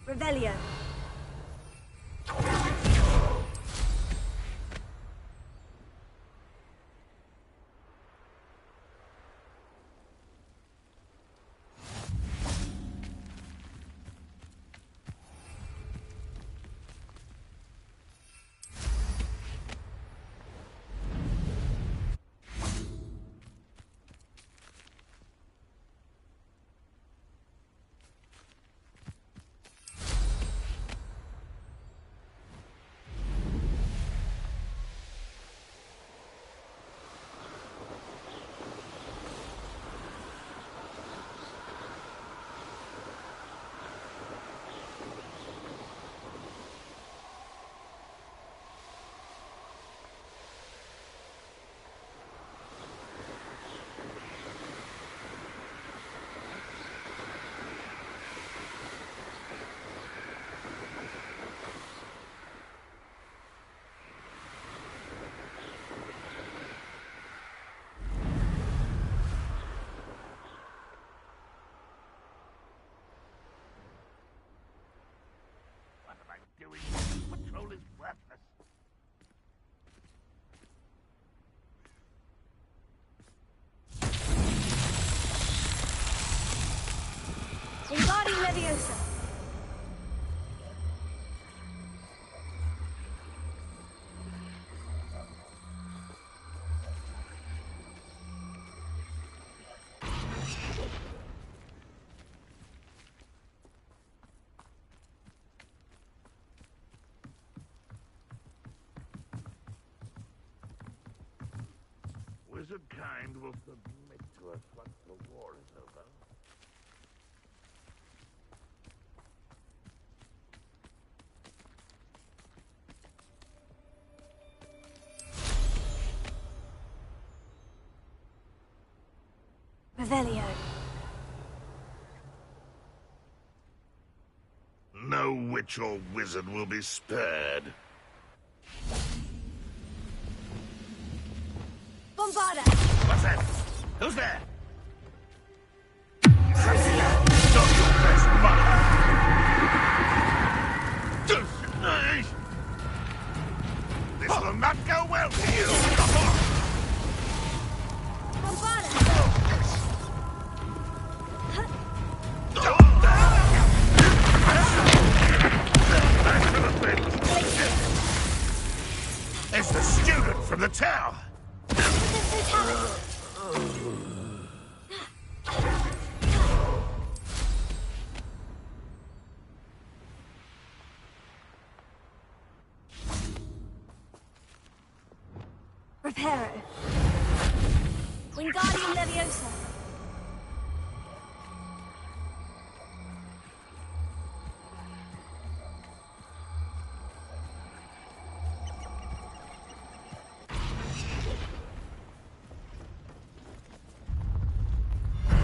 Revelio. Patrol is worthless. Wingardium Leviosa. Wizard kind will submit to us once the war is over. Revelio. No witch or wizard will be spared. Bombarda. What's that? Who's there? Not your best mark. This will not go well for you. It's the student from the tower. Reparo. Wingardium Leviosa.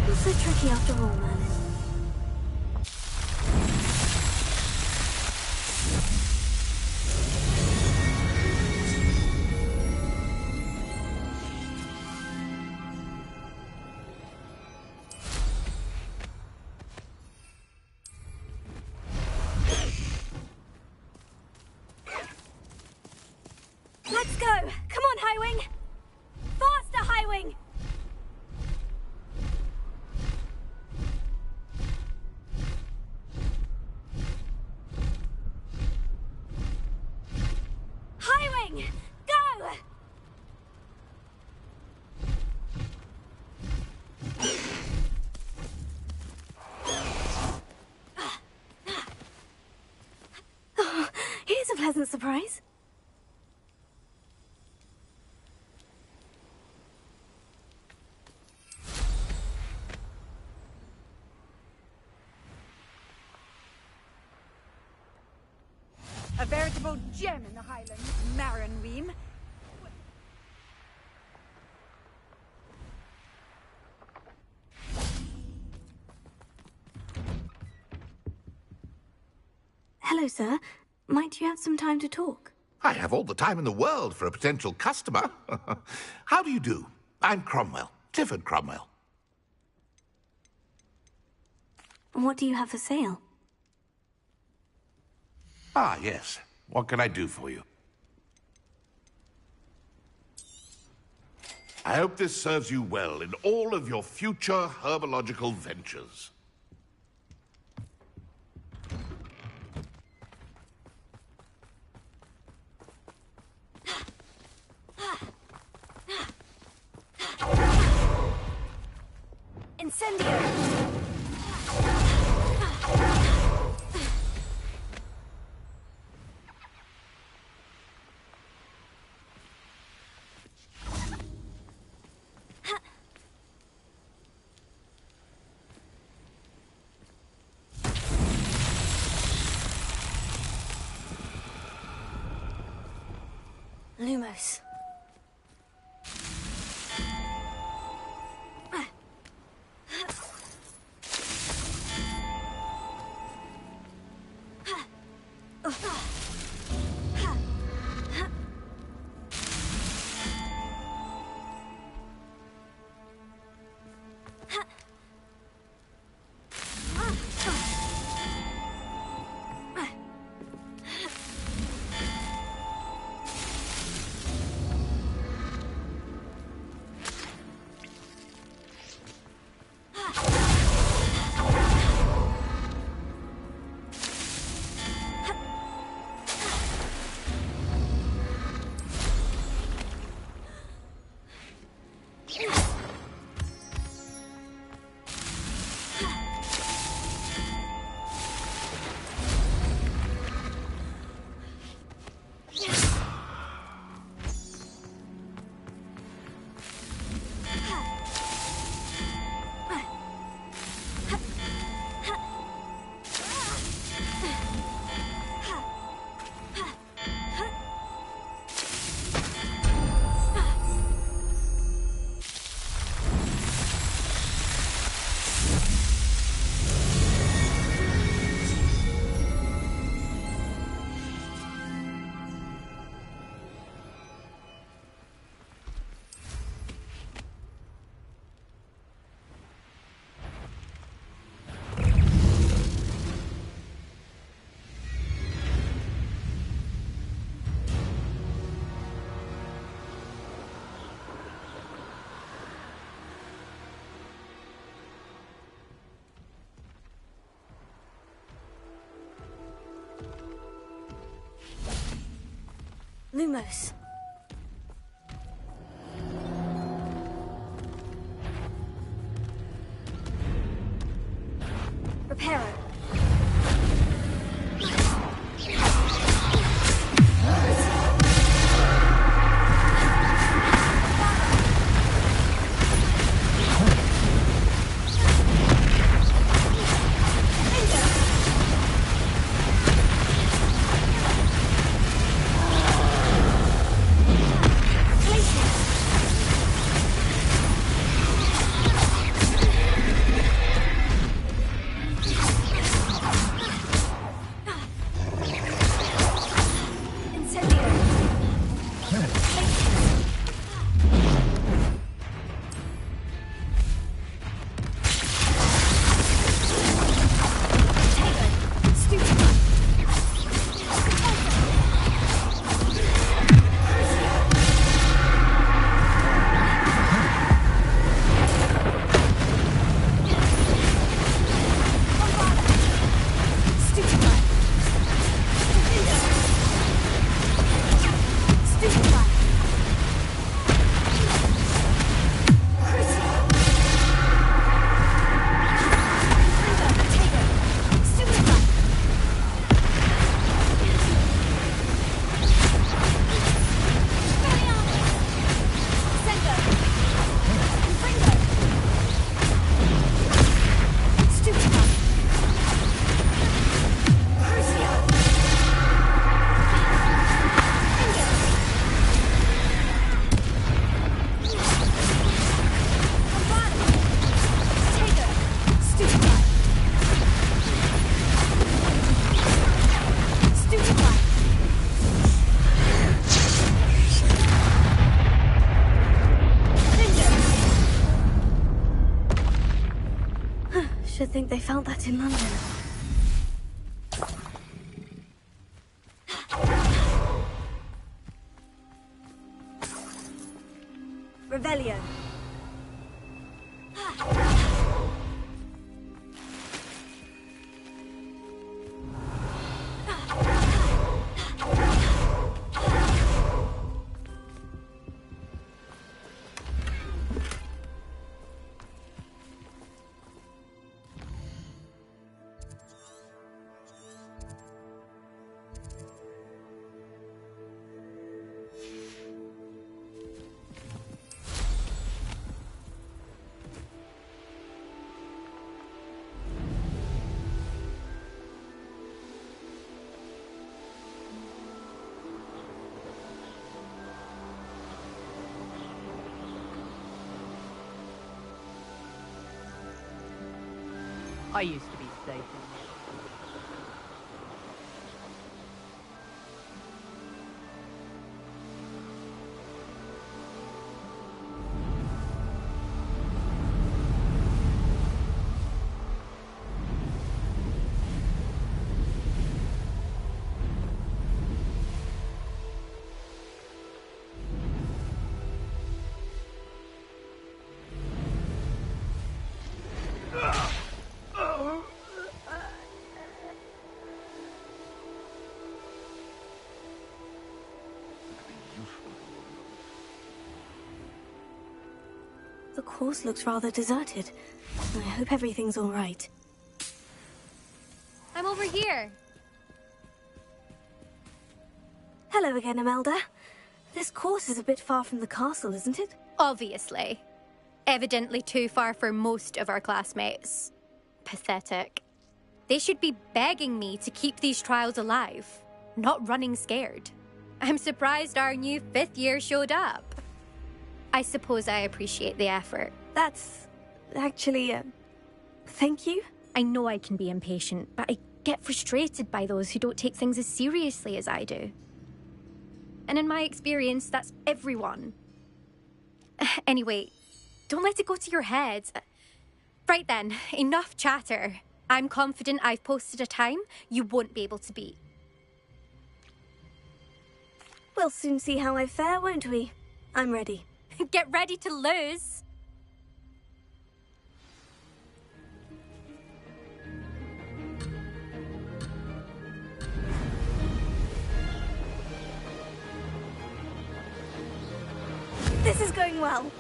Not so tricky after all, Merlin. Let's go! Come on, Highwing! Faster, Highwing! Highwing! Go! Oh, here's a pleasant surprise. A veritable gem in the Highlands, Marinweem. Hello, sir. Might you have some time to talk? I have all the time in the world for a potential customer. How do you do? I'm Cromwell. Clifford Cromwell. What do you have for sale? Ah, yes. What can I do for you? I hope this serves you well in all of your future herbological ventures. Incendio! Lumos. Lumos. Reparo. felt that in London. Revelio. I used to be safe. The course looks rather deserted. I hope everything's all right. I'm over here. Hello again, Imelda. This course is a bit far from the castle, isn't it? Obviously. Evidently too far for most of our classmates. Pathetic. They should be begging me to keep these trials alive, not running scared. I'm surprised our new 5th year showed up. I suppose I appreciate the effort. That's actually, thank you. I know I can be impatient, but I get frustrated by those who don't take things as seriously as I do. And in my experience, that's everyone. Anyway, don't let it go to your head. Right then, enough chatter. I'm confident I've posted a time you won't be able to beat. We'll soon see how I fare, won't we? I'm ready. Get ready to lose. This is going well.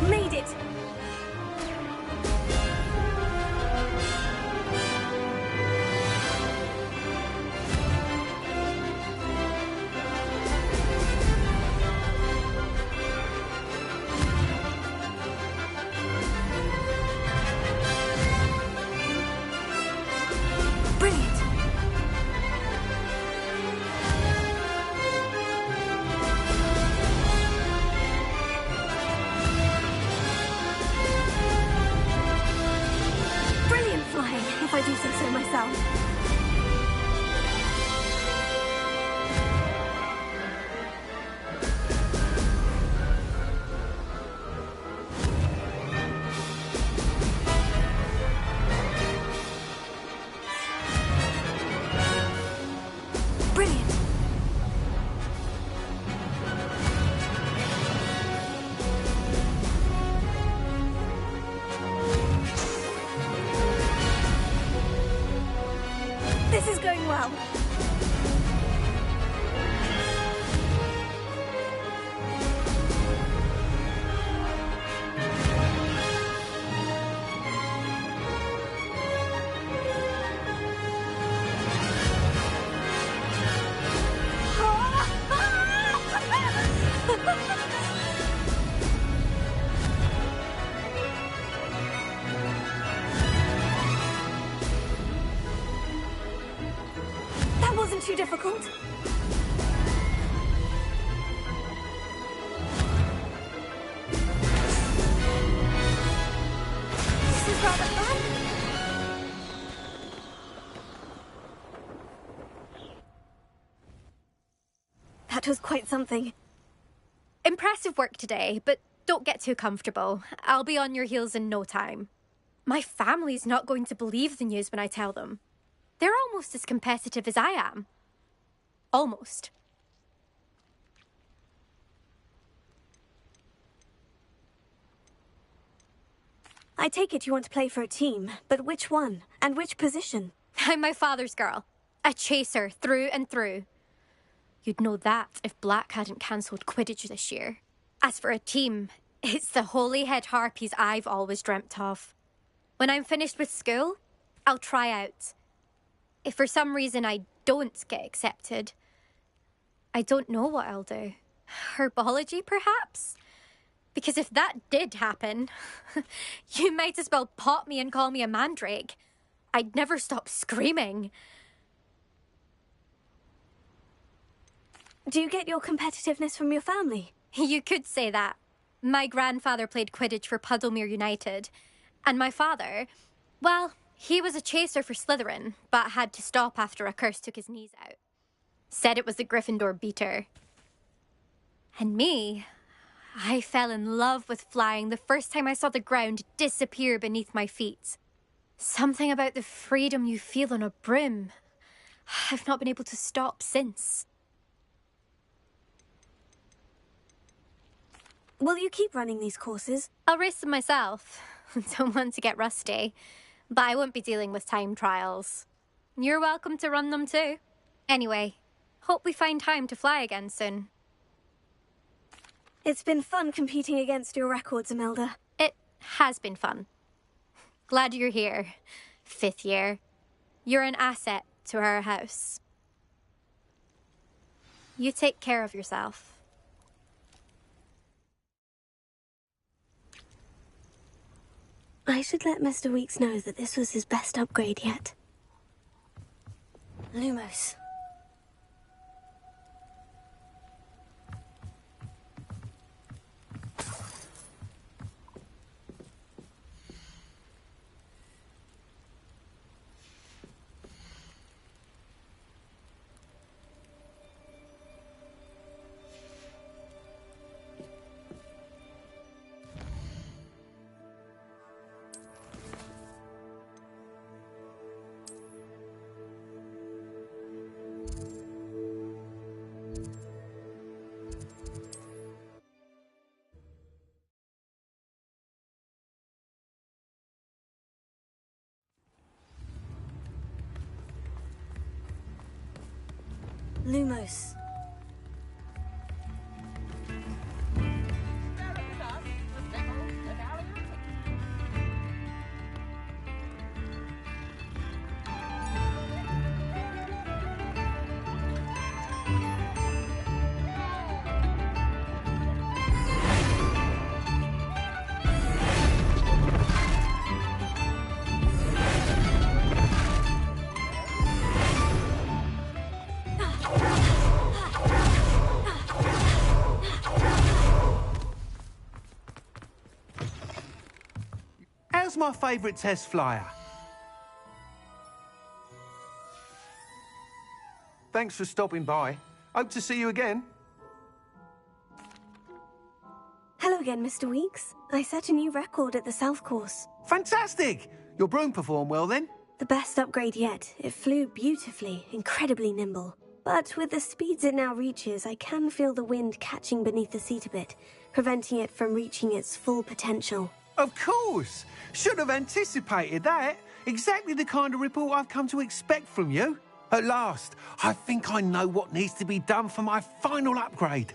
Made it! Brilliant! Brilliant flying, if I do say so myself. Brilliant! This is going well. difficult? This is rather fun. That was quite something. Impressive work today, but don't get too comfortable. I'll be on your heels in no time. My family's not going to believe the news when I tell them. They're almost as competitive as I am. Almost. I take it you want to play for a team, but which one? And which position? I'm my father's girl. A chaser through and through. You'd know that if Black hadn't cancelled Quidditch this year. As for a team, it's the Holyhead Harpies I've always dreamt of. When I'm finished with school, I'll try out. If for some reason I don't get accepted, I don't know what I'll do. Herbology, perhaps? Because if that did happen, you might as well pot me and call me a mandrake. I'd never stop screaming. Do you get your competitiveness from your family? You could say that. My grandfather played Quidditch for Puddlemere United. And my father, well, he was a chaser for Slytherin, but had to stop after a curse took his knees out. Said it was the Gryffindor beater. And me, I fell in love with flying the first time I saw the ground disappear beneath my feet. Something about the freedom you feel on a broom. I've not been able to stop since. Will you keep running these courses? I'll race them myself. Don't want to get rusty. But I won't be dealing with time trials. You're welcome to run them too. Anyway, hope we find time to fly again soon. It's been fun competing against your records, Imelda. It has been fun. Glad you're here. 5th year. You're an asset to our house. You take care of yourself. I should let Mr. Weeks know that this was his best upgrade yet. Lumos. Lumos. How's my favourite test flyer? Thanks for stopping by. Hope to see you again. Hello again, Mr. Weeks. I set a new record at the South Course. Fantastic! Your broom performed well then? The best upgrade yet. It flew beautifully, incredibly nimble. But with the speeds it now reaches, I can feel the wind catching beneath the seat a bit, preventing it from reaching its full potential. Of course! Should have anticipated that. Exactly the kind of report I've come to expect from you. At last, I think I know what needs to be done for my final upgrade.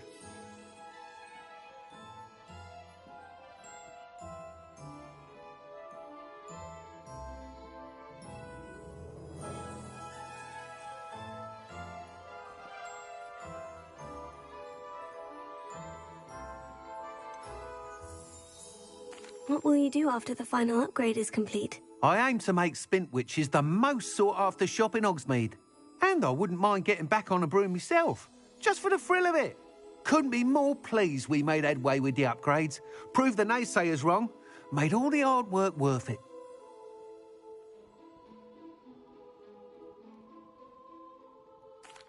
What will you do after the final upgrade is complete? I aim to make Spintwitches the most sought-after shop in Hogsmeade. And I wouldn't mind getting back on a broom myself, just for the thrill of it. Couldn't be more pleased we made headway with the upgrades, proved the naysayers wrong, made all the hard work worth it.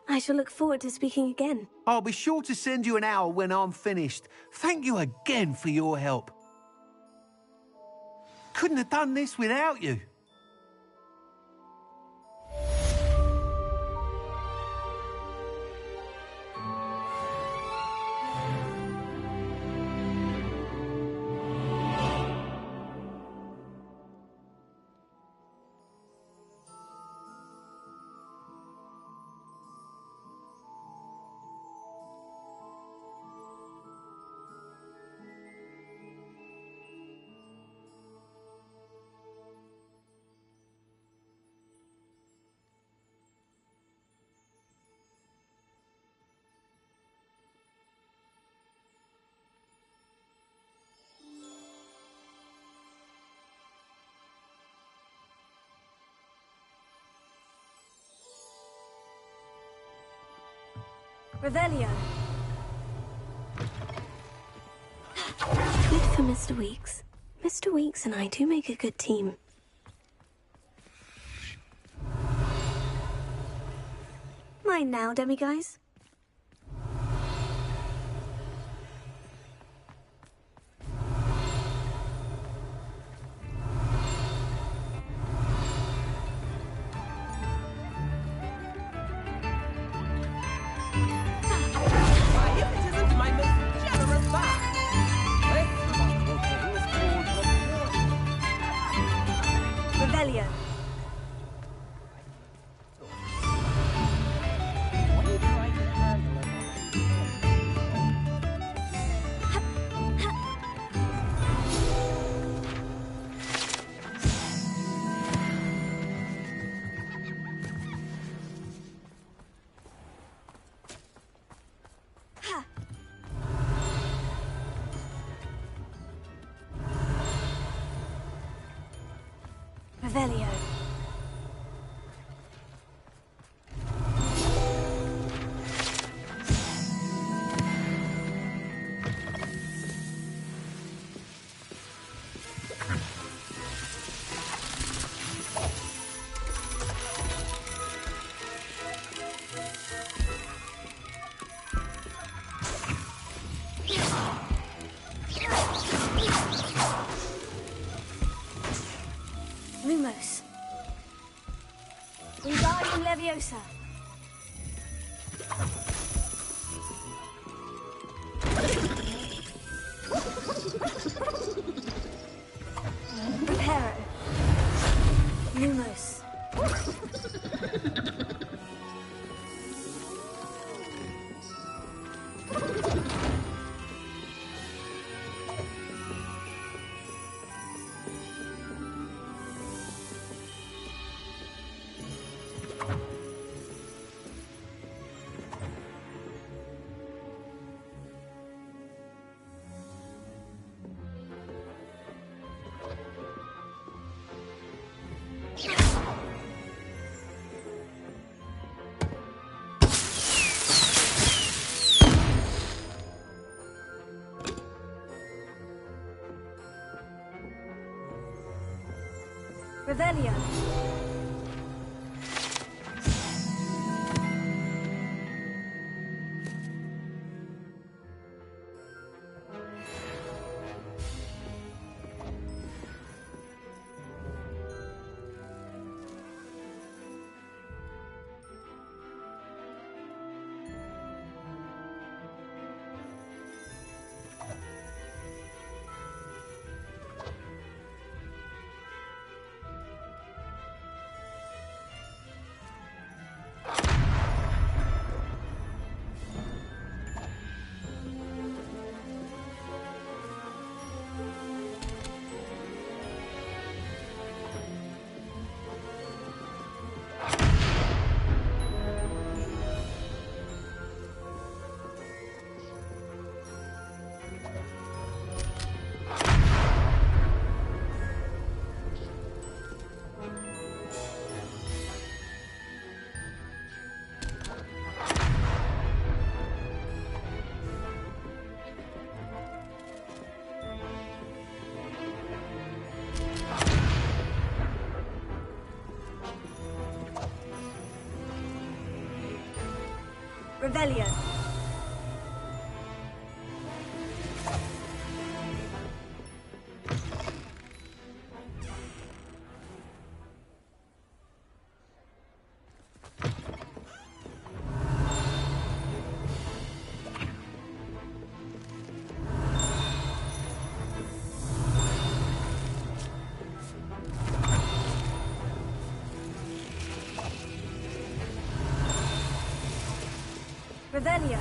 I shall look forward to speaking again. I'll be sure to send you an hour when I'm finished. Thank you again for your help. Couldn't have done this without you. Revelio. Good for Mr. Weeks. Mr. Weeks and I do make a good team. Mine now, demiguys. Revelio. Revelio. Lumos. Wingardium Leviosa. Reparo. Lumos. Revelio. Revelio. Revelio.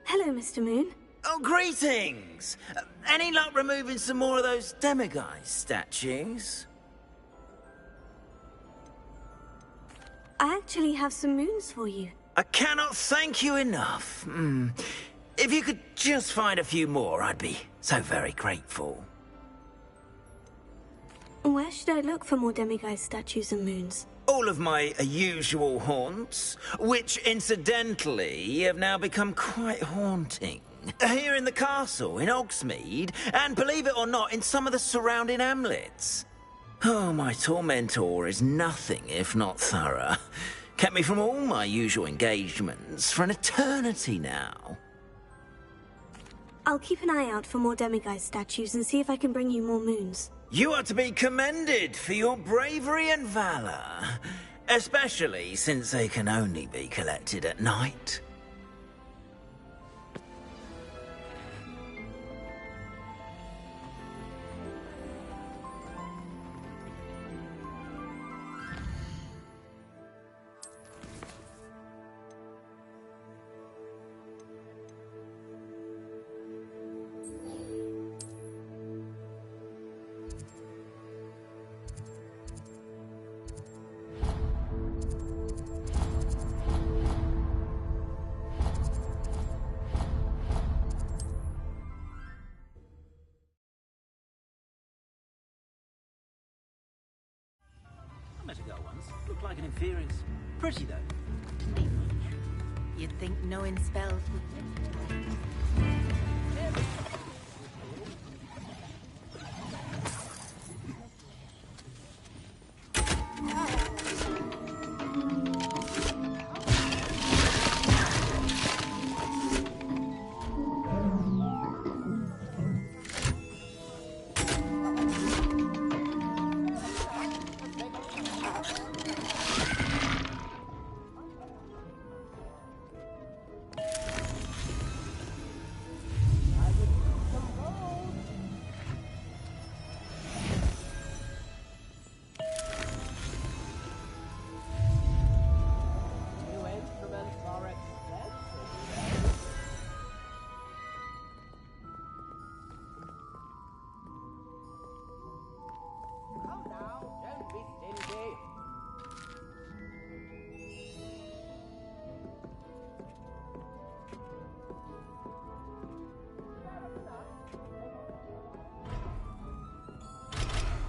Hello, Mr. Moon. Oh, greetings! Any luck removing some more of those demiguise statues? I actually have some moons for you. I cannot thank you enough. If you could just find a few more, I'd be so very grateful. Where should I look for more demiguise statues and moons? All of my usual haunts, which incidentally have now become quite haunting. Here in the castle, in Hogsmeade, and believe it or not, in some of the surrounding hamlets. Oh, my tormentor is nothing if not thorough. Kept me from all my usual engagements for an eternity now. I'll keep an eye out for more demiguise statues and see if I can bring you more moons. You are to be commended for your bravery and valor, especially since they can only be collected at night. I met a girl once. Looked like an inferior. Pretty, though. You'd think knowing spells would...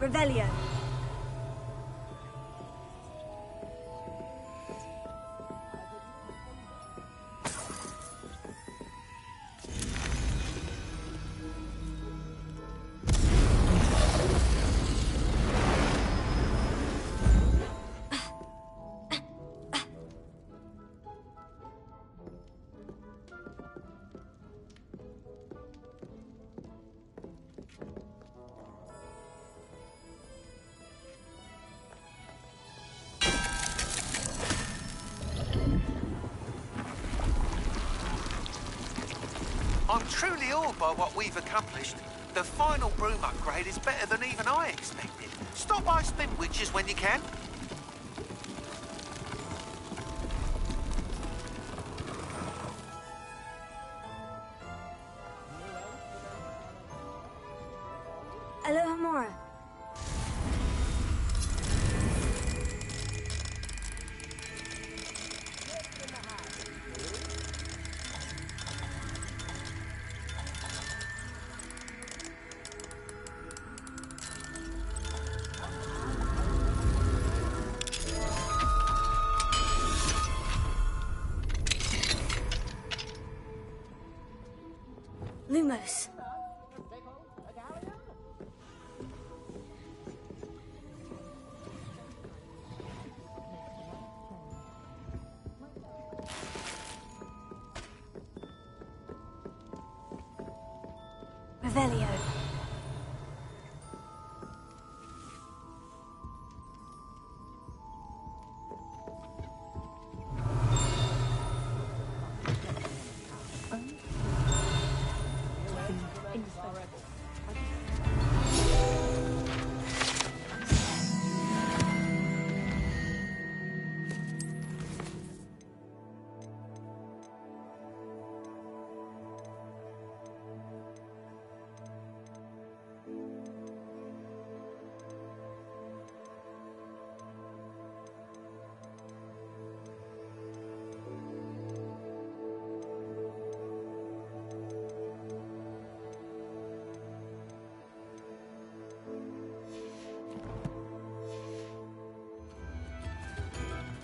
Revelio. I'm truly awed by what we've accomplished. The final broom upgrade is better than even I expected. Stop by Spin Witches when you can. Alohomora. Lumos. Revelio.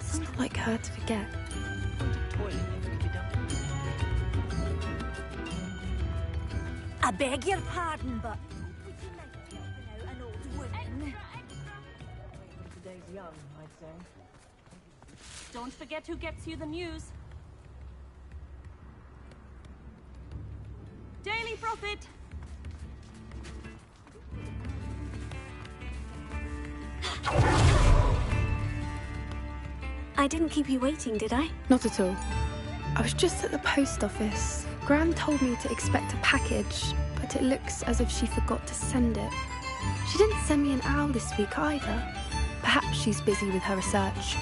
It's not like her to forget. I beg your pardon, but would you like to help out an old woman? Today's young, I'd say. Don't forget who gets you the news. Daily Prophet! I didn't keep you waiting, did I? Not at all. I was just at the post office. Gran told me to expect a package, but it looks as if she forgot to send it. She didn't send me an owl this week either. Perhaps she's busy with her research.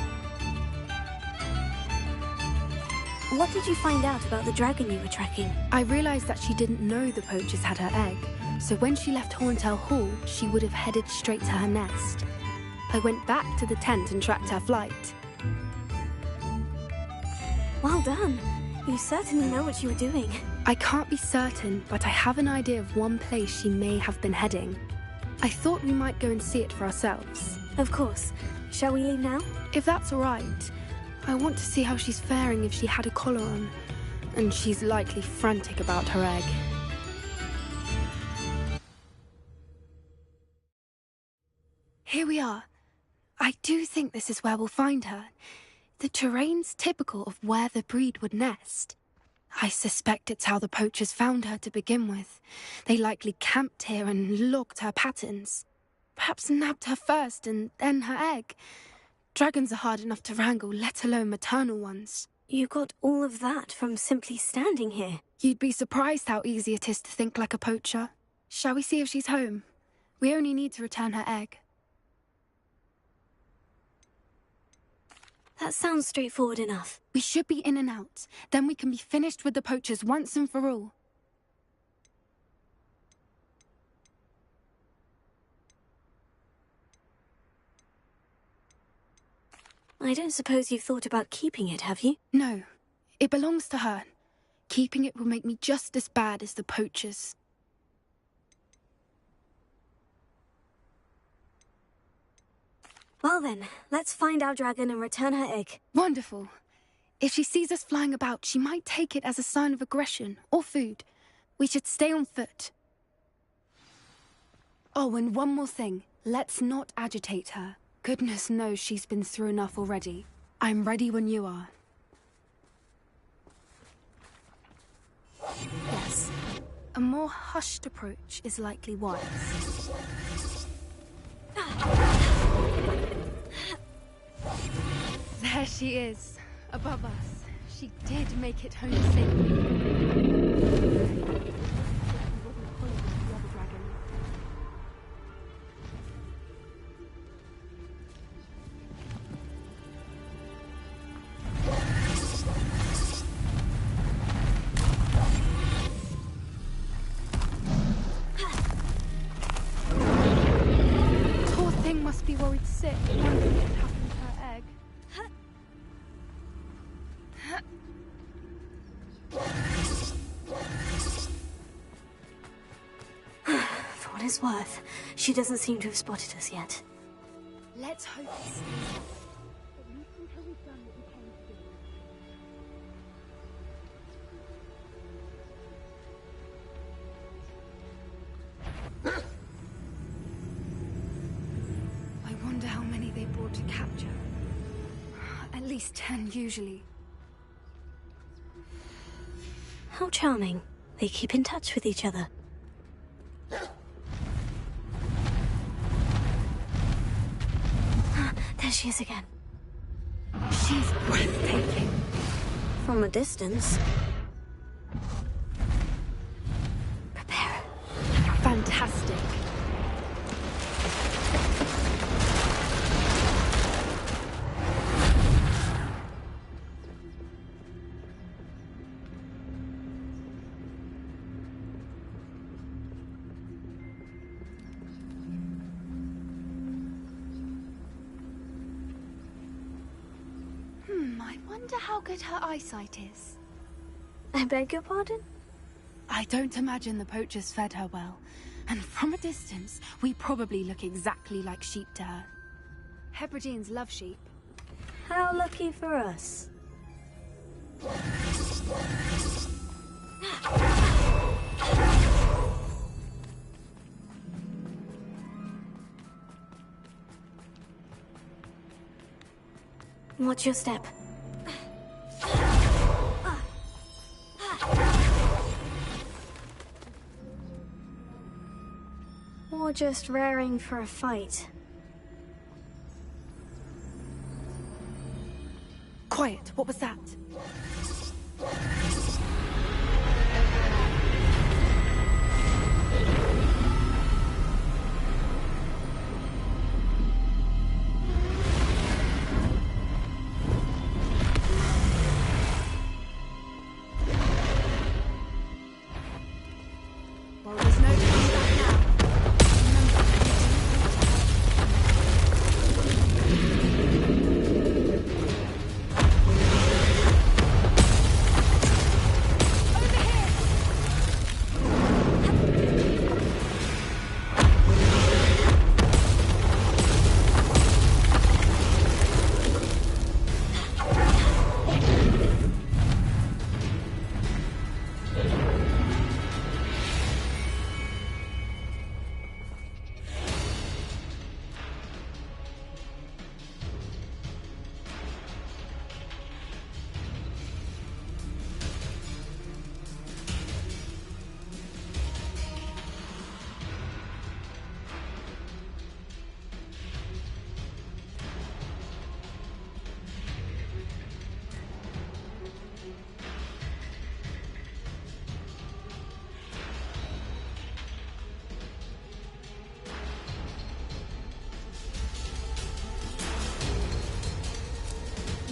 What did you find out about the dragon you were tracking? I realised that she didn't know the poachers had her egg, so when she left Horntail Hall, she would have headed straight to her nest. I went back to the tent and tracked her flight. Well done. You certainly know what you were doing. I can't be certain, but I have an idea of one place she may have been heading. I thought we might go and see it for ourselves. Of course. Shall we leave now? If that's all right. I want to see how she's faring if she had a collar on. And she's likely frantic about her egg. Here we are. I do think this is where we'll find her. The terrain's typical of where the breed would nest. I suspect it's how the poachers found her to begin with. They likely camped here and logged her patterns. Perhaps nabbed her first and then her egg. Dragons are hard enough to wrangle, let alone maternal ones. You got all of that from simply standing here. You'd be surprised how easy it is to think like a poacher. Shall we see if she's home? We only need to return her egg. That sounds straightforward enough. We should be in and out. Then we can be finished with the poachers once and for all. I don't suppose you've thought about keeping it, have you? No. It belongs to her. Keeping it will make me just as bad as the poachers. Well then, let's find our dragon and return her egg. Wonderful. If she sees us flying about, she might take it as a sign of aggression or food. We should stay on foot. Oh, and one more thing. Let's not agitate her. Goodness knows she's been through enough already. I'm ready when you are. Yes. A more hushed approach is likely wise. There she is, above us. She did make it home safely. Poor thing must be worried sick, wondering what happened to her egg. For what it's worth, she doesn't seem to have spotted us yet. Let's hope it stays that way. At least until we've done what we came to do. I wonder how many they brought to capture. At least 10 usually. How charming. They keep in touch with each other. There she is again. She's breathtaking. From a distance. Prepare. Fantastic. I wonder how good her eyesight is. I beg your pardon? I don't imagine the poachers fed her well. And from a distance, we probably look exactly like sheep to her. Hebrideans love sheep. How lucky for us. Watch your step. Or just raring for a fight. Quiet, what was that? Well, there's no turning back now.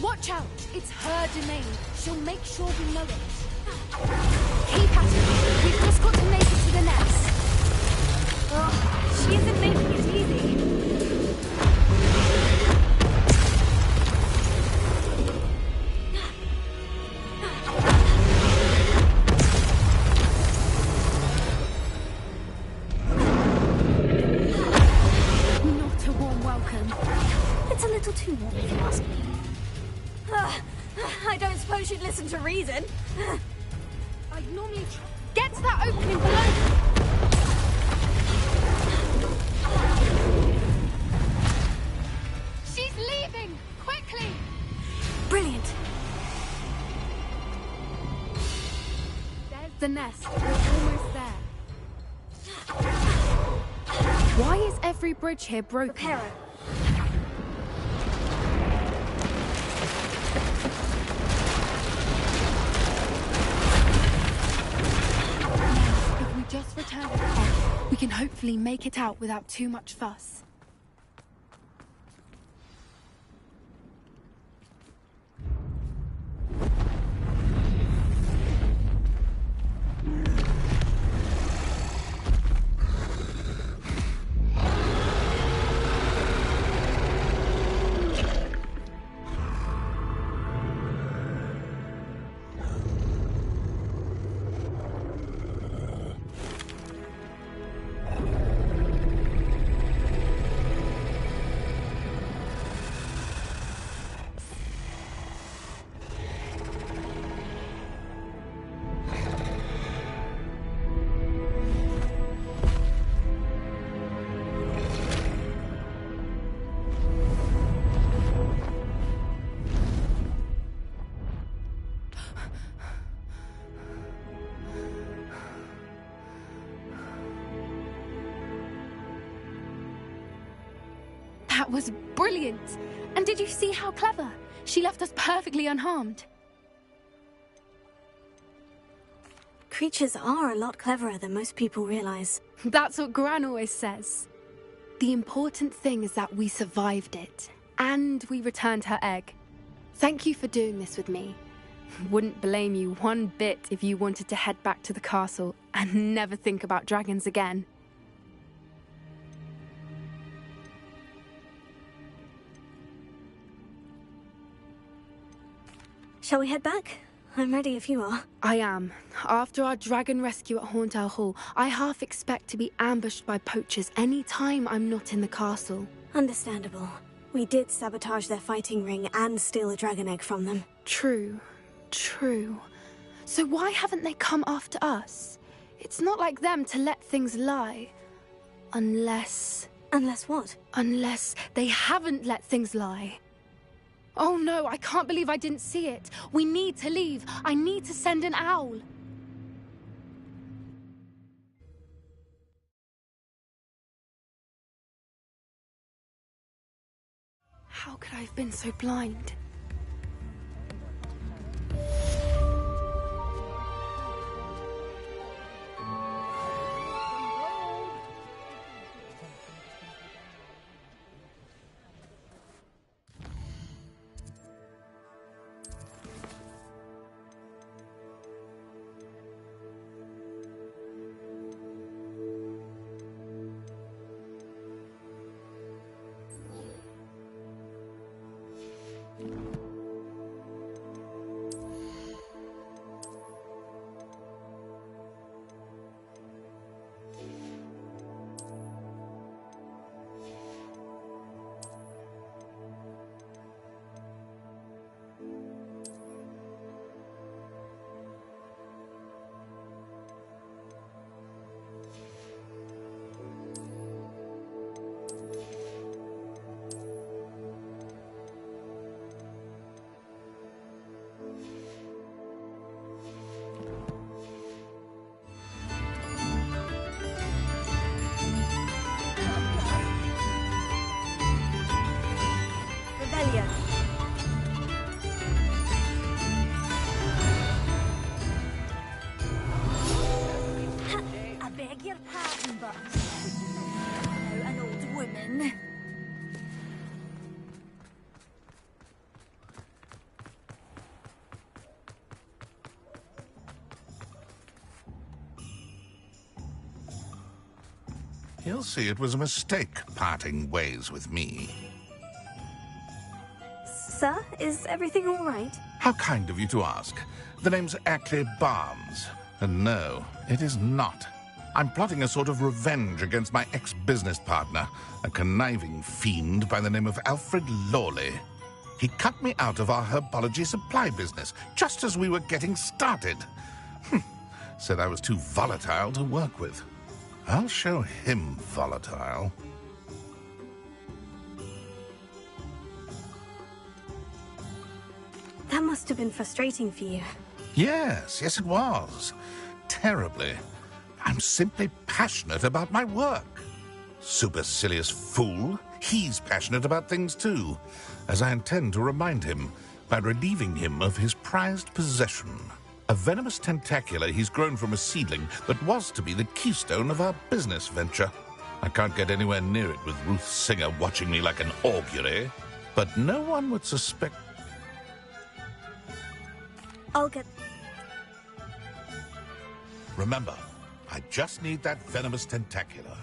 Watch out! It's her domain. She'll make sure we know it. Keep at it. We've just got to make it to the nest. Oh, she isn't making it easy. Not a warm welcome. It's a little too warm, if you ask me. I don't suppose you'd listen to reason. I'd normally get to that opening below. She's leaving! Quickly! Brilliant. There's the nest. We're almost there. Why is every bridge here broken? Repair it. If we just return to the park, we can hopefully make it out without too much fuss. That was brilliant! And did you see how clever? She left us perfectly unharmed. Creatures are a lot cleverer than most people realize. That's what Gran always says. The important thing is that we survived it, and we returned her egg. Thank you for doing this with me. Wouldn't blame you one bit if you wanted to head back to the castle and never think about dragons again. Shall we head back? I'm ready if you are. I am. After our dragon rescue at Hauntel Hall, I half expect to be ambushed by poachers any time I'm not in the castle. Understandable. We did sabotage their fighting ring and steal a dragon egg from them. True. True. So why haven't they come after us? It's not like them to let things lie. Unless... Unless what? Unless they haven't let things lie. Oh no, I can't believe I didn't see it. We need to leave. I need to send an owl. How could I have been so blind? I beg your pardon, but now an old woman. He'll see it was a mistake parting ways with me. Sir, is everything all right? How kind of you to ask. The name's Ackley Barnes. And no, it is not. I'm plotting a sort of revenge against my ex-business partner, a conniving fiend by the name of Alfred Lawley. He cut me out of our herbology supply business just as we were getting started. Said I was too volatile to work with. I'll show him volatile. That must have been frustrating for you. Yes, it was. Terribly. I'm simply passionate about my work. Supercilious fool. He's passionate about things too, as I intend to remind him by relieving him of his prized possession. A venomous tentacula he's grown from a seedling that was to be the keystone of our business venture. I can't get anywhere near it with Ruth Singer watching me like an augury, but no one would suspect. I'll get... Remember, I just need that venomous tentacula.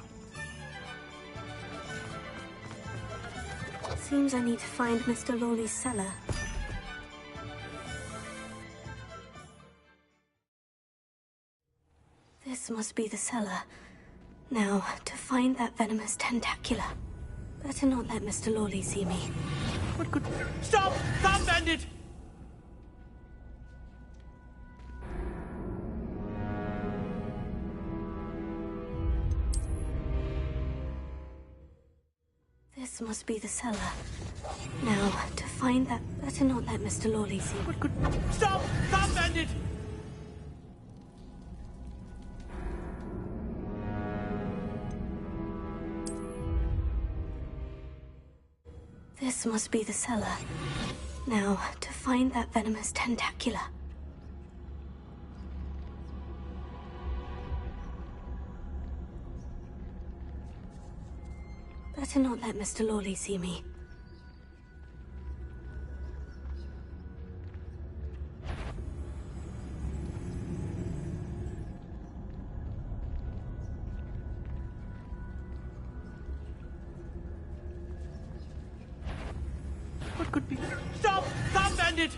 Seems I need to find Mr. Lawley's cellar. This must be the cellar. Now, to find that venomous tentacula. Better not let Mr. Lawley see me. What could... Stop! Stop, bandit! This must be the cellar. Now, to find that... Better not let Mr. Lawley see me. What could... Stop! Stop, bandit! This must be the cellar. Now, to find that venomous tentacula. Better not let Mr. Lawley see me. What could be... Stop! Stop, bandit!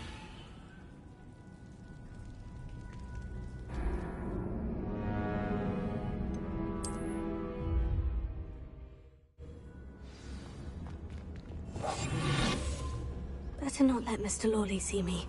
Better not let Mr. Lawley see me.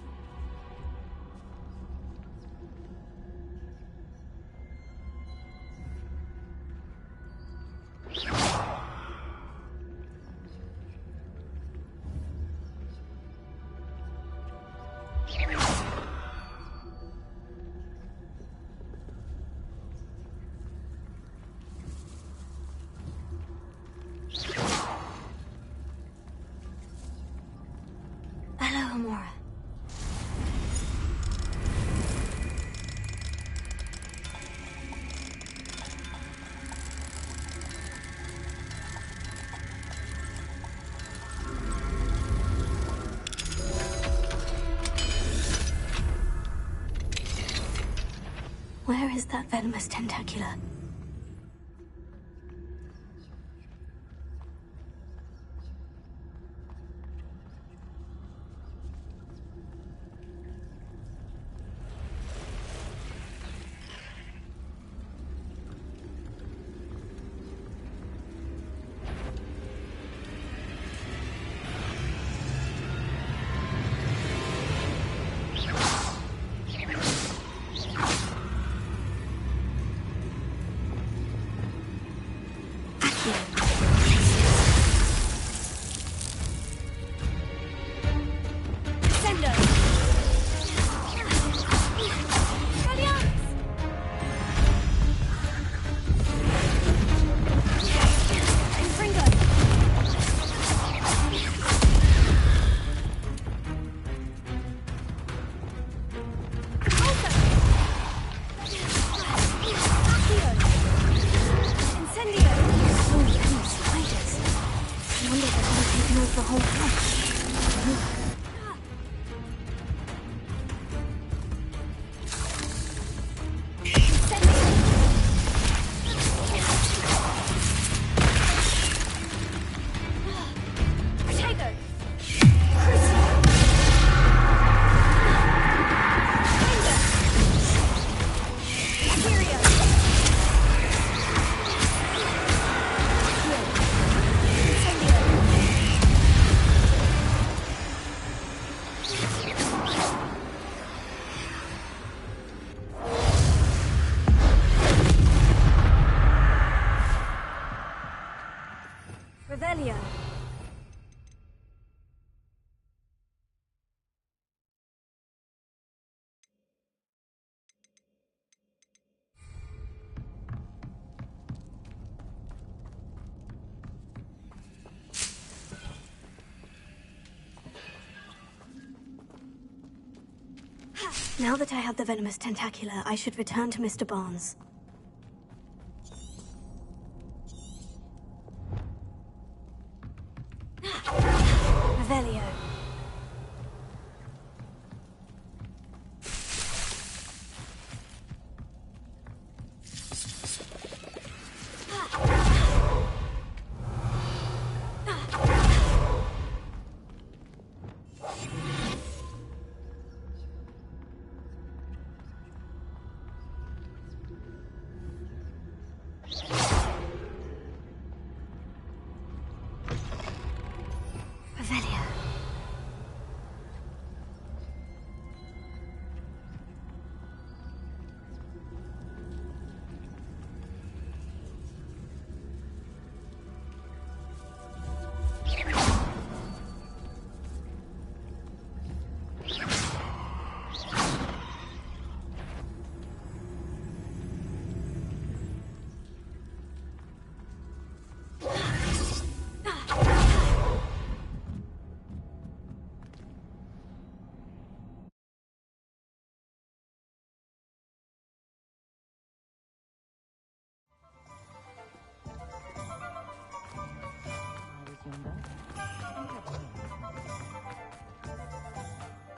Hello, Amora. Where is that venomous tentacula? Now that I have the venomous tentacula, I should return to Mr. Barnes. Revelio.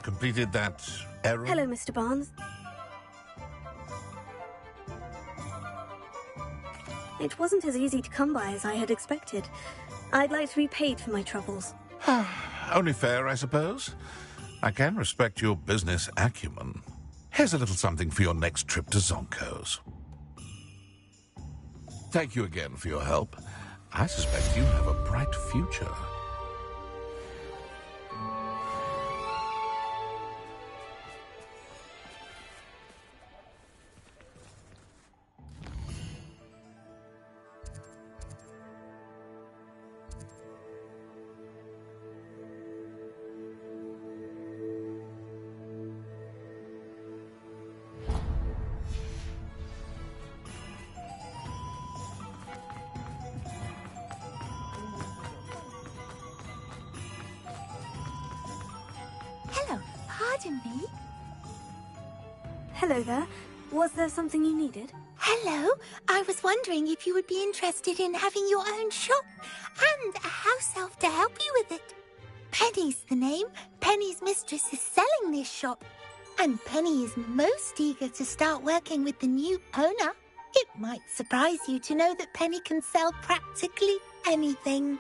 Completed that error? Hello, Mr. Barnes. It wasn't as easy to come by as I had expected. I'd like to be paid for my troubles. Only fair, I suppose. I can respect your business acumen. Here's a little something for your next trip to Zonko's. Thank you again for your help. I suspect you have a bright future. Pardon me? Hello there. Was there something you needed? Hello. I was wondering if you would be interested in having your own shop and a house elf to help you with it. Penny's the name. Penny's mistress is selling this shop. And Penny is most eager to start working with the new owner. It might surprise you to know that Penny can sell practically anything.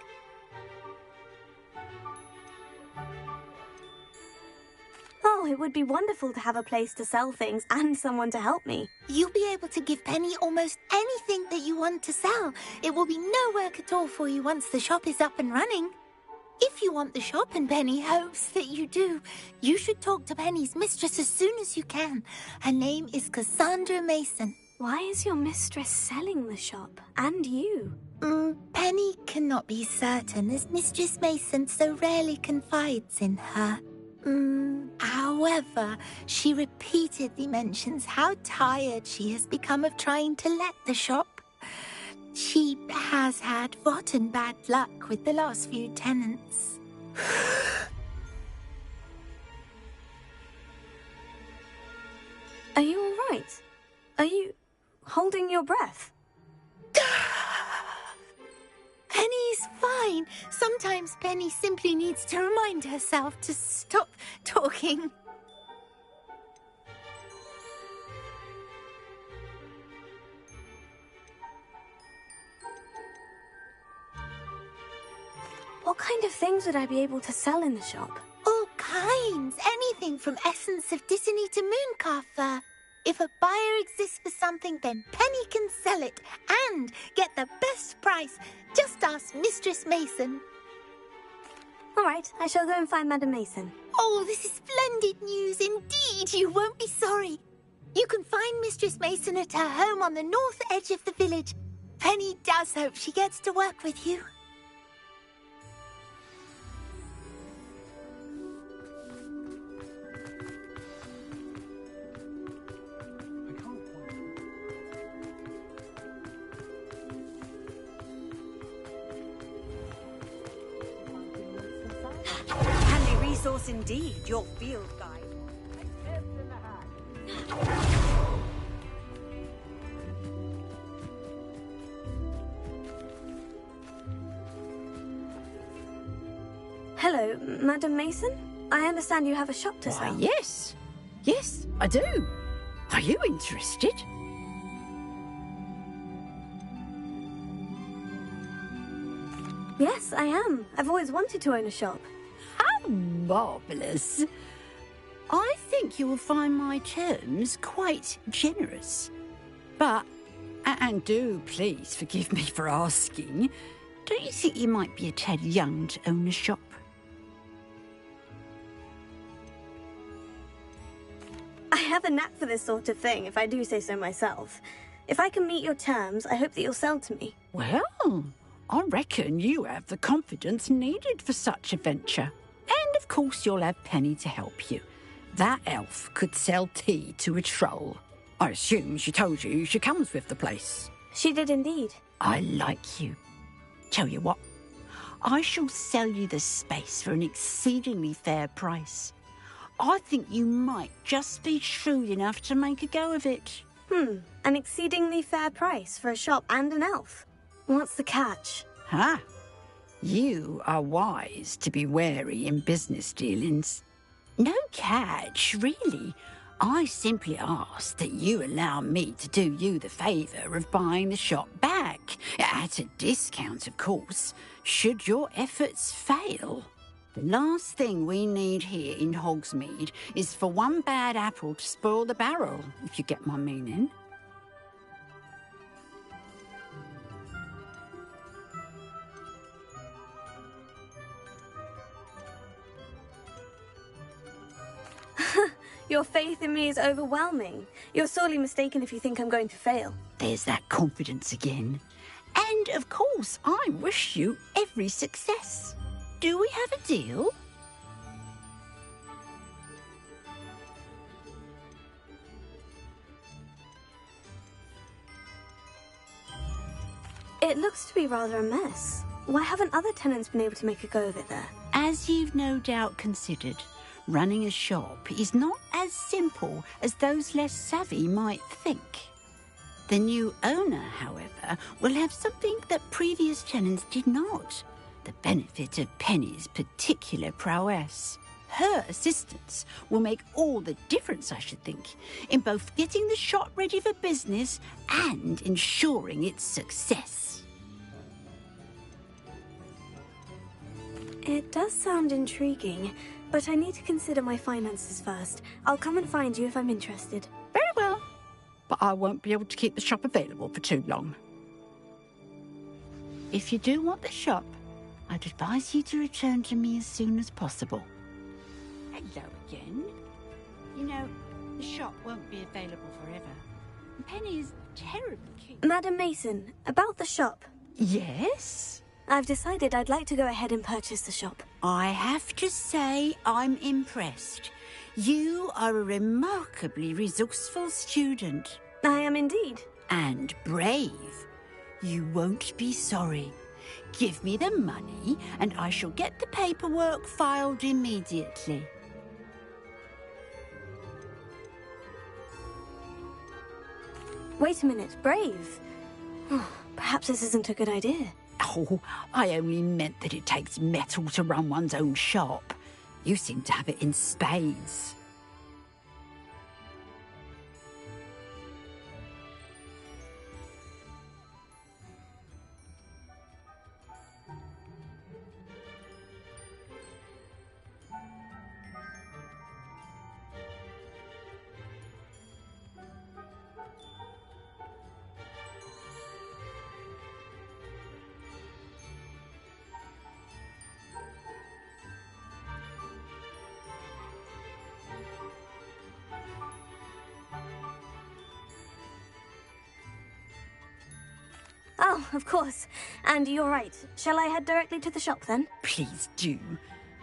Oh, it would be wonderful to have a place to sell things and someone to help me. You'll be able to give Penny almost anything that you want to sell. It will be no work at all for you once the shop is up and running. If you want the shop and Penny hopes that you do, you should talk to Penny's mistress as soon as you can. Her name is Cassandra Mason. Why is your mistress selling the shop? And you? Penny cannot be certain, as Mistress Mason so rarely confides in her. However, she repeatedly mentions how tired she has become of trying to let the shop. She has had rotten bad luck with the last few tenants. Are you all right? Are you holding your breath? Penny's fine. Sometimes Penny simply needs to remind herself to stop talking. What kind of things would I be able to sell in the shop? All kinds. Anything from essence of Dissony to Mooncar fur. If a buyer exists for something, then Penny can sell it and get the best price. Just ask Mistress Mason. All right, I shall go and find Madam Mason. Oh, this is splendid news indeed. You won't be sorry. You can find Mistress Mason at her home on the north edge of the village. Penny does hope she gets to work with you. Resource indeed, your field guide. Hello, Madam Mason? I understand you have a shop to sell. Yes. Yes, I do. Are you interested? Yes, I am. I've always wanted to own a shop. How marvellous. I think you will find my terms quite generous. But, and do please forgive me for asking, don't you think you might be a tad young to own a shop? I have a knack for this sort of thing, if I do say so myself. If I can meet your terms, I hope that you'll sell to me. Well, I reckon you have the confidence needed for such a venture. And of course you'll have Penny to help you. That elf could sell tea to a troll. I assume she told you she comes with the place. She did indeed. I like you. Tell you what, I shall sell you the space for an exceedingly fair price. I think you might just be shrewd enough to make a go of it. An exceedingly fair price for a shop and an elf. What's the catch? Ah, you are wise to be wary in business dealings. No catch, really. I simply ask that you allow me to do you the favour of buying the shop back, at a discount, of course, should your efforts fail. The last thing we need here in Hogsmeade is for one bad apple to spoil the barrel, if you get my meaning. Your faith in me is overwhelming. You're sorely mistaken if you think I'm going to fail. There's that confidence again. And, of course, I wish you every success. Do we have a deal? It looks to be rather a mess. Why haven't other tenants been able to make a go of it there? As you've no doubt considered, running a shop is not as simple as those less savvy might think. The new owner, however, will have something that previous tenants did not. The benefit of Penny's particular prowess. Her assistance will make all the difference, I should think, in both getting the shop ready for business and ensuring its success. It does sound intriguing, but I need to consider my finances first. I'll come and find you if I'm interested. Very well, but I won't be able to keep the shop available for too long. If you do want the shop, I'd advise you to return to me as soon as possible. Hello again. You know, the shop won't be available forever. Penny is terribly keen. Madam Mason, about the shop. Yes? I've decided I'd like to go ahead and purchase the shop. I have to say I'm impressed. You are a remarkably resourceful student. I am indeed. And brave. You won't be sorry. Give me the money, and I shall get the paperwork filed immediately. Wait a minute, brave? Perhaps this isn't a good idea. Oh, I only meant that it takes metal to run one's own shop. You seem to have it in spades. Oh, of course. And you're right. Shall I head directly to the shop then? Please do.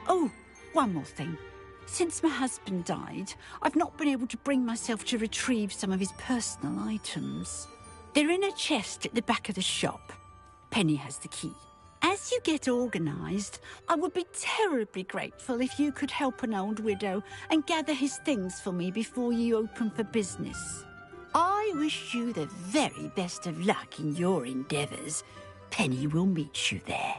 Oh, one more thing. Since my husband died, I've not been able to bring myself to retrieve some of his personal items. They're in a chest at the back of the shop. Penny has the key. As you get organised, I would be terribly grateful if you could help an old widow and gather his things for me before you open for business. I wish you the very best of luck in your endeavours. Penny will meet you there.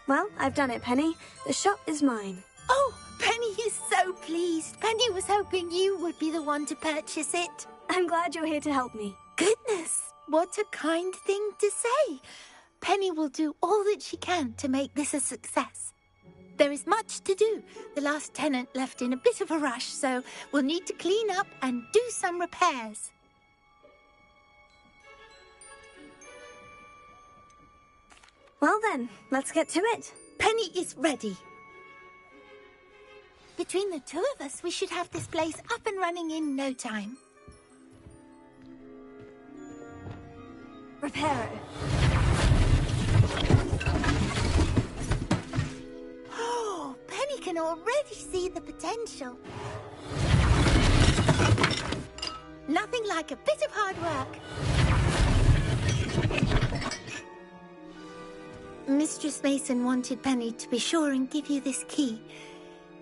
Well, I've done it, Penny. The shop is mine. Oh, Penny is so pleased. Penny was hoping you would be the one to purchase it. I'm glad you're here to help me. Goodness, what a kind thing to say. Penny will do all that she can to make this a success. There is much to do. The last tenant left in a bit of a rush, so we'll need to clean up and do some repairs. Well then, let's get to it. Penny is ready. Between the two of us, we should have this place up and running in no time. Reparo. Oh, Penny can already see the potential. Nothing like a bit of hard work. Mistress Mason wanted Penny to be sure and give you this key.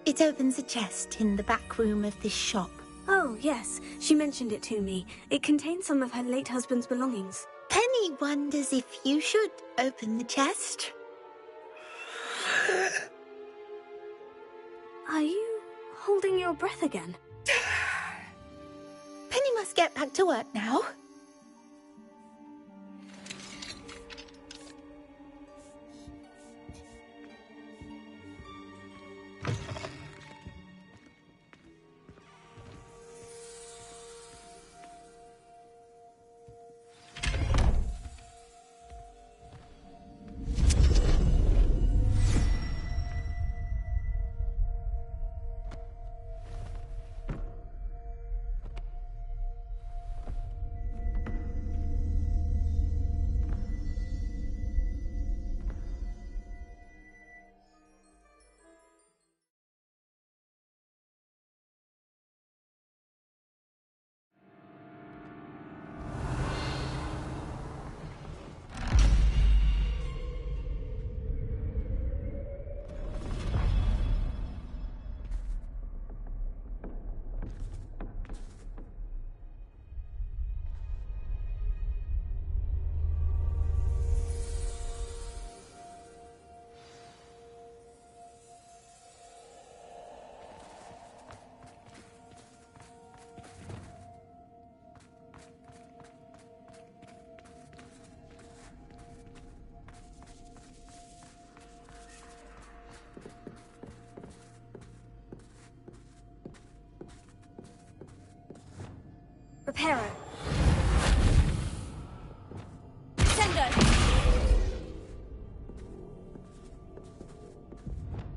It opens a chest in the back room of this shop. Oh, yes. She mentioned it to me. It contains some of her late husband's belongings. Penny wonders if you should open the chest. Are you holding your breath again? Penny must get back to work now. Reparo. Sendo.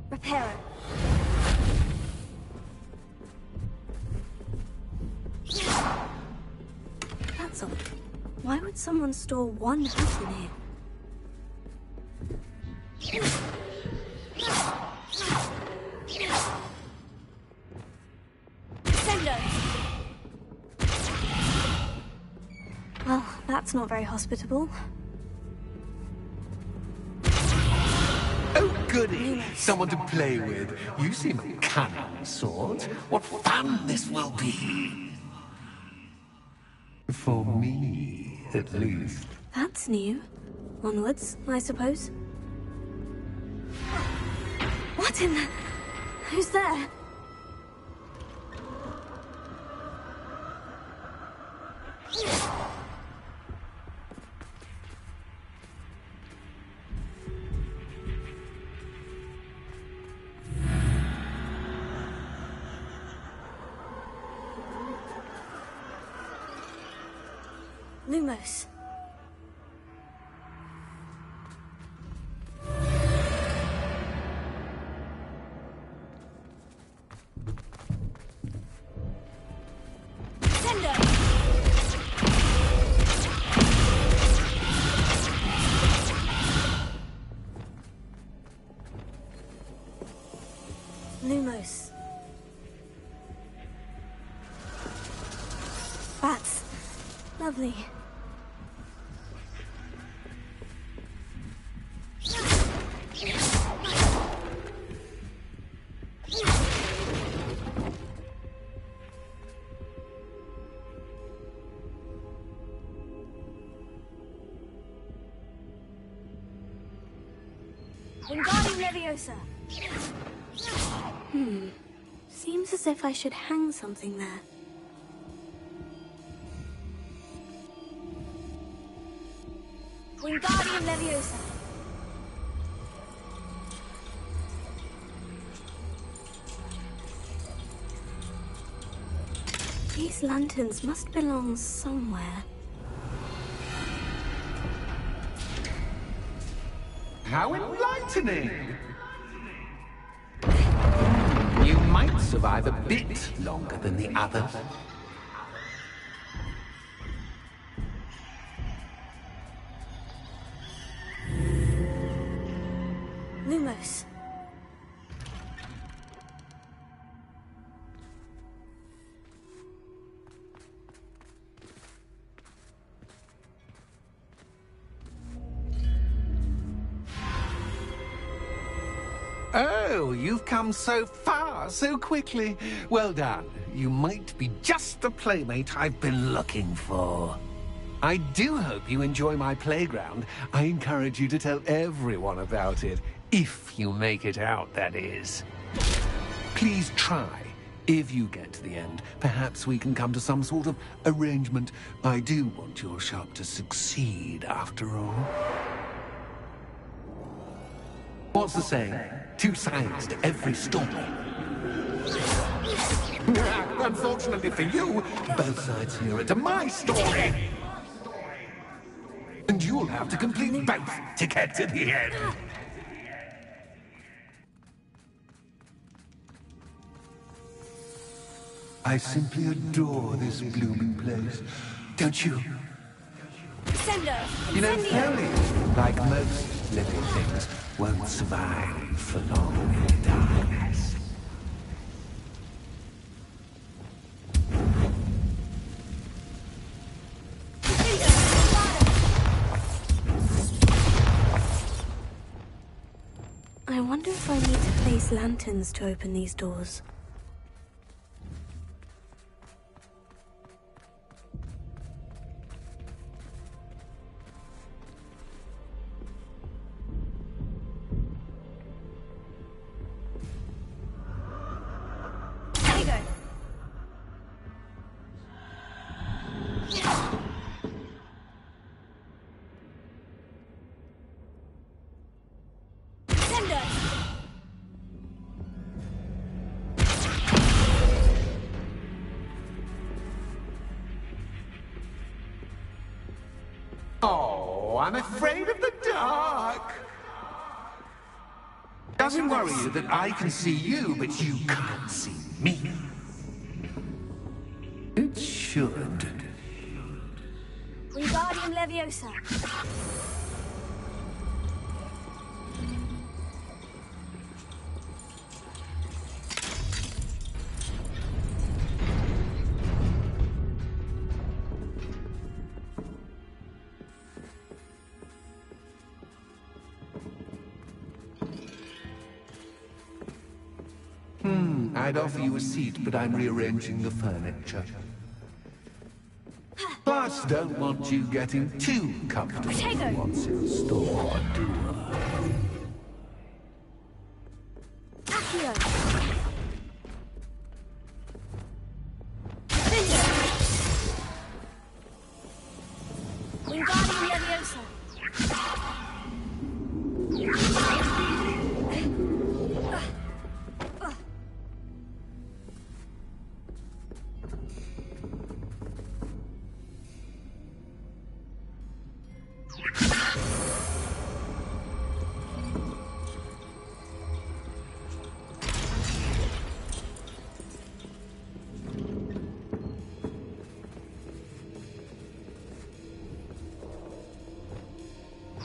Reparo. That's odd. Why would someone store one house in here? Well, that's not very hospitable. Oh, goody! Someone to play with. You seem a cunning sort. What fun this will be! For me, at least. That's new. Onwards, I suppose. What in the... Who's there? Lumos. Lumos. That's lovely. Wingardium Leviosa. Seems as if I should hang something there. Wingardium Leviosa. These lanterns must belong somewhere. How enlightening! You might survive a bit longer than the others. Lumos. Oh, you've come so far so quickly. Well done. You might be just the playmate I've been looking for. I do hope you enjoy my playground. I encourage you to tell everyone about it. If you make it out, that is. Please try. If you get to the end, perhaps we can come to some sort of arrangement. I do want your shop to succeed, after all. What's the saying? Two sides to every story. Unfortunately for you, both sides here are to my story. And you'll have to complete both to get to the end. I simply adore this blooming place. Don't you? You know, fairies, like most living things, won't survive for long in the darkness. I wonder if I need to place lanterns to open these doors. Oh, I'm afraid of the dark. Doesn't worry you that I can see you, but you can't see me. It should. Wingardium Leviosa. I'd offer you a seat, but I'm rearranging the furniture. Plus, don't want you getting too comfortable. What's in store, do Wingardium Leviosa.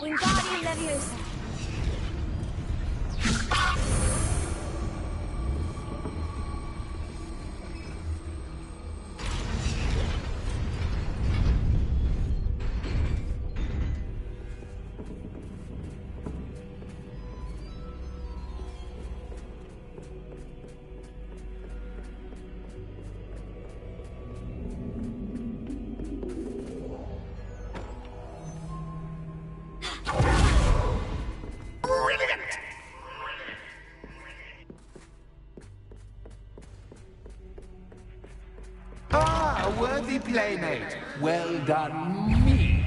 Wingardium Leviosa. Ah, a worthy playmate. Well done, me.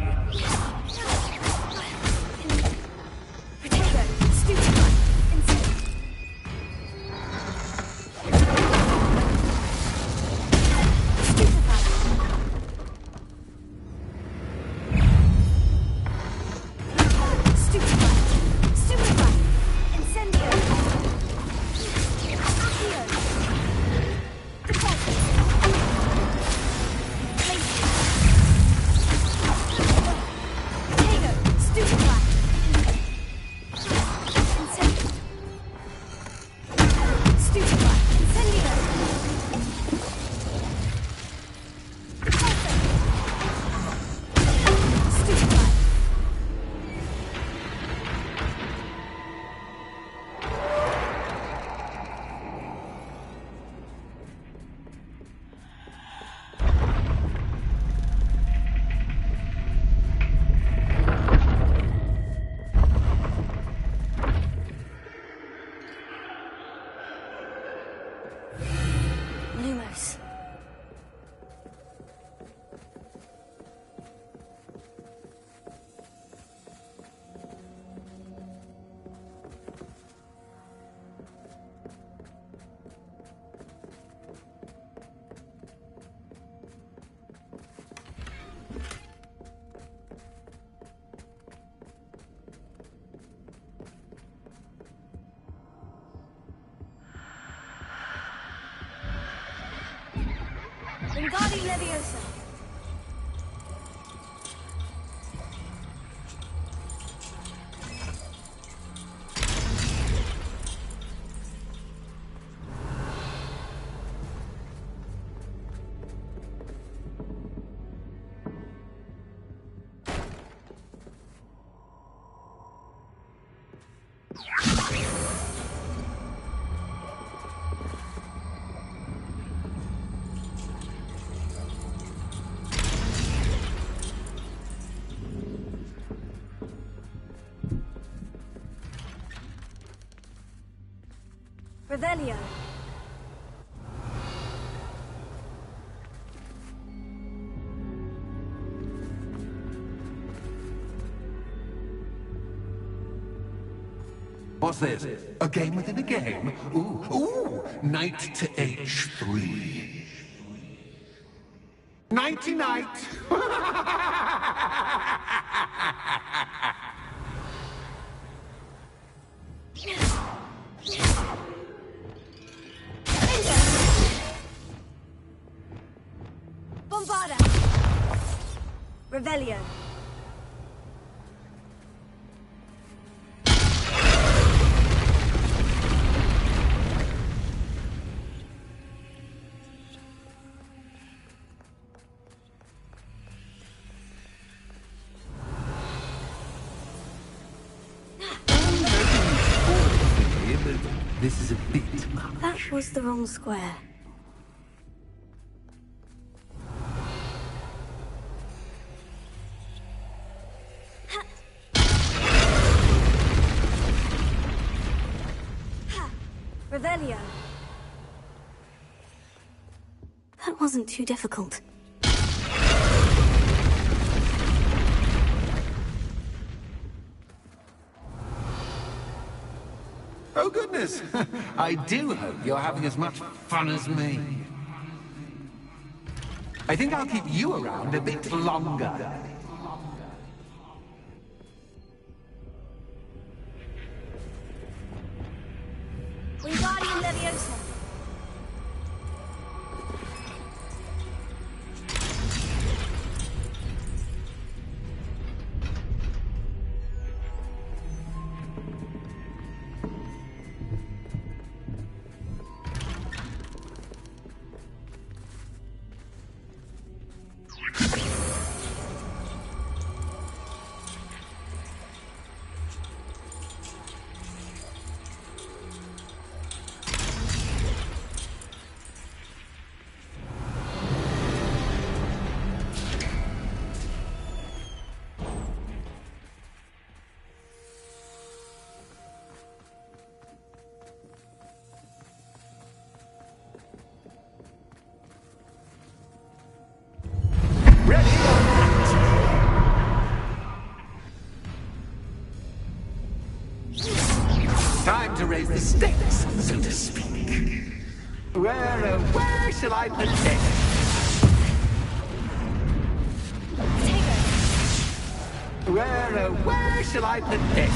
Lumos. Wingardium Leviosa. Revelio. What's this? A game within a game? Ooh, knight to H3. Nighty-night! Bombarda. Revelio. This is a bit much. That was the wrong square. Revelio. That wasn't too difficult. Oh, goodness! I do hope you're having as much fun as me. I think I'll keep you around a bit longer. Wingardium Leviosa. raise the stakes, so to speak. Where shall I put it? Where shall I put this?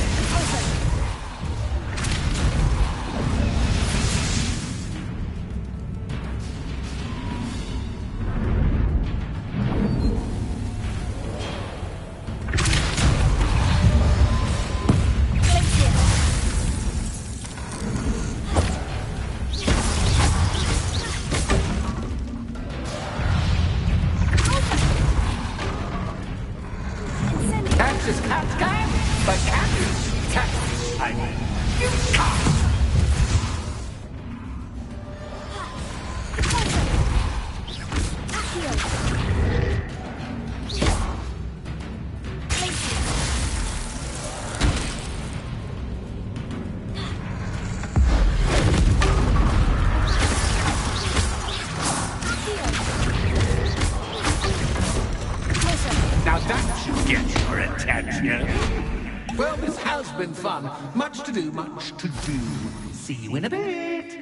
Well, this has been fun. Much to do, much to do. See you in a bit.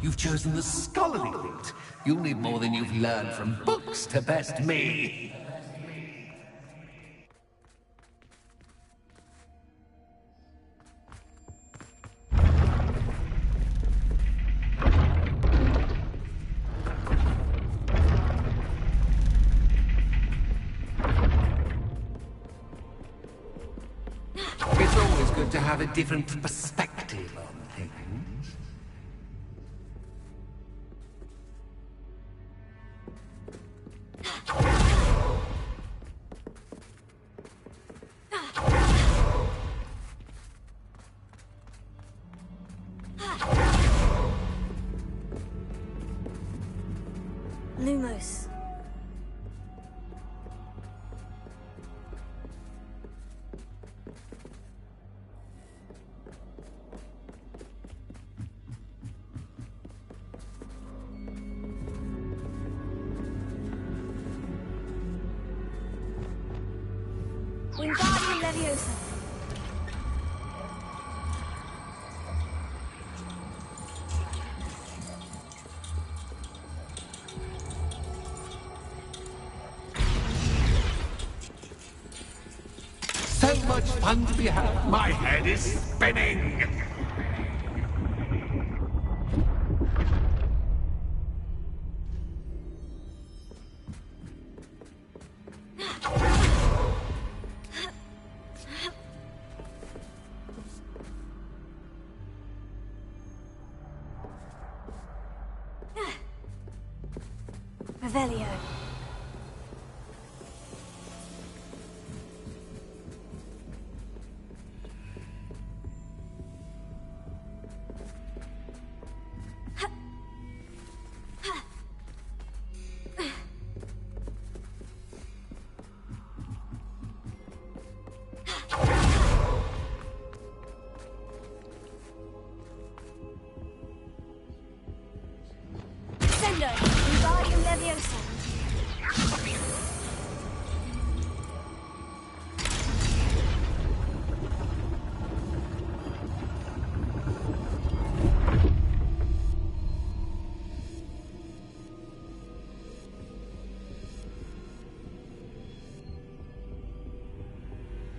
You've chosen the scholarly route. You'll need more than you've learned from books to best me. It's always good to have a different perspective on things. Lumos. Wingardium Leviosa. So much fun to be had. My head is spinning. Revelio. Wingardium Leviosa.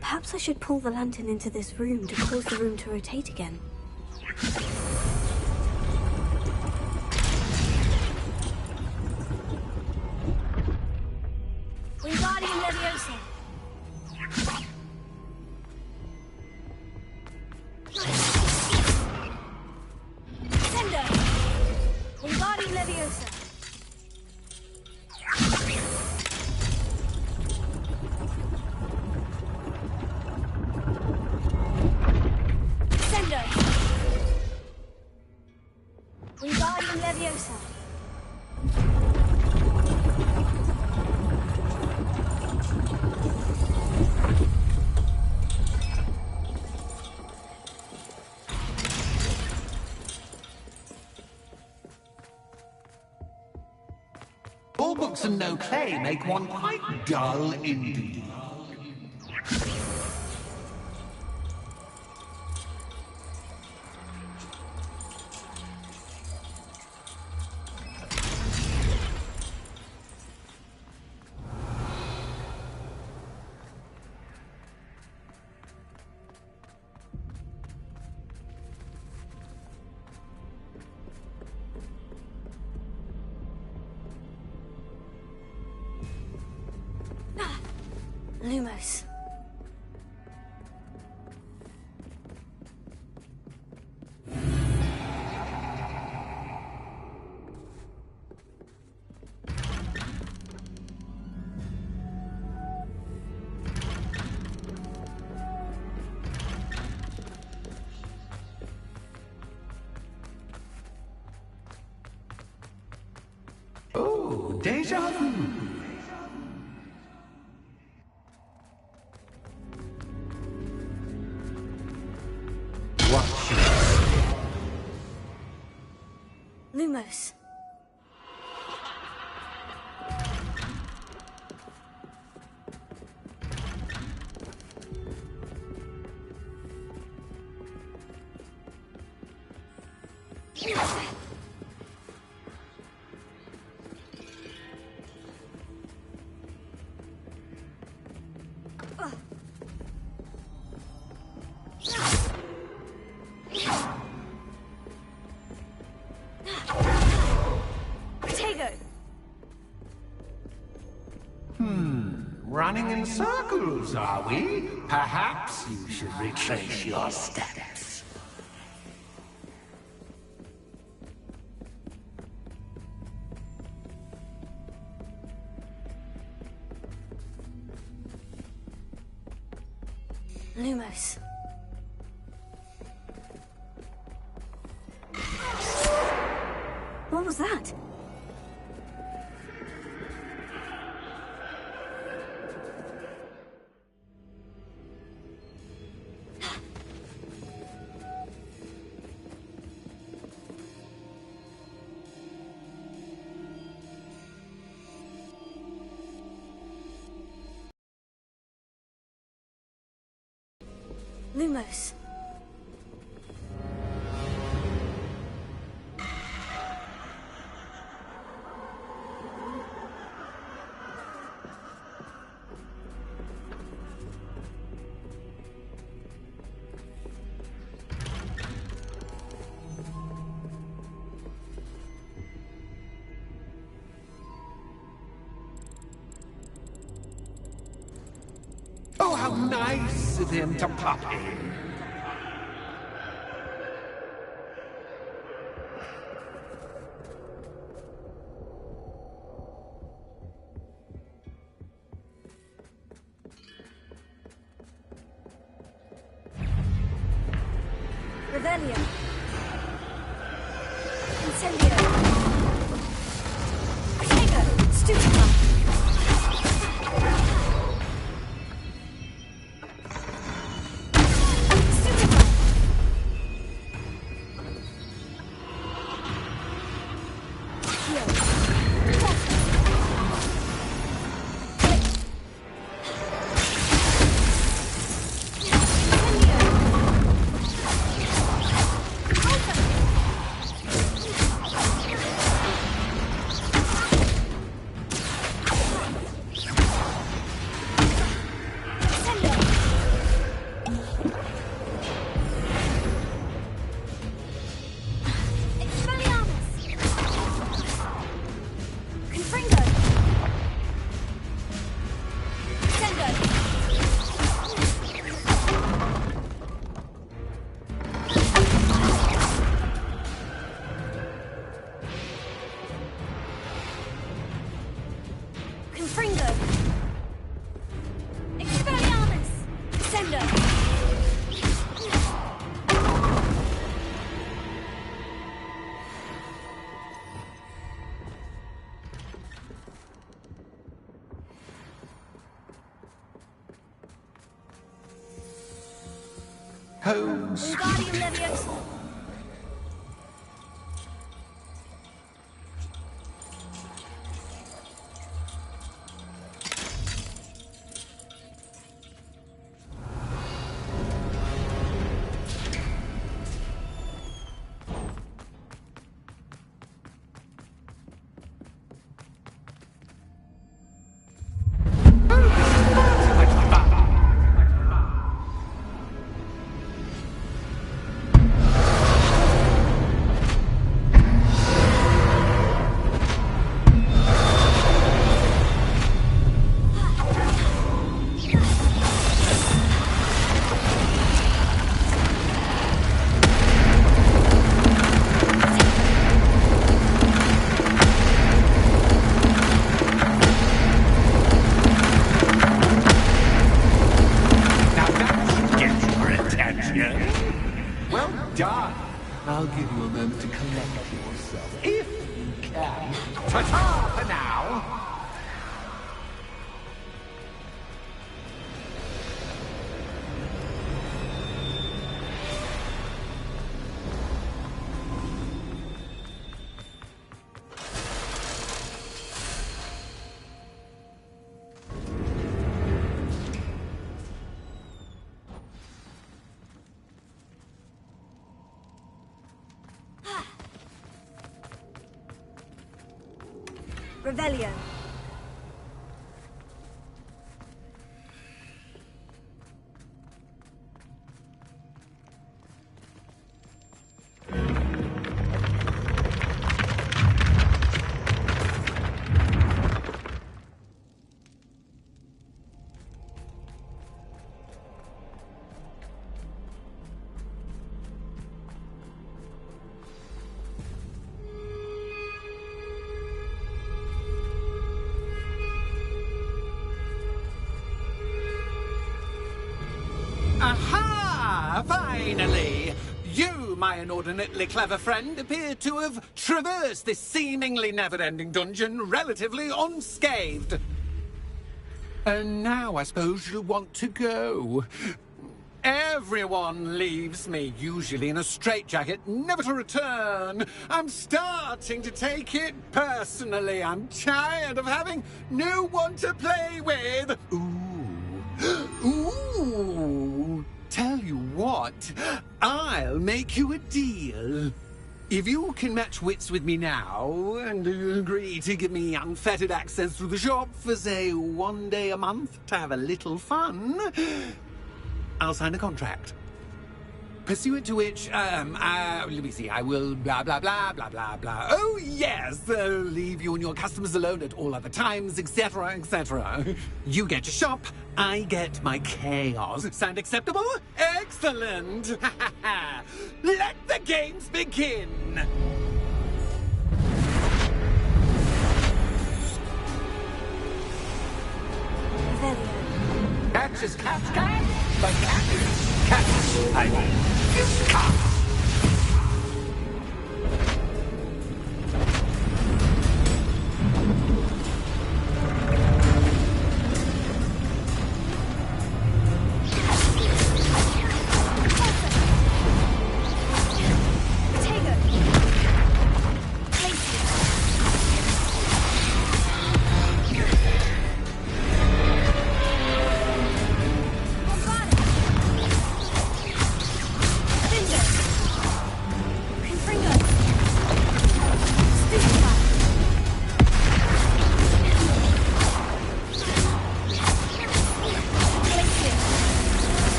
Perhaps I should pull the lantern into this room to cause the room to rotate again. Wingardium Leviosa. Sender. Wingardium Leviosa. Sender. closer. All books and no play make one quite dull indeed. Lumos. Oh, déjà vu. Lumos. Running in circles, are we? Perhaps you should retrace your steps. Lumos. What was that? Lumos. Oh, how nice of him to pop in. Revelio. Incendio. Protego. Stupefy. toads. Wingardium Leviosa. Well done. I'll give you a moment to collect yourself, if you can. Ta-ta for now. Revelio. Aha! Finally! You, my inordinately clever friend, appear to have traversed this seemingly never-ending dungeon relatively unscathed. And now I suppose you'll want to go. Everyone leaves me, usually in a straitjacket, never to return. I'm starting to take it personally. I'm tired of having no one to play with. Ooh. Tell you what, I'll make you a deal. If you can match wits with me now, and agree to give me unfettered access through the shop for, say, 1 day a month to have a little fun, I'll sign a contract. Pursuant to which, let me see, I will blah, blah, blah, blah, blah, blah. Oh, yes, leave you and your customers alone at all other times, etc., etc. You get your shop, I get my chaos. Sound acceptable? Excellent! Let the games begin! Catch as catch can, but catch, I mean, catch. Bingo!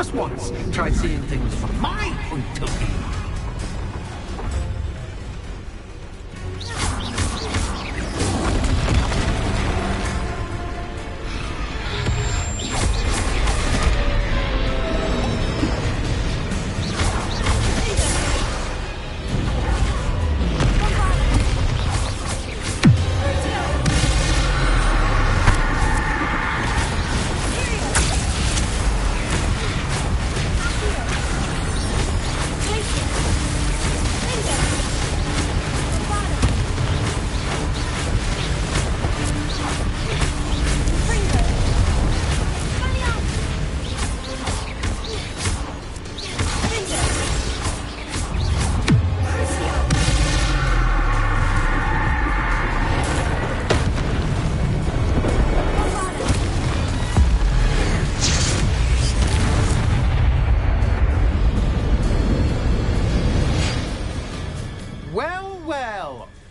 just once try seeing things from my point of view.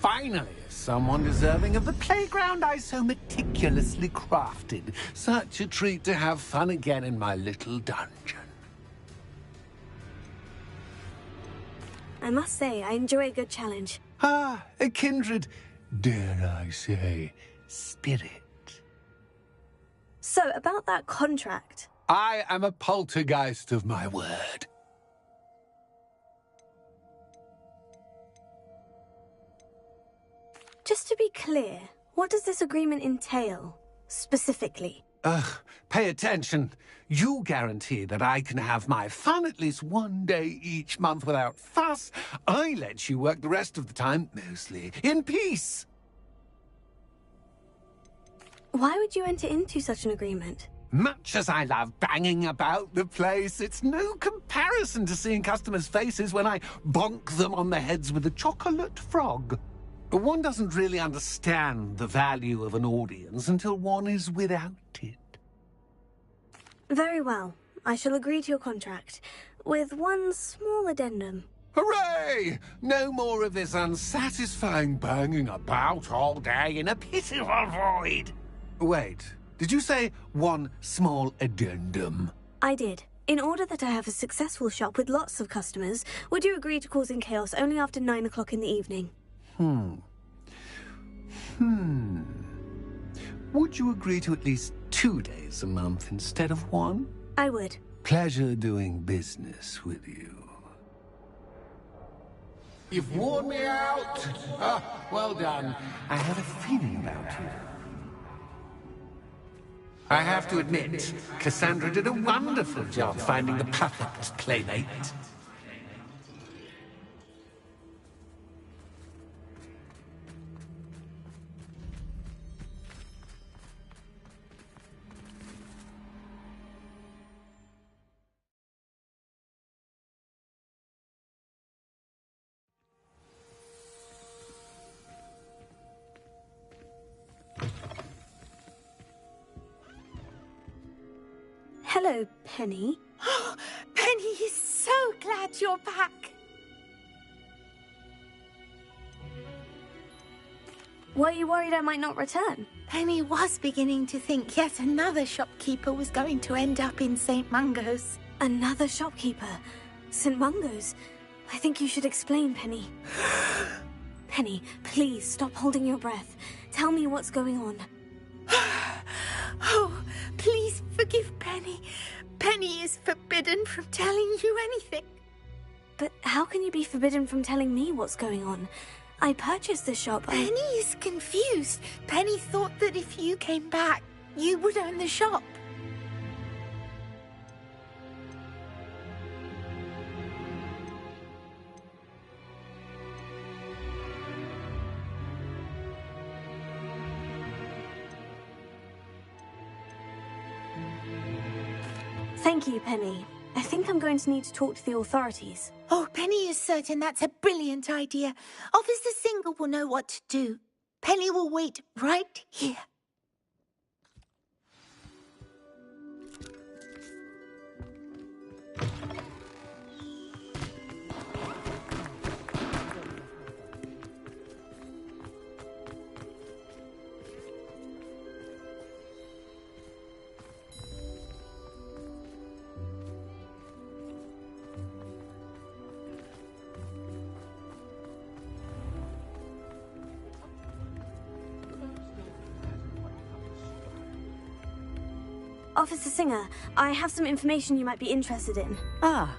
Finally, someone deserving of the playground I so meticulously crafted. Such a treat to have fun again in my little dungeon. I must say, I enjoy a good challenge. Ah, a kindred, dare I say, spirit. So, about that contract. I am a poltergeist of my word. Just to be clear, what does this agreement entail, specifically? Pay attention. You guarantee that I can have my fun at least one day each month without fuss. I let you work the rest of the time, mostly in peace. Why would you enter into such an agreement? Much as I love banging about the place, it's no comparison to seeing customers' faces when I bonk them on the heads with a chocolate frog. One doesn't really understand the value of an audience until one is without it. Very well. I shall agree to your contract, with one small addendum. Hooray! No more of this unsatisfying banging about all day in a pitiful void. Wait, did you say one small addendum? I did. In order that I have a successful shop with lots of customers, would you agree to causing chaos only after 9 o'clock in the evening? Would you agree to at least 2 days a month instead of one? I would. Pleasure doing business with you. You've worn me out. Well done. I had a feeling about you. I have to admit, Cassandra did a wonderful job finding the perfect playmate. Hello, Penny. Penny is so glad you're back. Were you worried I might not return? Penny was beginning to think yet another shopkeeper was going to end up in St. Mungo's. Another shopkeeper? St. Mungo's? I think you should explain, Penny. Penny, please stop holding your breath. Tell me what's going on. Oh, please forgive Penny. Penny is forbidden from telling you anything. But how can you be forbidden from telling me what's going on? I purchased the shop. Penny is confused. Penny thought that if you came back, you would own the shop. Thank you, Penny. I think I'm going to need to talk to the authorities. Oh, Penny is certain that's a brilliant idea. Officer Single will know what to do. Penny will wait right here. Officer Singer, I have some information you might be interested in. Ah,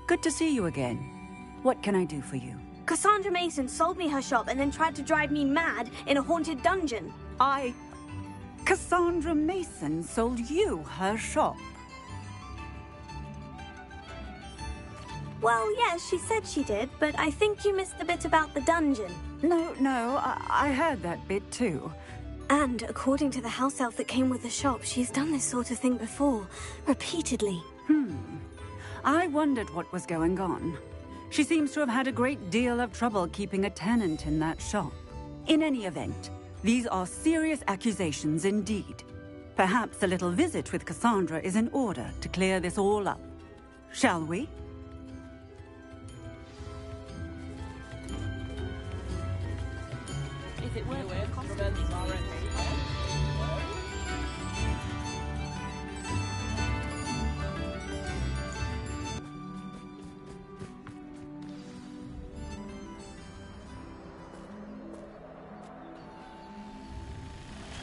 good to see you again. What can I do for you? Cassandra Mason sold me her shop and then tried to drive me mad in a haunted dungeon. Cassandra Mason sold you her shop? Well, yes, she said she did, but I think you missed the bit about the dungeon. No, I heard that bit too. And according to the house elf that came with the shop, she's done this sort of thing before, repeatedly. I wondered what was going on. She seems to have had a great deal of trouble keeping a tenant in that shop. In any event, these are serious accusations indeed. Perhaps a little visit with Cassandra is in order to clear this all up. Shall we? Is it worth it?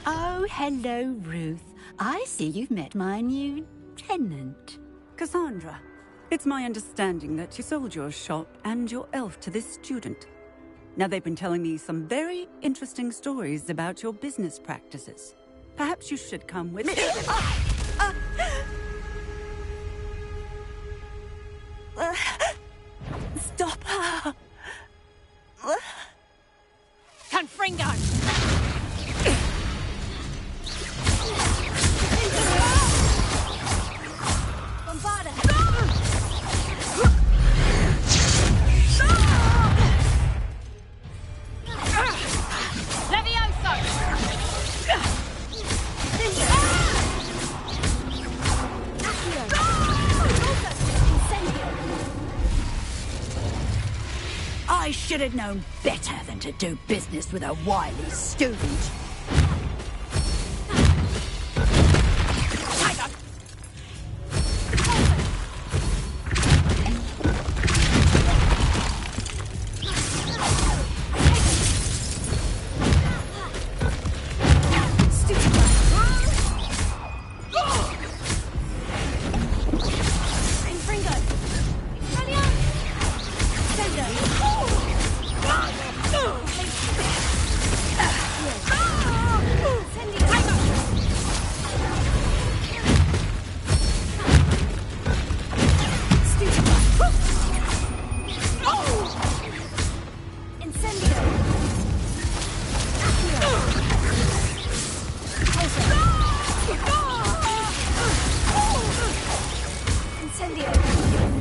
Oh, hello, Ruth. I see you've met my new tenant. Cassandra, it's my understanding that you sold your shop and your elf to this student. Now, they've been telling me some very interesting stories about your business practices. Perhaps you should come with me. Stop her! Confringo! Bombarda! Levioso! I should have known better than to do business with a wily student.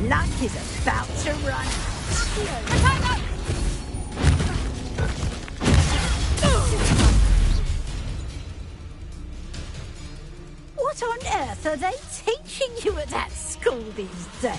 Luck is about to run. What on earth are they teaching you at that school these days?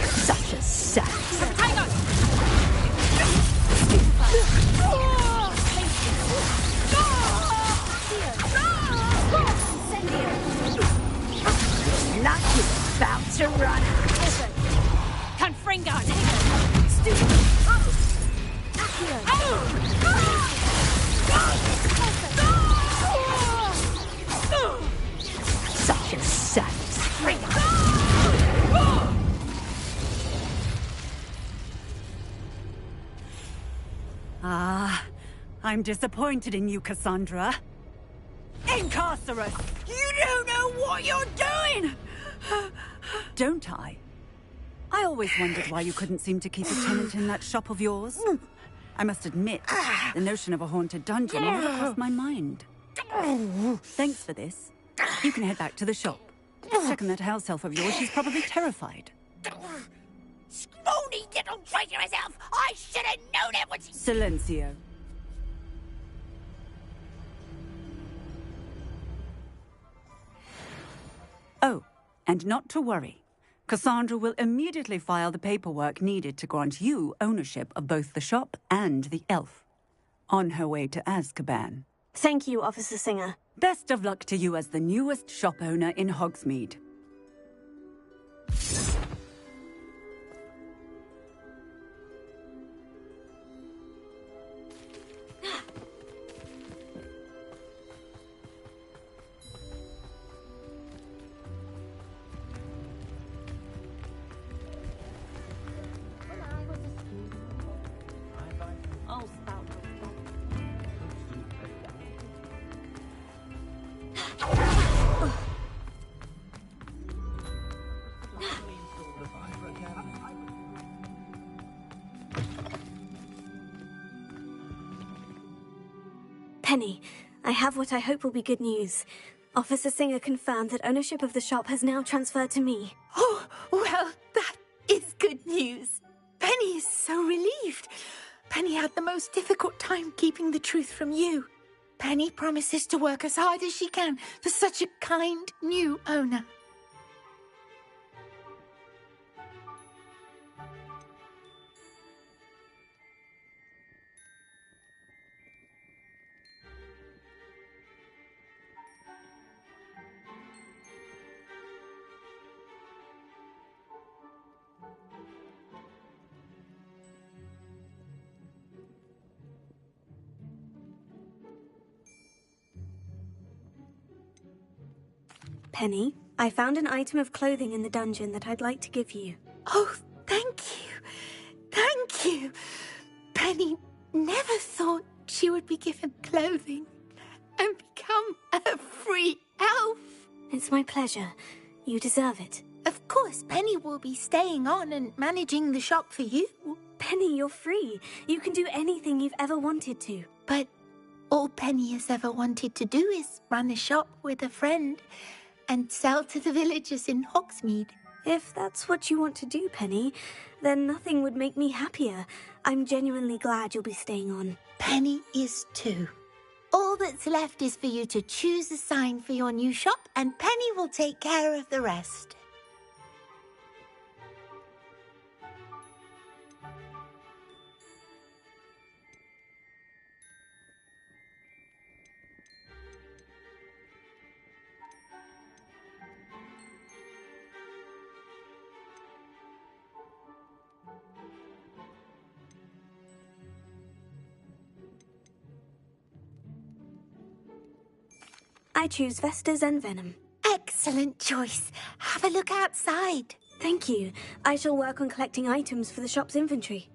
Such a sass. Luck is about to run out. Confringo! Such a sass. I'm disappointed in you, Cassandra. Incarcerate! You don't know what you're doing! Don't I? I always wondered why you couldn't seem to keep a tenant in that shop of yours. I must admit, the notion of a haunted dungeon never crossed my mind. Thanks for this. You can head back to the shop. Check on that house elf of yours. She's probably terrified. Scrawny little traitorous elf! I should have known it was... Silencio. And not to worry. Cassandra will immediately file the paperwork needed to grant you ownership of both the shop and the elf. On her way to Azkaban. Thank you, Officer Singer. Best of luck to you as the newest shop owner in Hogsmeade. Penny, I have what I hope will be good news. Officer Singer confirmed that ownership of the shop has now transferred to me. Oh, well, that is good news. Penny is so relieved. Penny had the most difficult time keeping the truth from you. Penny promises to work as hard as she can for such a kind new owner. Penny, I found an item of clothing in the dungeon that I'd like to give you. Oh, thank you. Thank you. Penny never thought she would be given clothing and become a free elf. It's my pleasure. You deserve it. Of course, Penny will be staying on and managing the shop for you. Penny, you're free. You can do anything you've ever wanted to. But all Penny has ever wanted to do is run a shop with a friend and sell to the villagers in Hogsmeade. If that's what you want to do, Penny, then nothing would make me happier. I'm genuinely glad you'll be staying on. Penny is too. All that's left is for you to choose a sign for your new shop, and Penny will take care of the rest. I choose Vestas and Venom. Excellent choice. Have a look outside. Thank you. I shall work on collecting items for the shop's inventory.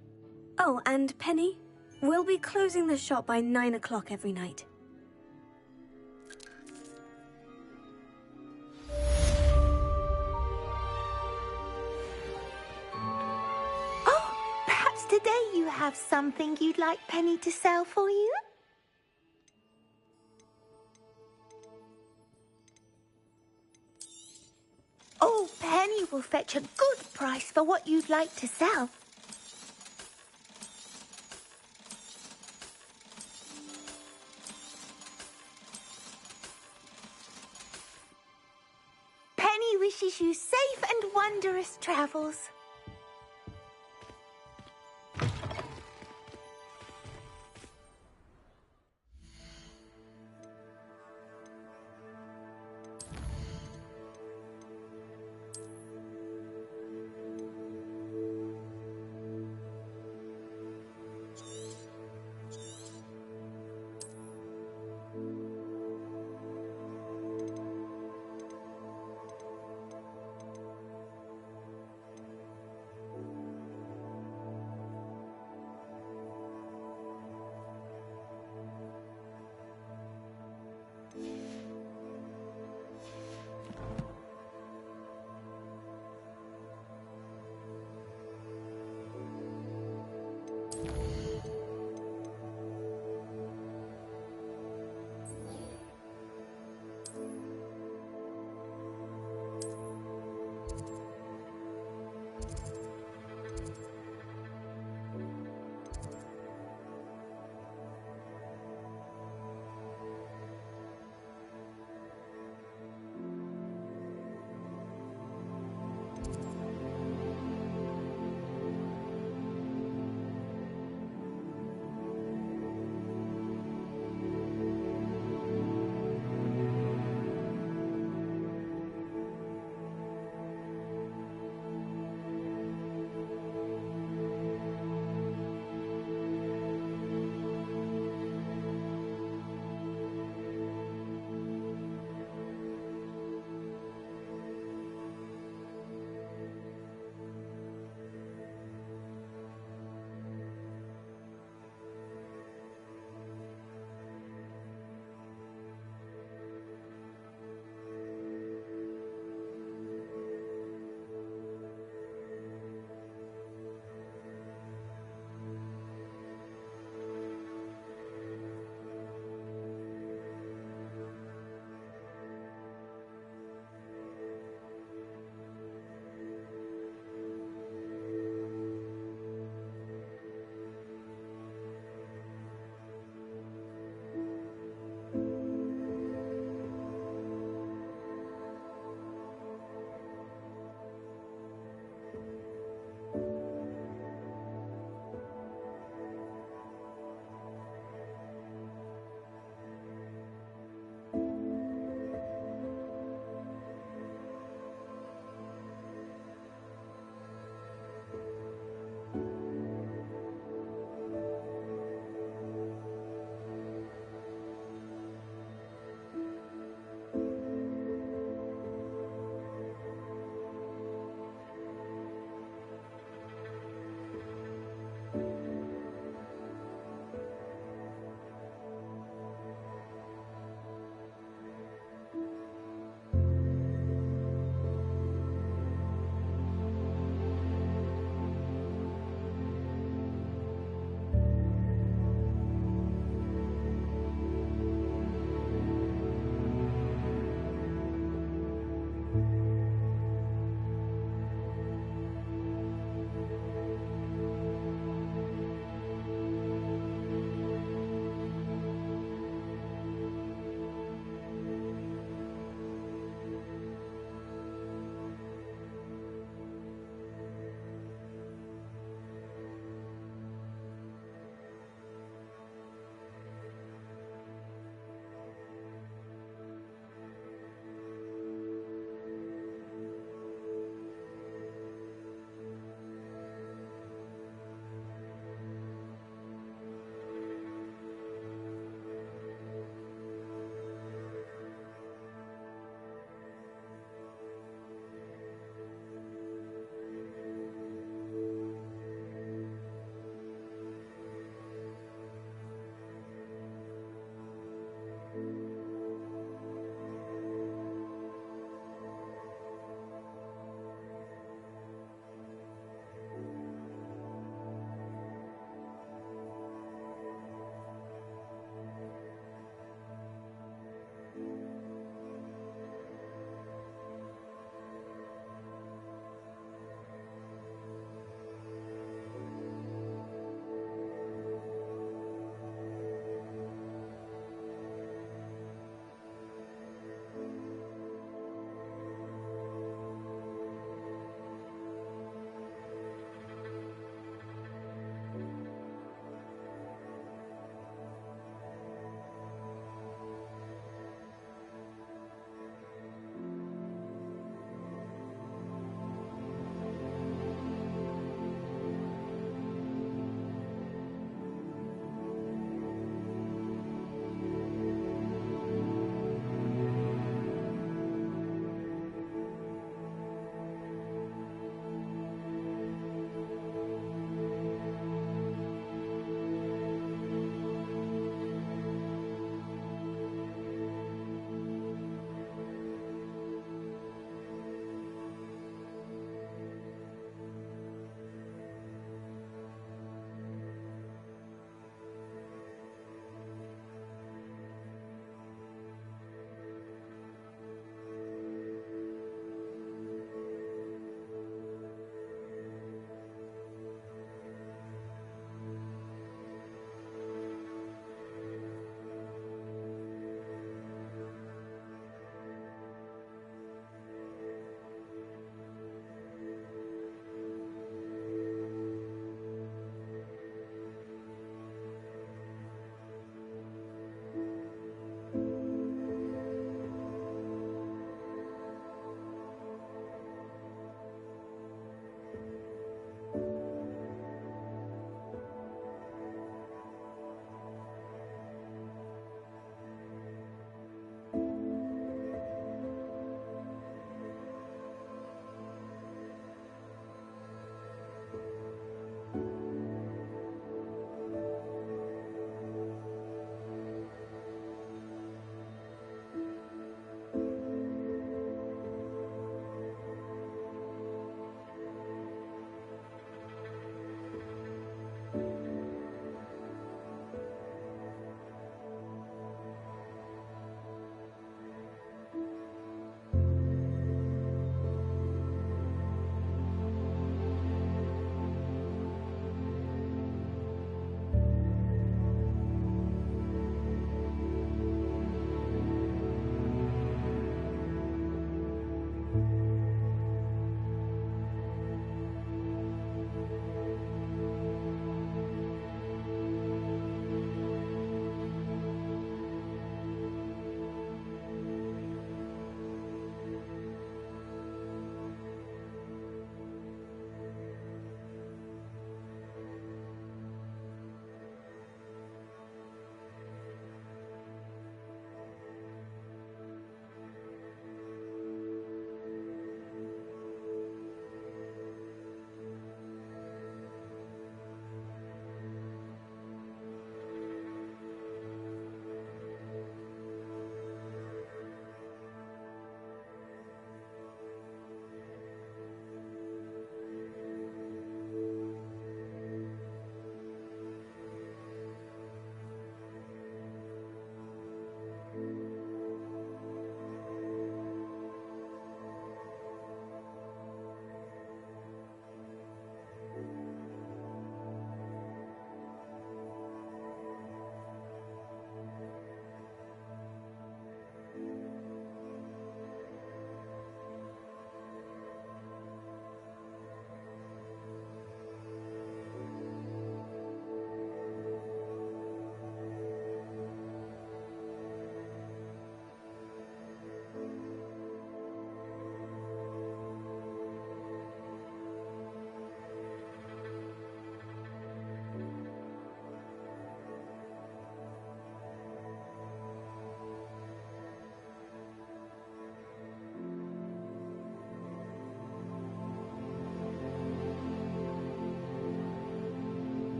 Oh, and Penny, we'll be closing the shop by 9 o'clock every night. Oh, perhaps today you have something you'd like Penny to sell for you? Oh, Penny will fetch a good price for what you'd like to sell. Penny wishes you safe and wondrous travels.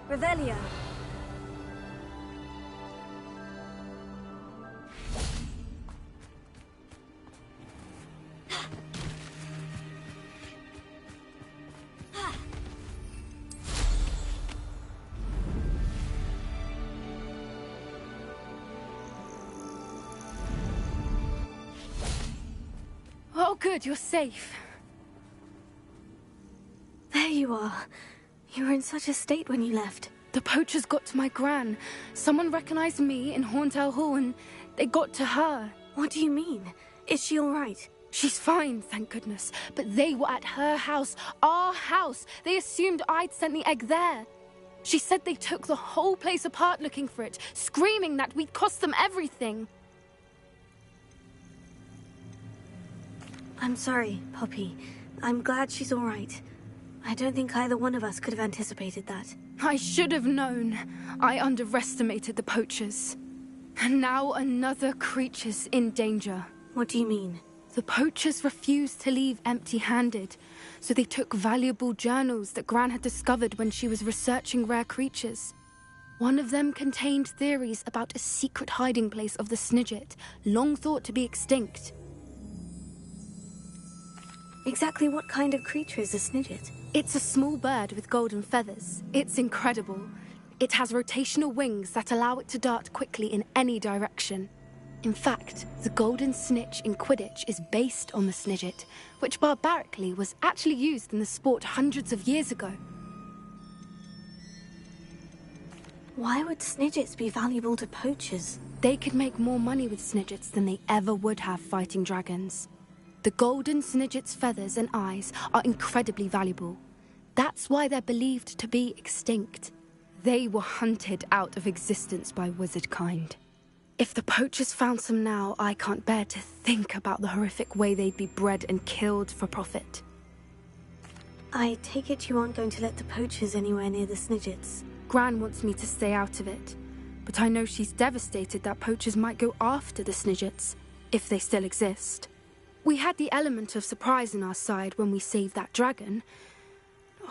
Revelio. Oh, good, you're safe. There you are. You were in such a state when you left. The poachers got to my gran. Someone recognized me in Horntail Hall and they got to her. What do you mean? Is she all right? She's fine, thank goodness. But they were at her house, our house. They assumed I'd sent the egg there. She said they took the whole place apart looking for it, screaming that we'd cost them everything. I'm sorry, Poppy. I'm glad she's all right. I don't think either one of us could have anticipated that. I should have known. I underestimated the poachers. And now another creature's in danger. What do you mean? The poachers refused to leave empty-handed, so they took valuable journals that Gran had discovered when she was researching rare creatures. One of them contained theories about a secret hiding place of the Snidget, long thought to be extinct. Exactly what kind of creature is a Snidget? It's a small bird with golden feathers. It's incredible. It has rotational wings that allow it to dart quickly in any direction. In fact, the golden snitch in Quidditch is based on the Snidget, which barbarically was actually used in the sport hundreds of years ago. Why would Snidgets be valuable to poachers? They could make more money with Snidgets than they ever would have fighting dragons. The golden Snidget's feathers and eyes are incredibly valuable. That's why they're believed to be extinct. They were hunted out of existence by wizard kind. If the poachers found some now, I can't bear to think about the horrific way they'd be bred and killed for profit. I take it you aren't going to let the poachers anywhere near the Snidgets. Gran wants me to stay out of it, but I know she's devastated that poachers might go after the Snidgets, if they still exist. We had the element of surprise on our side when we saved that dragon,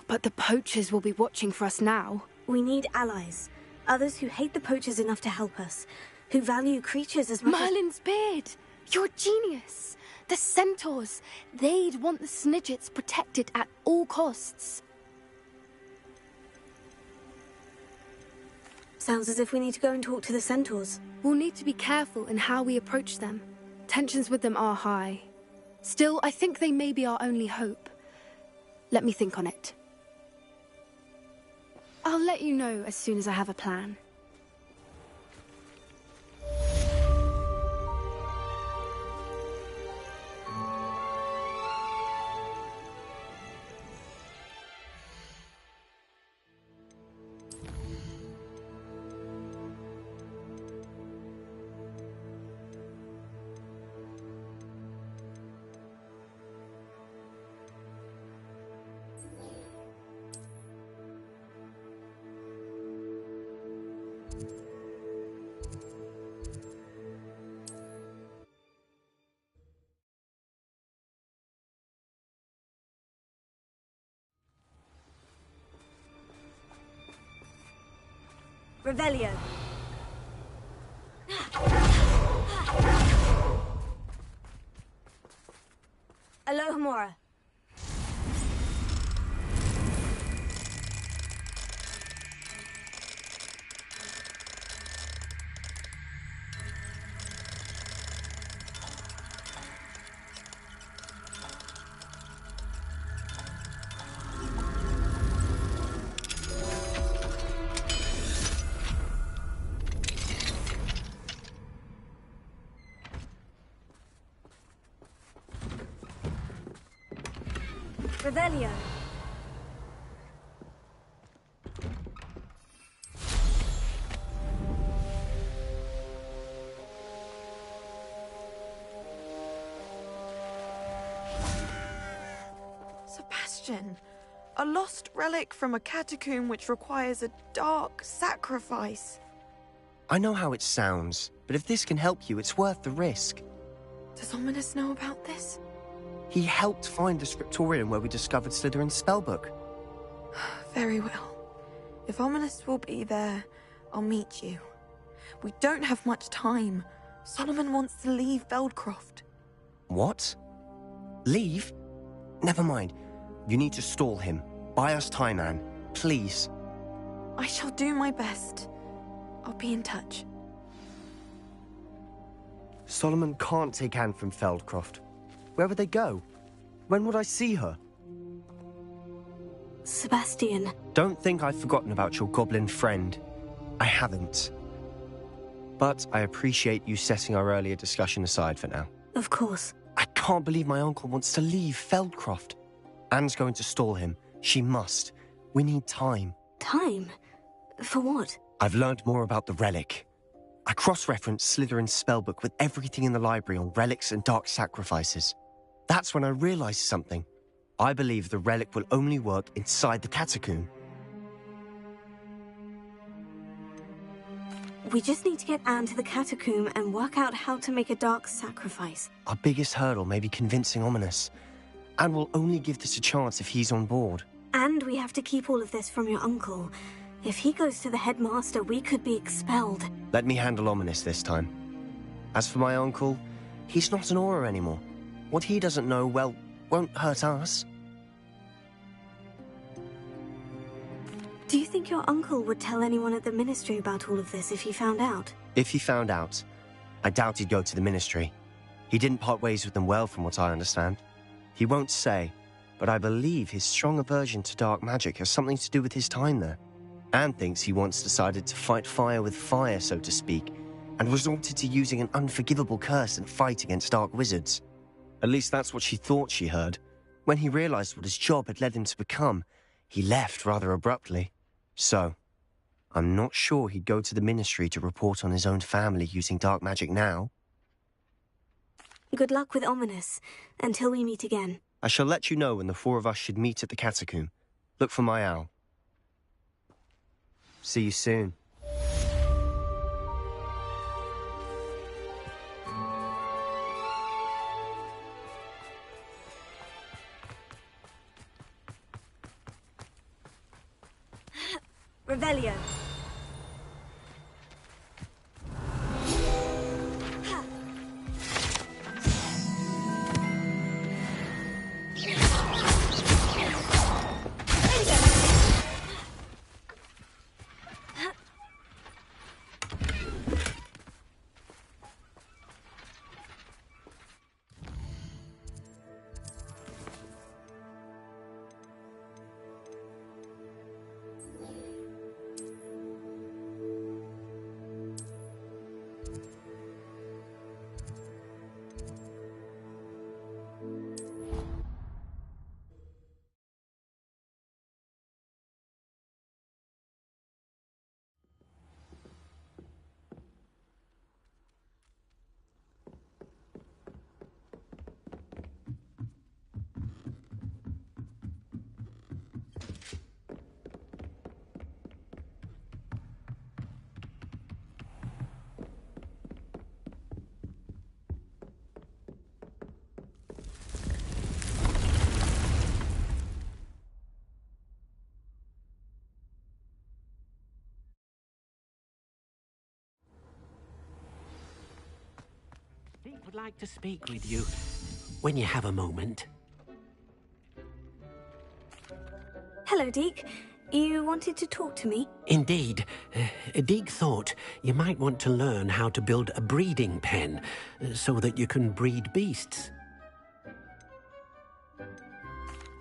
but the poachers will be watching for us now. We need allies. Others who hate the poachers enough to help us. Who value creatures as much Merlin's beard! You're a genius! The centaurs! They'd want the Snidgets protected at all costs. Sounds as if we need to go and talk to the centaurs. We'll need to be careful in how we approach them. Tensions with them are high. Still, I think they may be our only hope. Let me think on it. I'll let you know as soon as I have a plan. Revelio. Alohomora. Revelio. Sebastian, a lost relic from a catacomb which requires a dark sacrifice. I know how it sounds, but if this can help you, it's worth the risk. Does Ominous know about this? He helped find the scriptorium where we discovered Slytherin's spellbook. Very well. If Ominous will be there, I'll meet you. We don't have much time. Solomon wants to leave Feldcroft. What? Leave? Never mind. You need to stall him. Buy us time, Anne. Please. I shall do my best. I'll be in touch. Solomon can't take Anne from Feldcroft. Where would they go? When would I see her? Sebastian. Don't think I've forgotten about your goblin friend. I haven't. But I appreciate you setting our earlier discussion aside for now. Of course. I can't believe my uncle wants to leave Feldcroft. Anne's going to stall him. She must. We need time. Time? For what? I've learned more about the relic. I cross-referenced Slytherin's spellbook with everything in the library on relics and dark sacrifices. That's when I realized something. I believe the relic will only work inside the catacomb. We just need to get Anne to the catacomb and work out how to make a dark sacrifice. Our biggest hurdle may be convincing Ominous. Anne will only give this a chance if he's on board. And we have to keep all of this from your uncle. If he goes to the headmaster, we could be expelled. Let me handle Ominous this time. As for my uncle, he's not an Auror anymore. What he doesn't know, well, won't hurt us. Do you think your uncle would tell anyone at the ministry about all of this if he found out? If he found out, I doubt he'd go to the ministry. He didn't part ways with them well, from what I understand. He won't say, but I believe his strong aversion to dark magic has something to do with his time there. Anne thinks he once decided to fight fire with fire, so to speak, and resorted to using an unforgivable curse in a fight against dark wizards. At least that's what she thought she heard. When he realized what his job had led him to become, he left rather abruptly. So, I'm not sure he'd go to the ministry to report on his own family using dark magic now. Good luck with Ominous, until we meet again. I shall let you know when the four of us should meet at the catacomb. Look for my owl. See you soon. Revelio. Would like to speak with you when you have a moment. Hello, Deke. You wanted to talk to me? Indeed. Deek thought you might want to learn how to build a breeding pen so that you can breed beasts.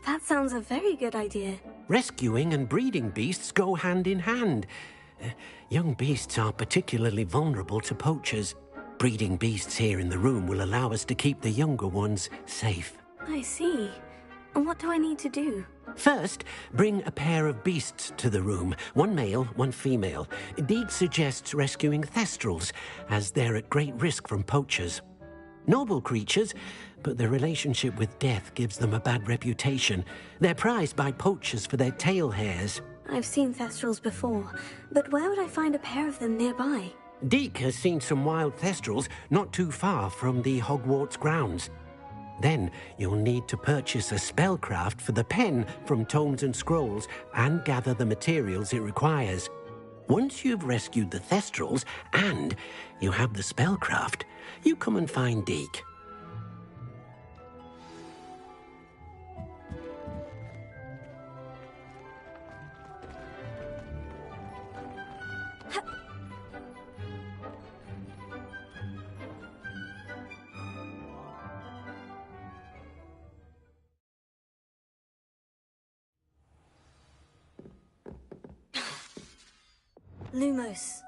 That sounds a very good idea. Rescuing and breeding beasts go hand in hand. Young beasts are particularly vulnerable to poachers. Breeding beasts here in the room will allow us to keep the younger ones safe. I see. And what do I need to do? First, bring a pair of beasts to the room. One male, one female. Deed suggests rescuing thestrals, as they're at great risk from poachers. Noble creatures, but their relationship with death gives them a bad reputation. They're prized by poachers for their tail hairs. I've seen thestrals before, but where would I find a pair of them nearby? Deke has seen some wild thestrals not too far from the Hogwarts grounds. Then you'll need to purchase a spellcraft for the pen from Tomes and Scrolls and gather the materials it requires. Once you've rescued the Thestrals and you have the spellcraft, you come and find Deke. Lumos.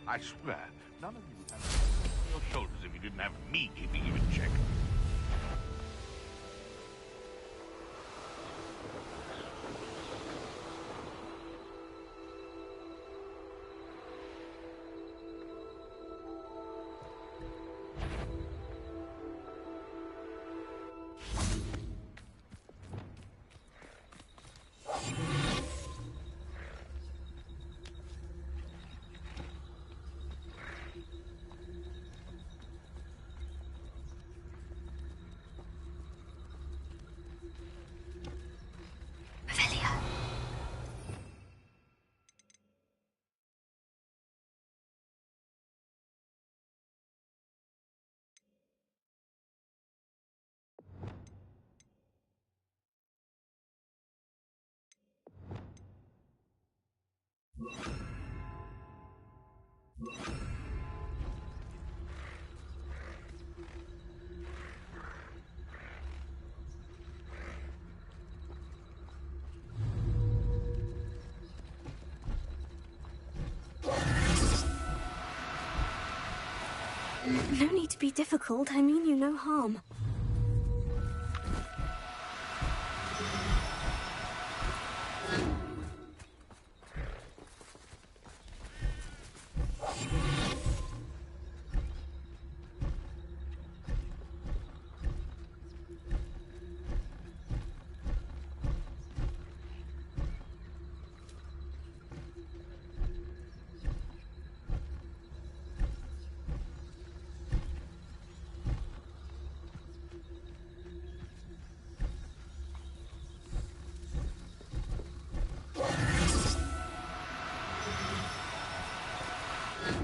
I swear, none of you would have your shoulders if you didn't have me keeping you in check. No need to be difficult. I mean you no harm.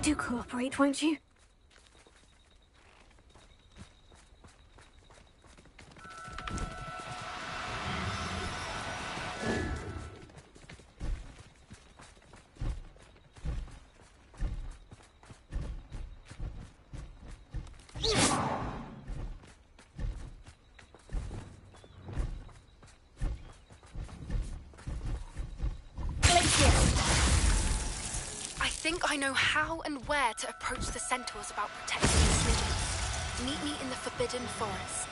Do cooperate, won't you? I think I know how and where to approach the centaurs about protecting the Smidgens. Meet me in the Forbidden Forest.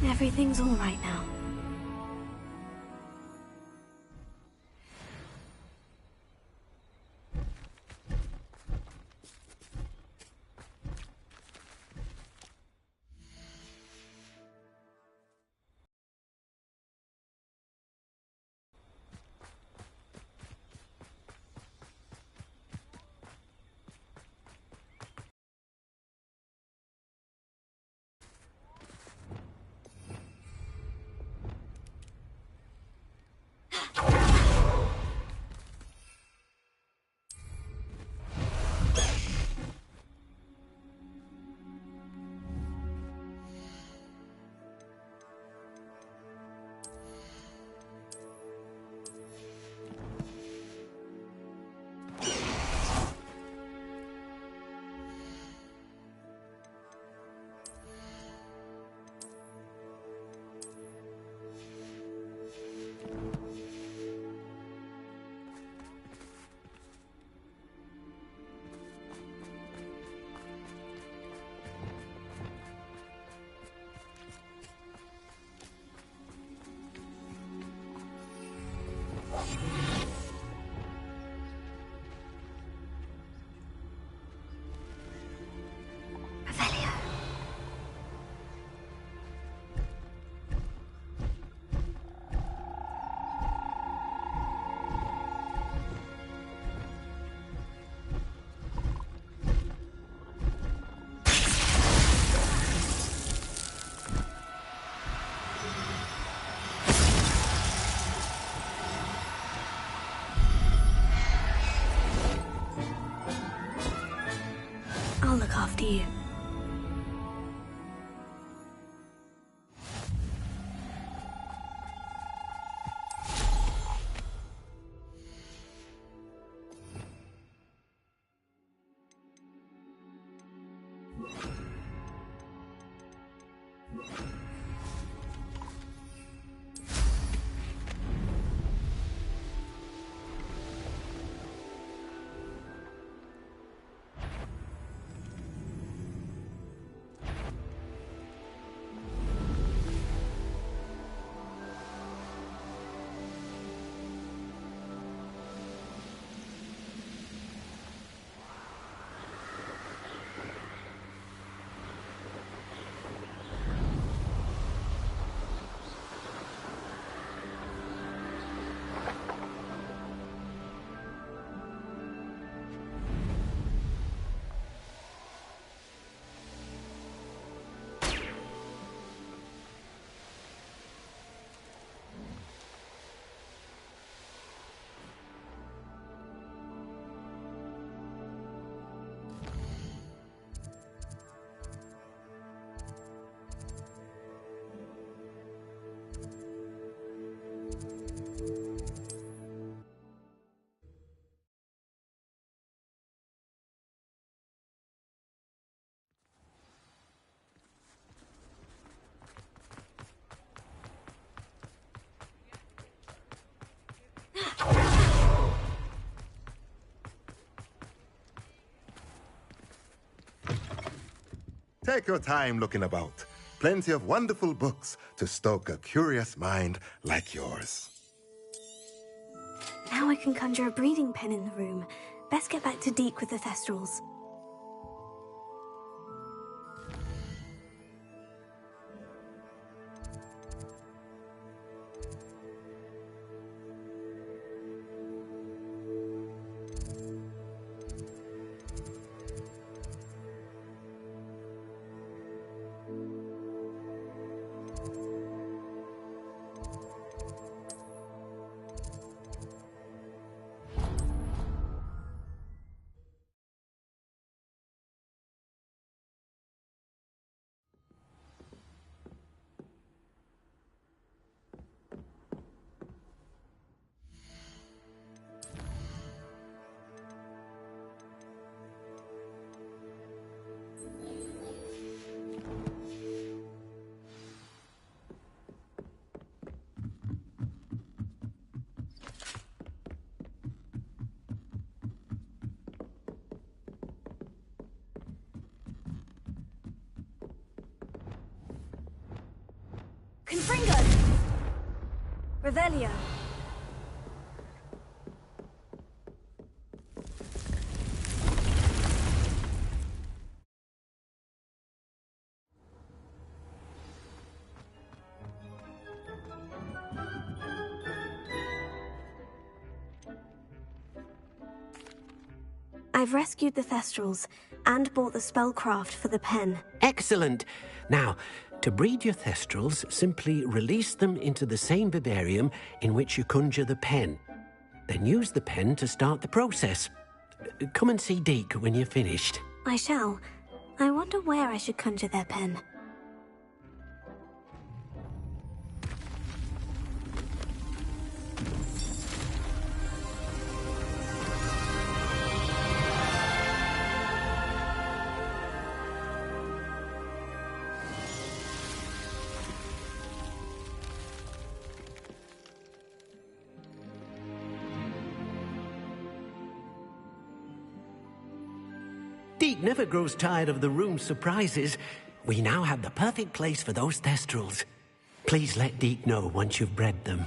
Everything's all right now. I'll look after you. Take your time looking about. Plenty of wonderful books to stoke a curious mind like yours. Now I can conjure a breeding pen in the room. Best get back to Deke with the Thestrals. Confringo! Revelio! I've rescued the Thestrals and bought the spellcraft for the pen. Excellent. Now, to breed your Thestrals, simply release them into the same vivarium in which you conjure the pen. Then use the pen to start the process. Come and see Deke when you're finished. I shall. I wonder where I should conjure their pen. Deke never grows tired of the room's surprises. We now have the perfect place for those Thestrals. Please let Deke know once you've bred them.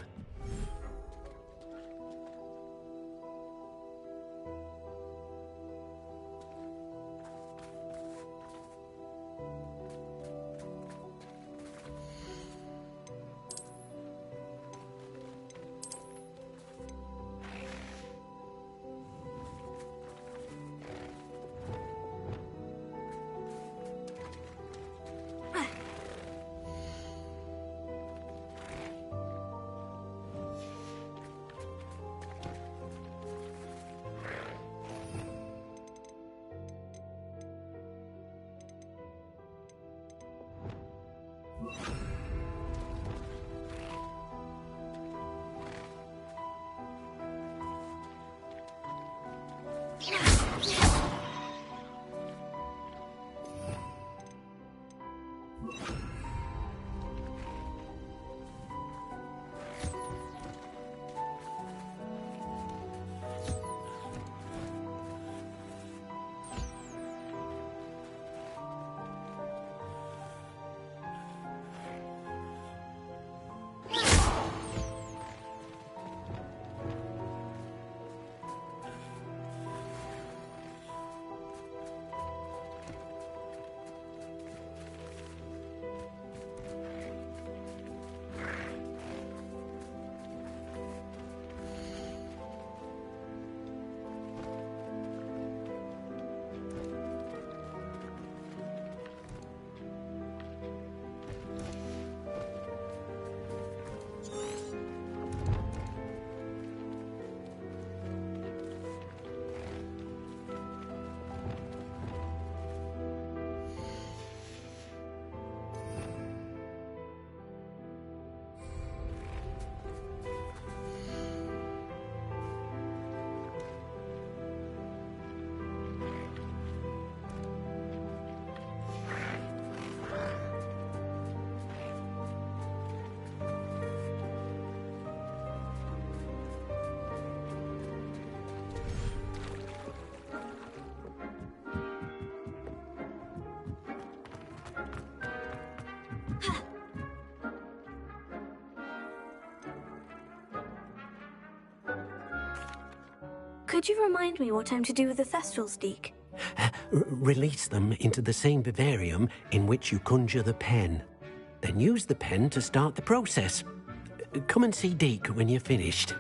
Could you remind me what I'm to do with the Thestrals, Deke? Release them into the same vivarium in which you conjure the pen. Then use the pen to start the process. Come and see Deke when you're finished.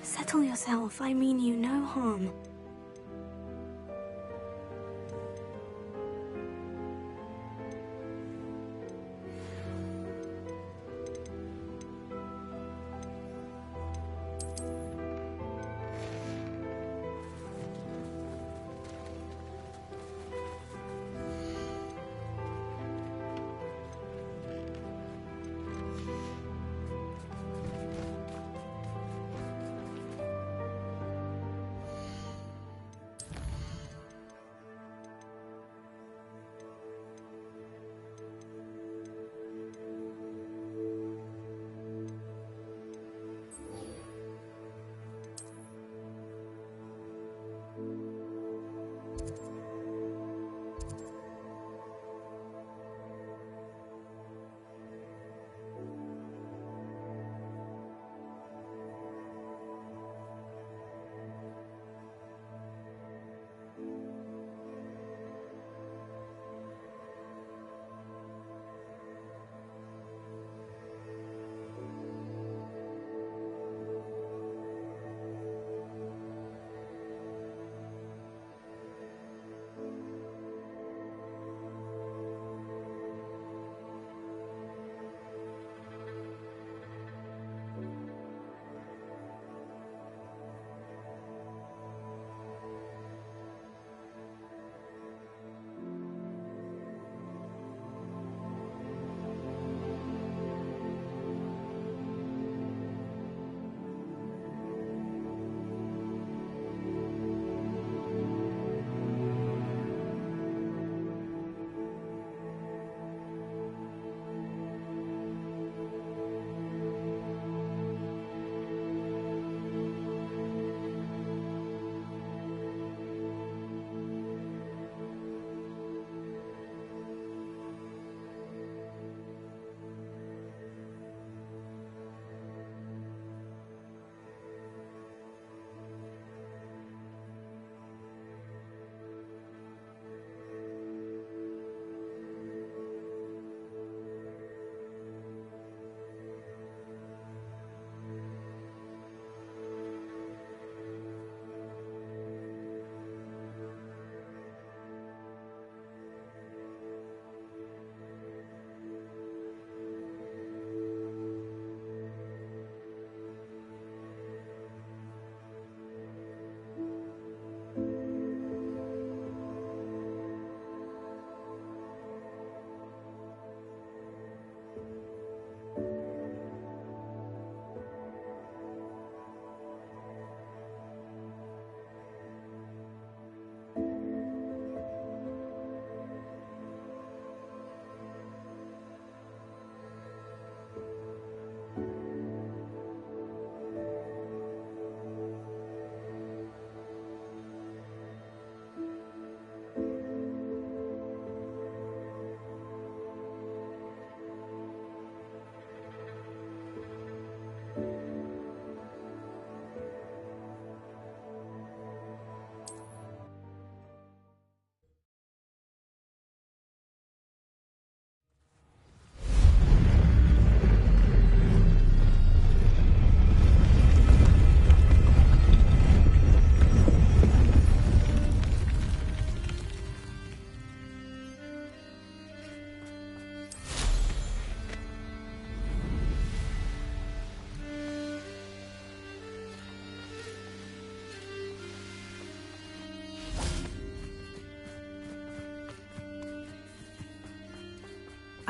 Settle yourself. I mean you no harm.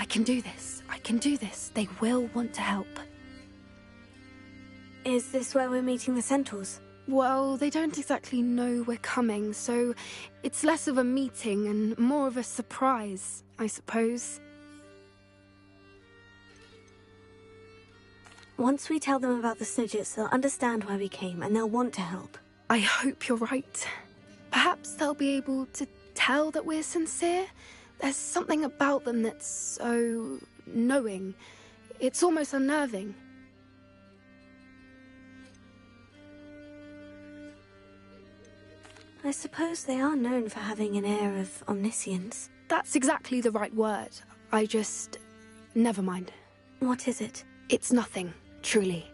can do this. I can do this. They will want to help. Is this where we're meeting the centaurs? Well, they don't exactly know we're coming, so it's less of a meeting and more of a surprise, I suppose. Once we tell them about the Snidgets, they'll understand why we came and they'll want to help. I hope you're right. Perhaps they'll be able to tell that we're sincere. There's something about them that's so knowing. It's almost unnerving. I suppose they are known for having an air of omniscience. That's exactly the right word. Never mind. What is it? It's nothing, truly.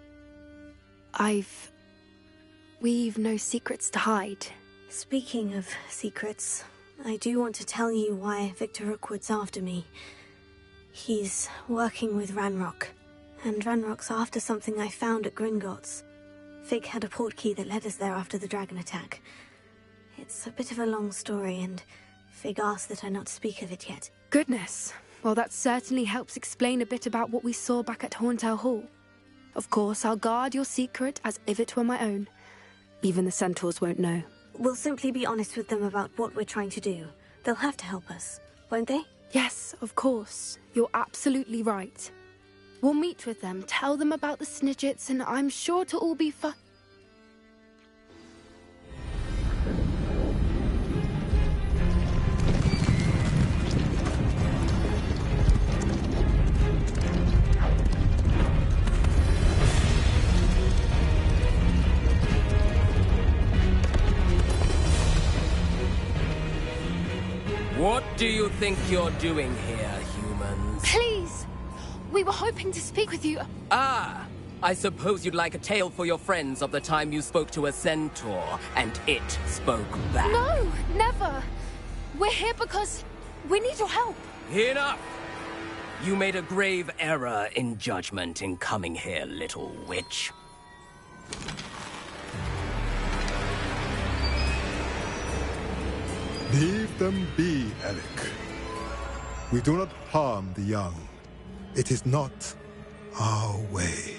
We've no secrets to hide. Speaking of secrets, I do want to tell you why Victor Rookwood's after me. He's working with Ranrock, and Ranrock's after something I found at Gringotts. Fig had a portkey that led us there after the dragon attack. It's a bit of a long story, and Fig asked that I not speak of it yet. Goodness. Well, that certainly helps explain a bit about what we saw back at Horntail Hall. Of course, I'll guard your secret as if it were my own. Even the centaurs won't know. We'll simply be honest with them about what we're trying to do. They'll have to help us, won't they? Yes, of course. You're absolutely right. We'll meet with them, tell them about the Snidgets, and I'm sure to all be What do you think you're doing here, humans? Please! We were hoping to speak with you. Ah! I suppose you'd like a tale for your friends of the time you spoke to a centaur, and it spoke back. No, never! We're here because we need your help. Enough! You made a grave error in judgment in coming here, little witch. Leave them be, Alec. We do not harm the young. It is not our way.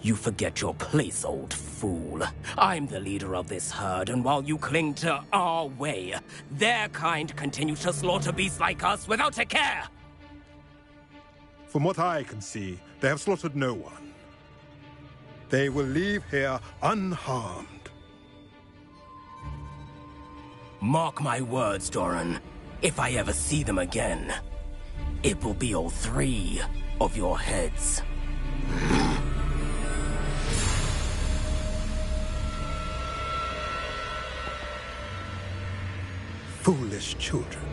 You forget your place, old fool. I'm the leader of this herd, and while you cling to our way, their kind continue to slaughter beasts like us without a care! From what I can see, they have slaughtered no one. They will leave here unharmed. Mark my words, Doran. If I ever see them again, it will be all 3 of your heads. Foolish children.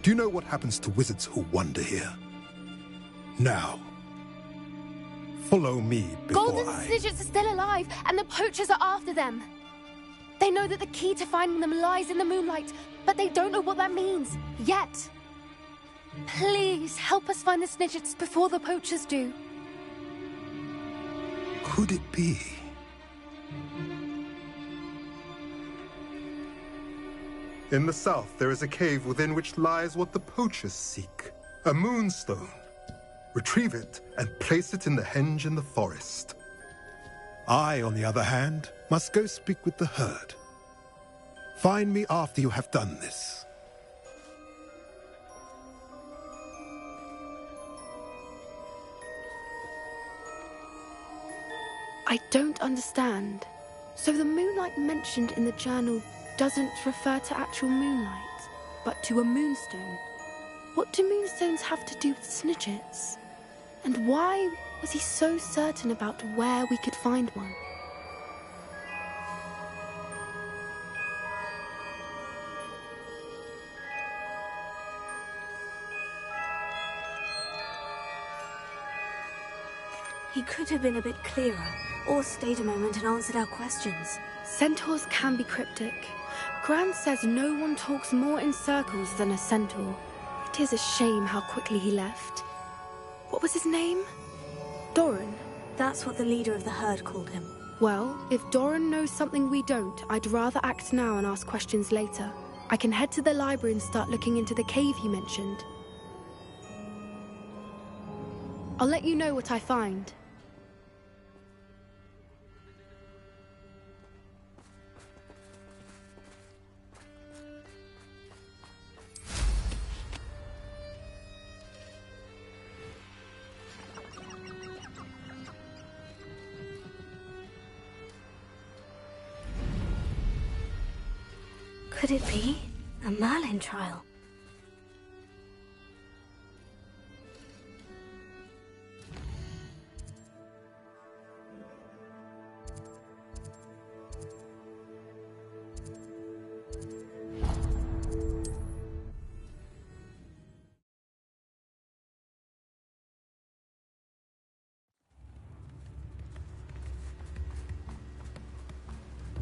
Do you know what happens to wizards who wander here? Now, follow me before Golden Snidgets are still alive, and the poachers are after them. They know that the key to finding them lies in the moonlight, but they don't know what that means, yet. Please, help us find the Snidgets before the poachers do. Could it be? In the south, there is a cave within which lies what the poachers seek. A moonstone. Retrieve it and place it in the henge in the forest. I, on the other hand, must go speak with the herd. Find me after you have done this. I don't understand. So the moonlight mentioned in the journal doesn't refer to actual moonlight, but to a moonstone. What do moonstones have to do with Snidgets? And why was he so certain about where we could find one? He could have been a bit clearer, or stayed a moment and answered our questions. Centaurs can be cryptic. Gran says no one talks more in circles than a centaur. It is a shame how quickly he left. What was his name? Doran? That's what the leader of the herd called him. Well, if Doran knows something we don't, I'd rather act now and ask questions later. I can head to the library and start looking into the cave you mentioned. I'll let you know what I find. Could it be a Merlin trial?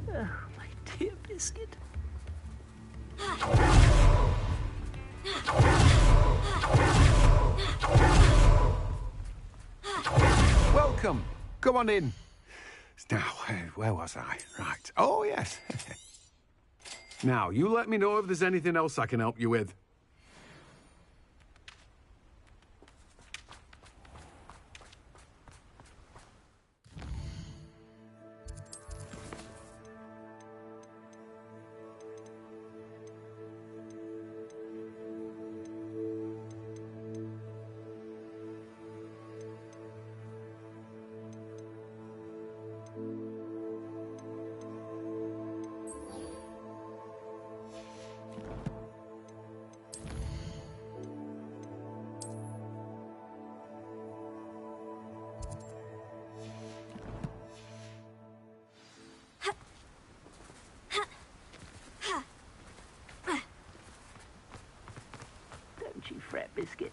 Oh, my dear biscuit. Welcome. Come on in. Now, where was I? Right. Oh, yes. Now, you let me know if there's anything else I can help you with. Don't you fret, biscuit.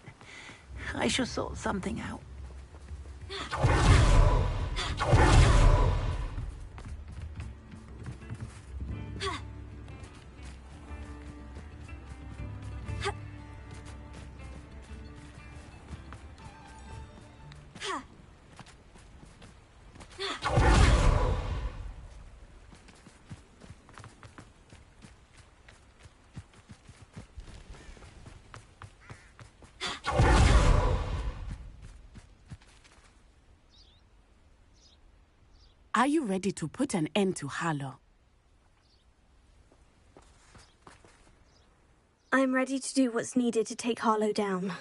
I shall sort something out. Are you ready to put an end to Harlow? I'm ready to do what's needed to take Harlow down.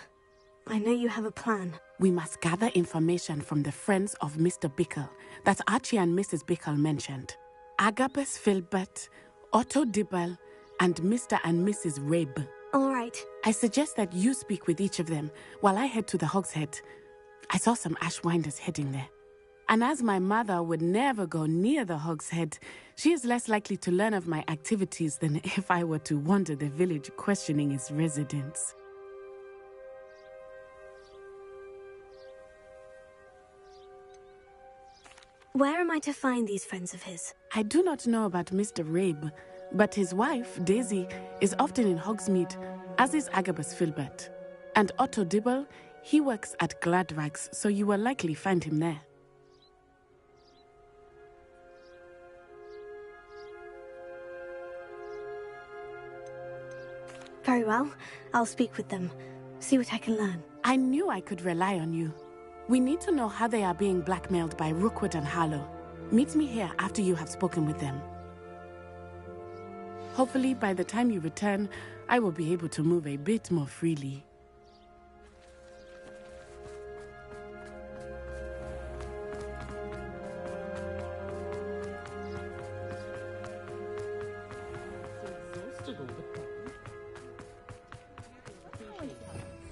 I know you have a plan. We must gather information from the friends of Mr. Bickle that Archie and Mrs. Bickle mentioned. Agabus Filbert, Otto Dibble, and Mr. and Mrs. Rabe. All right. I suggest that you speak with each of them while I head to the Hogshead. I saw some Ashwinders heading there. And as my mother would never go near the Hogshead, she is less likely to learn of my activities than if I were to wander the village questioning its residents. Where am I to find these friends of his? I do not know about Mr. Rabe, but his wife, Daisy, is often in Hogsmeade, as is Agabus Filbert. And Otto Dibble, he works at Gladrags, so you will likely find him there. Very well. I'll speak with them. See what I can learn. I knew I could rely on you. We need to know how they are being blackmailed by Rookwood and Harlow. Meet me here after you have spoken with them. Hopefully, by the time you return, I will be able to move a bit more freely.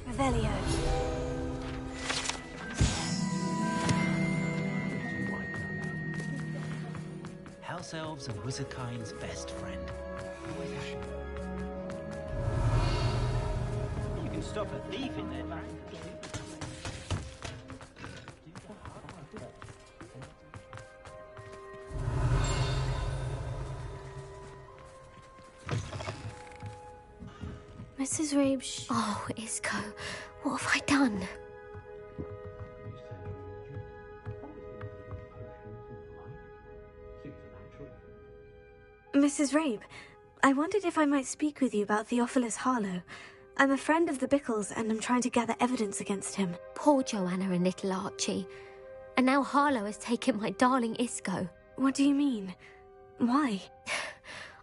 Revelio. House elves and wizardkind's best friend. You can stop a thief in there, man. Mrs. Rabe. Oh, Isco, what have I done? Mrs. Rabe, I wondered if I might speak with you about Theophilus Harlow. I'm a friend of the Bickles, and I'm trying to gather evidence against him. Poor Joanna and little Archie. And now Harlow has taken my darling Isco. What do you mean? Why?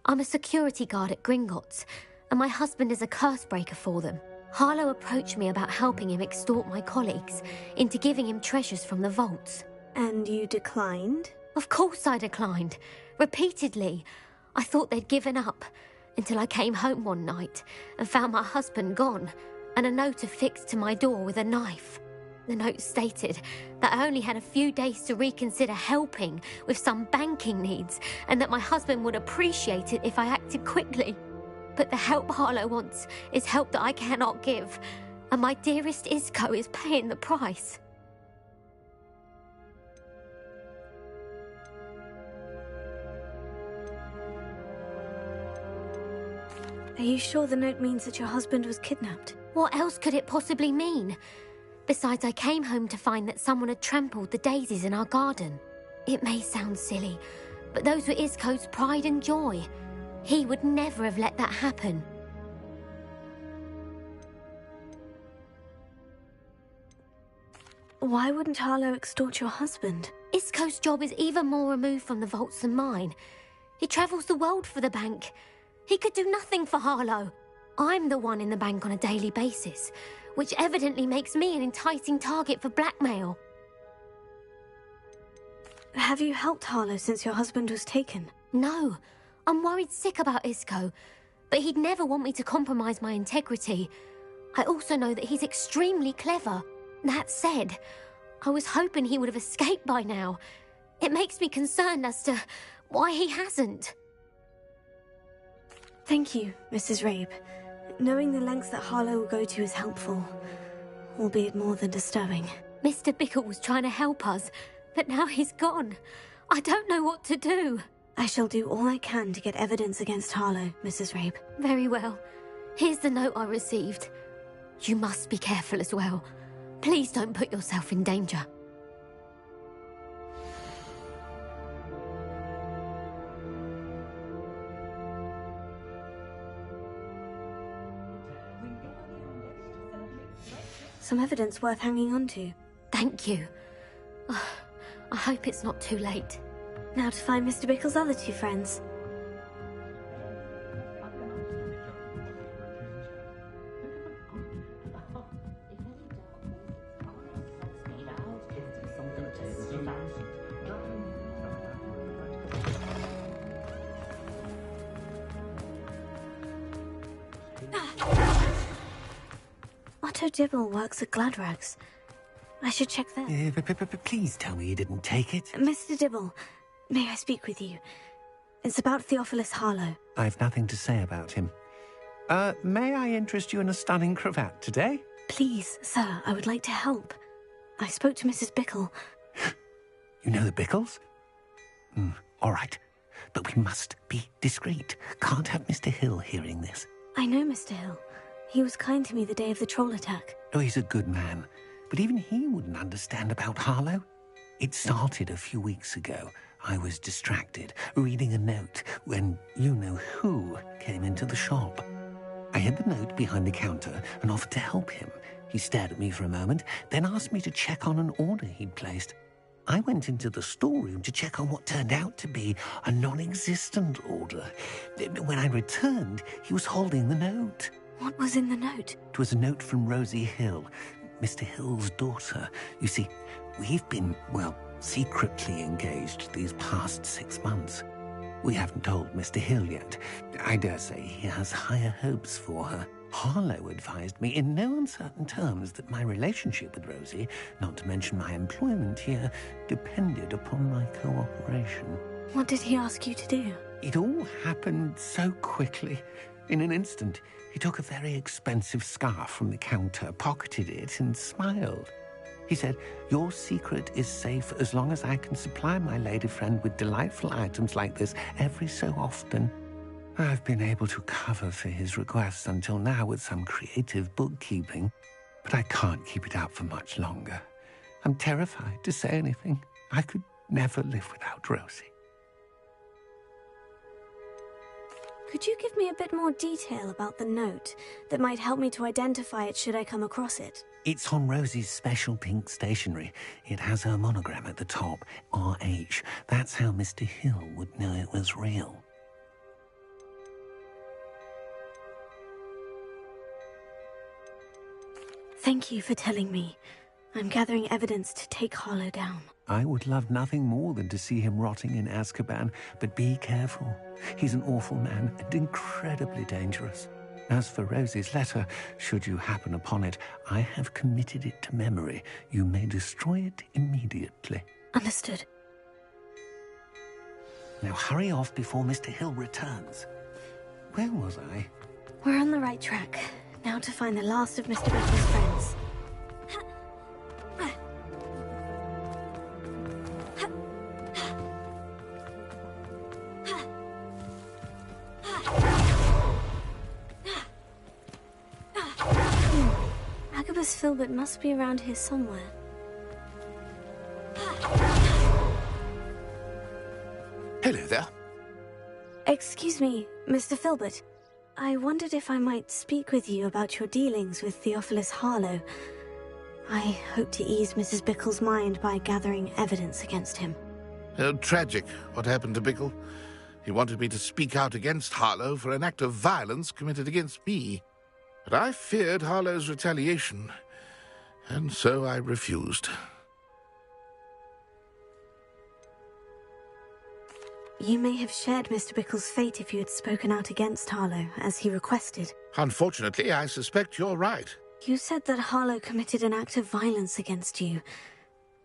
I'm a security guard at Gringotts, and my husband is a curse breaker for them. Harlow approached me about helping him extort my colleagues into giving him treasures from the vaults. And you declined? Of course I declined. Repeatedly. I thought they'd given up, until I came home one night and found my husband gone, and a note affixed to my door with a knife. The note stated that I only had a few days to reconsider helping with some banking needs, and that my husband would appreciate it if I acted quickly. But the help Harlow wants is help that I cannot give, and my dearest Isco is paying the price. Are you sure the note means that your husband was kidnapped? What else could it possibly mean? Besides, I came home to find that someone had trampled the daisies in our garden. It may sound silly, but those were Isco's pride and joy. He would never have let that happen. Why wouldn't Harlow extort your husband? Isco's job is even more removed from the vaults than mine. He travels the world for the bank. He could do nothing for Harlow. I'm the one in the bank on a daily basis, which evidently makes me an enticing target for blackmail. Have you helped Harlow since your husband was taken? No. I'm worried sick about Isco, but he'd never want me to compromise my integrity. I also know that he's extremely clever. That said, I was hoping he would have escaped by now. It makes me concerned as to why he hasn't. Thank you, Mrs. Rabe. Knowing the lengths that Harlow will go to is helpful, albeit more than disturbing. Mr. Bickle was trying to help us, but now he's gone. I don't know what to do. I shall do all I can to get evidence against Harlow, Mrs. Rabe. Very well. Here's the note I received. You must be careful as well. Please don't put yourself in danger. Some evidence worth hanging on to. Thank you. I hope it's not too late. Now to find Mr. Bickle's other two friends. Otto Dibble works at Gladrags. I should check there. Please tell me you didn't take it. Mr. Dibble, may I speak with you? It's about Theophilus Harlow. I've nothing to say about him. May I interest you in a stunning cravat today? Please, sir, I would like to help. I spoke to Mrs. Bickle. You know the Bickles? All right. But we must be discreet. Can't have Mr. Hill hearing this. I know Mr. Hill. He was kind to me the day of the troll attack. Oh, he's a good man. But even he wouldn't understand about Harlow. It started a few weeks ago. I was distracted, reading a note, when you-know-who came into the shop. I hid the note behind the counter and offered to help him. He stared at me for a moment, then asked me to check on an order he'd placed. I went into the storeroom to check on what turned out to be a non-existent order. When I returned, he was holding the note. What was in the note? It was a note from Rosie Hill, Mr. Hill's daughter. You see, we've been, secretly engaged these past 6 months. We haven't told Mr. Hill yet. I dare say he has higher hopes for her. Harlow advised me in no uncertain terms that my relationship with Rosie, not to mention my employment here, depended upon my cooperation. What did he ask you to do? It all happened so quickly. In an instant, he took a very expensive scarf from the counter, pocketed it, and smiled. He said, "Your secret is safe as long as I can supply my lady friend with delightful items like this every so often." I've been able to cover for his requests until now with some creative bookkeeping, but I can't keep it up for much longer. I'm terrified to say anything. I could never live without Rosie. Could you give me a bit more detail about the note that might help me to identify it should I come across it? It's on Rosie's special pink stationery. It has her monogram at the top, RH. That's how Mr. Hill would know it was real. Thank you for telling me. I'm gathering evidence to take Harlow down. I would love nothing more than to see him rotting in Azkaban, but be careful. He's an awful man and incredibly dangerous. As for Rosie's letter, should you happen upon it, I have committed it to memory. You may destroy it immediately. Understood. Now hurry off before Mr. Hill returns. Where was I? We're on the right track. Now to find the last of Mr. Bickle's friends. Agabus Filbert must be around here somewhere. Hello there. Excuse me, Mr. Filbert. I wondered if I might speak with you about your dealings with Theophilus Harlow. I hope to ease Mrs. Bickle's mind by gathering evidence against him. Oh, tragic what happened to Bickle. He wanted me to speak out against Harlow for an act of violence committed against me. But I feared Harlow's retaliation, and so I refused. You may have shared Mr. Bickle's fate if you had spoken out against Harlow, as he requested. Unfortunately, I suspect you're right. You said that Harlow committed an act of violence against you.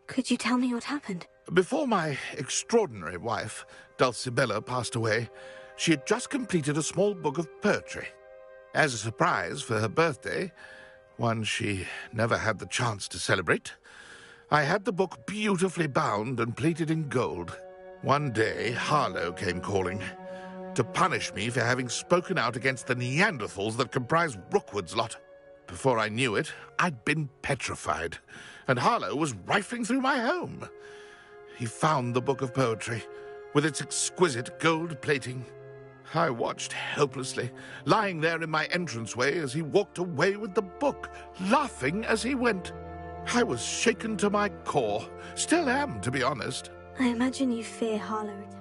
Could you tell me what happened? Before my extraordinary wife, Dulcibella, passed away, she had just completed a small book of poetry. As a surprise for her birthday, one she never had the chance to celebrate, I had the book beautifully bound and plated in gold. One day, Harlow came calling to punish me for having spoken out against the Neanderthals that comprise Rookwood's lot. Before I knew it, I'd been petrified, and Harlow was rifling through my home. He found the book of poetry, with its exquisite gold plating. I watched helplessly, lying there in my entranceway as he walked away with the book, laughing as he went. I was shaken to my core. Still am, to be honest. I imagine you fear Harlow returning.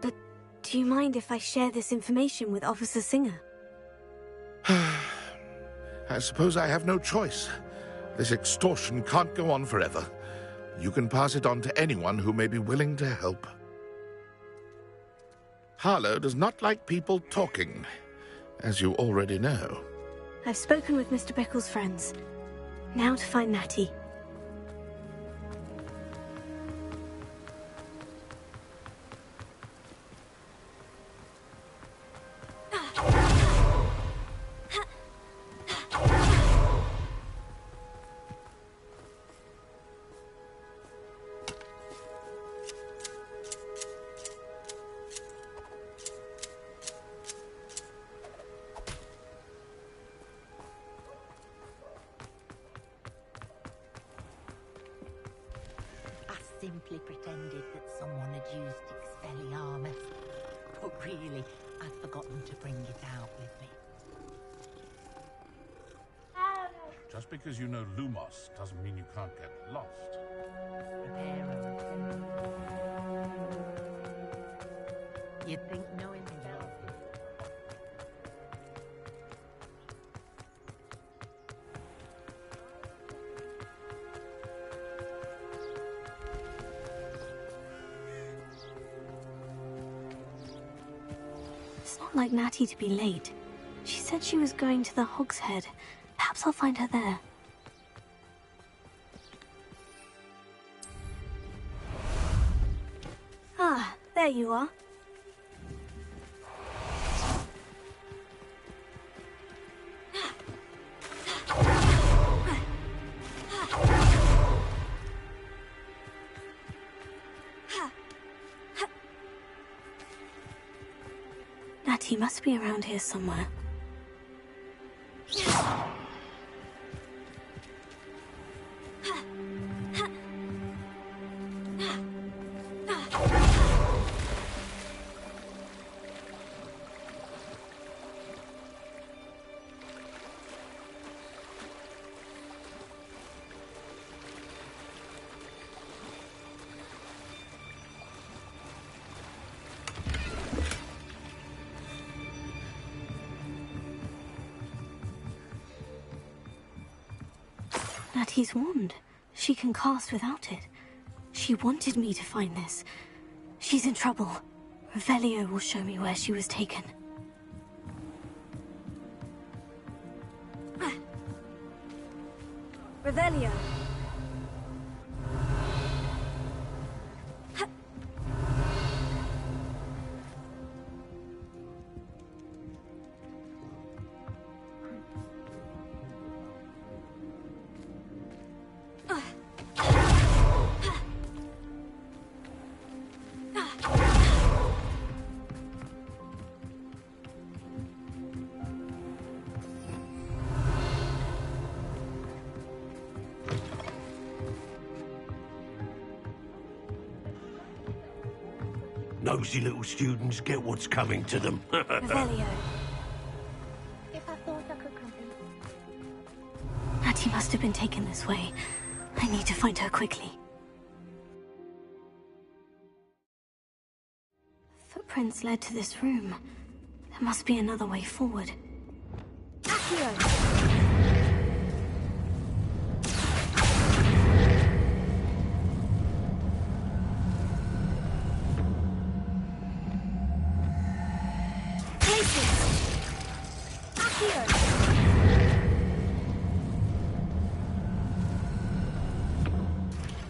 But do you mind if I share this information with Officer Singer? I suppose I have no choice. This extortion can't go on forever. You can pass it on to anyone who may be willing to help. Harlow does not like people talking, as you already know. I've spoken with Mr. Bickle's friends. Now to find Natty. Simply pretended that someone had used Expelliarmus. But really, I'd forgotten to bring it out with me. Just because you know Lumos doesn't mean you can't get lost. You'd think knowing the It's not like Natty to be late. She said she was going to the Hog's Head. Perhaps I'll find her there. Ah, there you are. Natty must be around here somewhere. Natty's wand. She can cast without it. She wanted me to find this. She's in trouble. Revelio will show me where she was taken. Revelio. Nosy little students get what's coming to them. Revelio. If I thought I could come in. Natty must have been taken this way. I need to find her quickly. Footprints led to this room. There must be another way forward. Accio!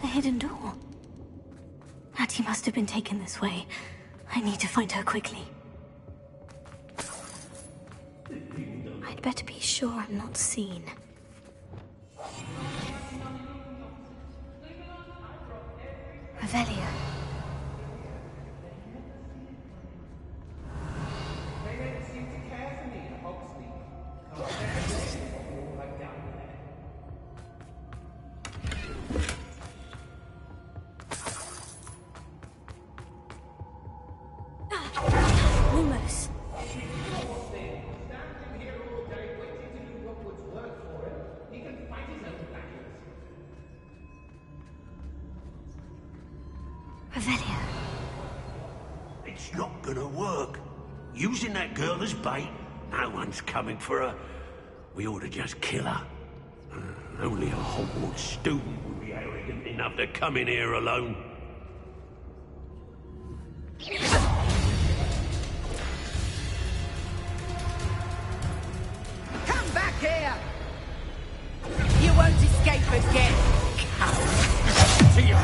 The hidden door. Natty must have been taken this way. I need to find her quickly. I'd better be sure I'm not seen. Revelio. Lumos. Revelio. It's not gonna work. Using that girl as bait, no one's coming for her. We ought to just kill her. Only a Hogwarts student would be arrogant enough to come in here alone. Come back here! You won't escape again! To your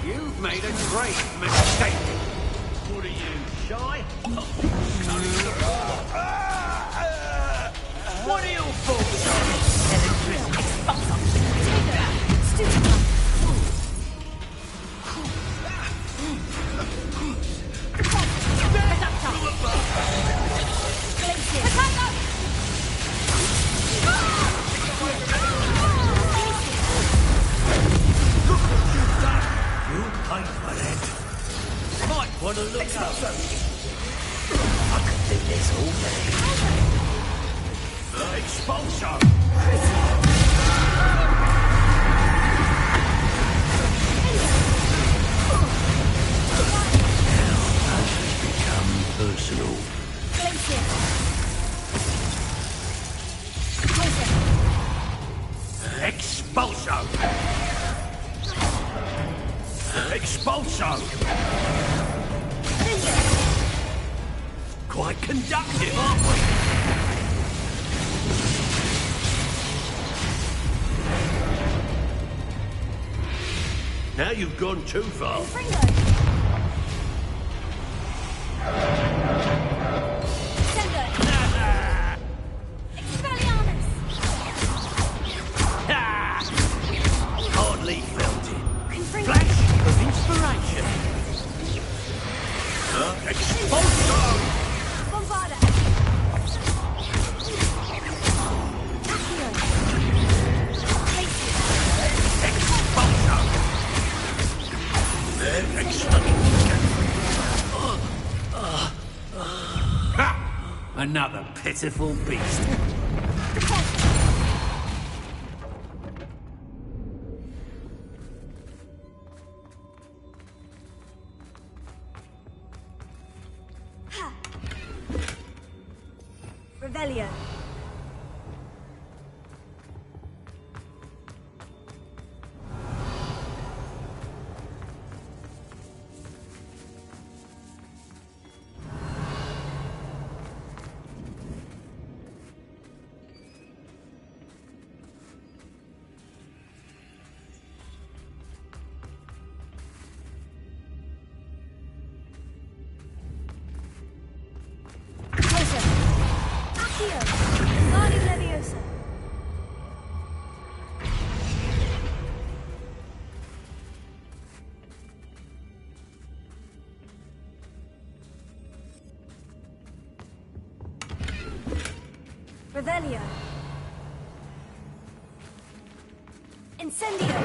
You've made a great mistake. What are you, shy? What are you Might want to look up. I could do this all day. Expulsion! Become personal. Expulso! Expulso! Quite conductive, aren't we? Now you've gone too far. Hardly felt it. Flash of inspiration. Expulso! Bombarda! Another pitiful beast. Revelio. Revelio. Incendio.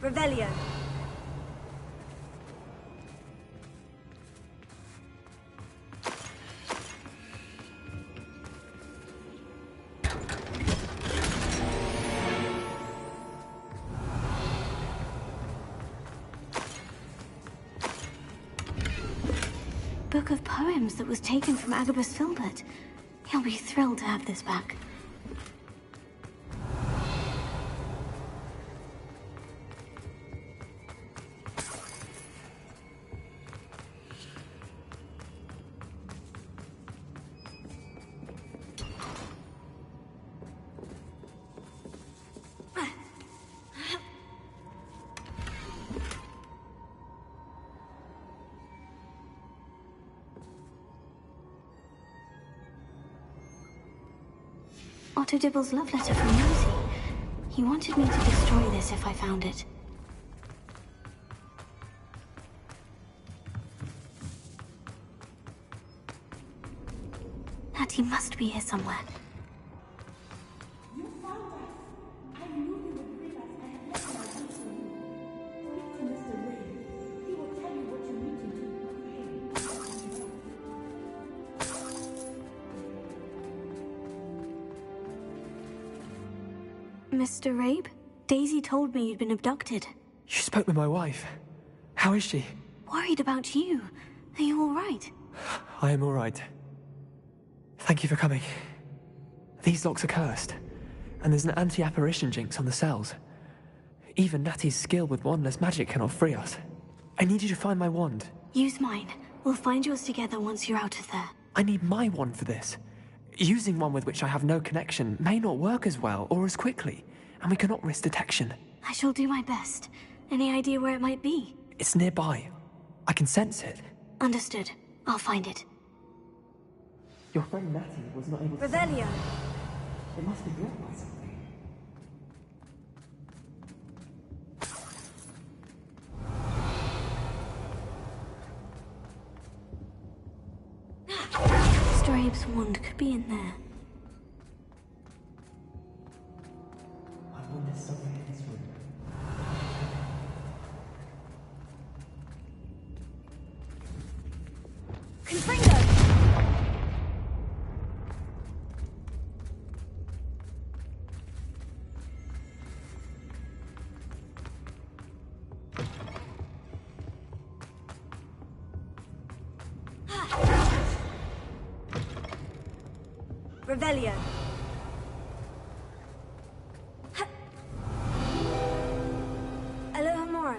Revelio. Book of poems that was taken from Agabus Filbert. He'll be thrilled to have this back. Otto Dibble's love letter from Rosie. He wanted me to destroy this if I found it. Natty must be here somewhere. Mr. Rabe? Daisy told me you'd been abducted. You spoke with my wife. How is she? Worried about you. Are you all right? I am all right. Thank you for coming. These locks are cursed, and there's an anti-apparition jinx on the cells. Even Natty's skill with wandless magic cannot free us. I need you to find my wand. Use mine. We'll find yours together once you're out of there. I need my wand for this. Using one with which I have no connection may not work as well or as quickly, and we cannot risk detection. I shall do my best. Any idea where it might be? It's nearby. I can sense it. Understood. I'll find it. Your friend Natty was not able to... Revelio! It must be blocked by something. Strabe's wand could be in there. I wonder somewhere in this room. Confringo! Revelio. Aloha Mora.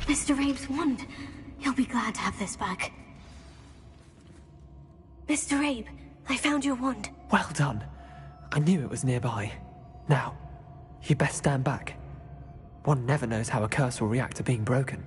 Mr. Abe's wand. He'll be glad to have this back. Mr. Abe, I found your wand. Well done. I knew it was nearby. Now, you best stand back. One never knows how a curse will react to being broken.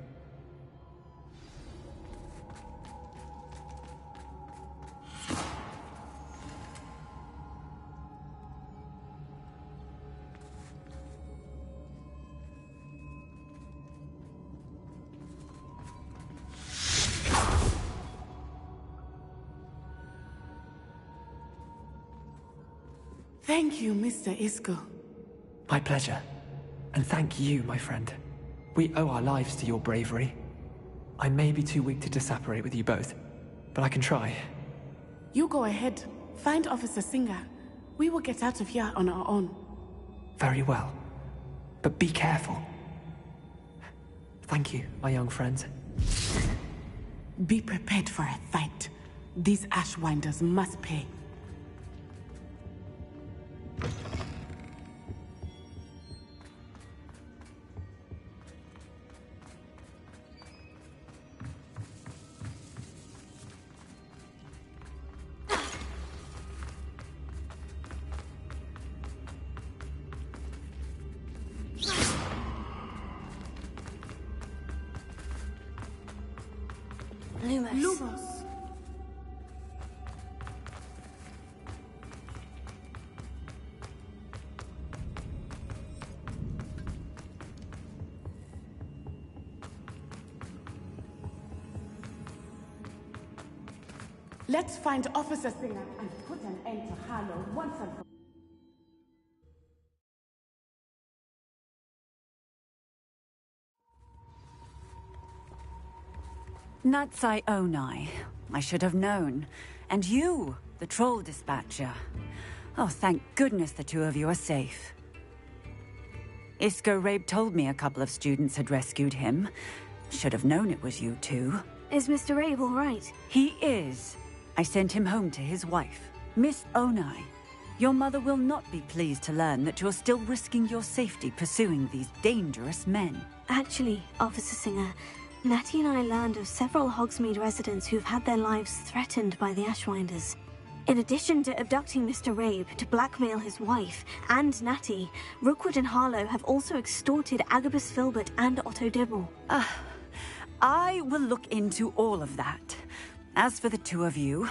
Thank you, Mr. Isco. My pleasure. And thank you, my friend. We owe our lives to your bravery. I may be too weak to disapparate with you both, but I can try. You go ahead. Find Officer Singer. We will get out of here on our own. Very well. But be careful. Thank you, my young friends. Be prepared for a fight. These Ashwinders must pay. Lumos. Let's find Officer Singer and put an end to Harlow once and for all. Natsai Onai. I should have known. And you, the troll dispatcher. Oh, thank goodness the two of you are safe. Isco Rabe told me a couple of students had rescued him. Should have known it was you two. Is Mr. Rabe all right? He is. I sent him home to his wife, Miss Onai. Your mother will not be pleased to learn that you're still risking your safety pursuing these dangerous men. Actually, Officer Singer, Natty and I learned of several Hogsmeade residents who've had their lives threatened by the Ashwinders. In addition to abducting Mr. Rabe to blackmail his wife and Natty, Rookwood and Harlow have also extorted Agabus Filbert and Otto Dibble. I will look into all of that. As for the two of you,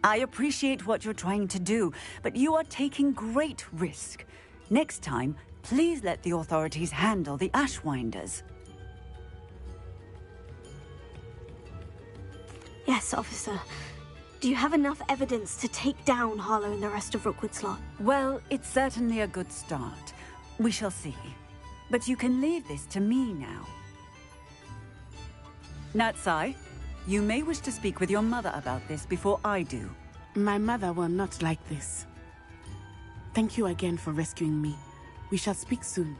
I appreciate what you're trying to do, but you are taking great risk. Next time, please let the authorities handle the Ashwinders. Yes, officer. Do you have enough evidence to take down Harlow and the rest of Rookwood's lot? Well, it's certainly a good start. We shall see. But you can leave this to me now. Natsai, you may wish to speak with your mother about this before I do. My mother will not like this. Thank you again for rescuing me. We shall speak soon.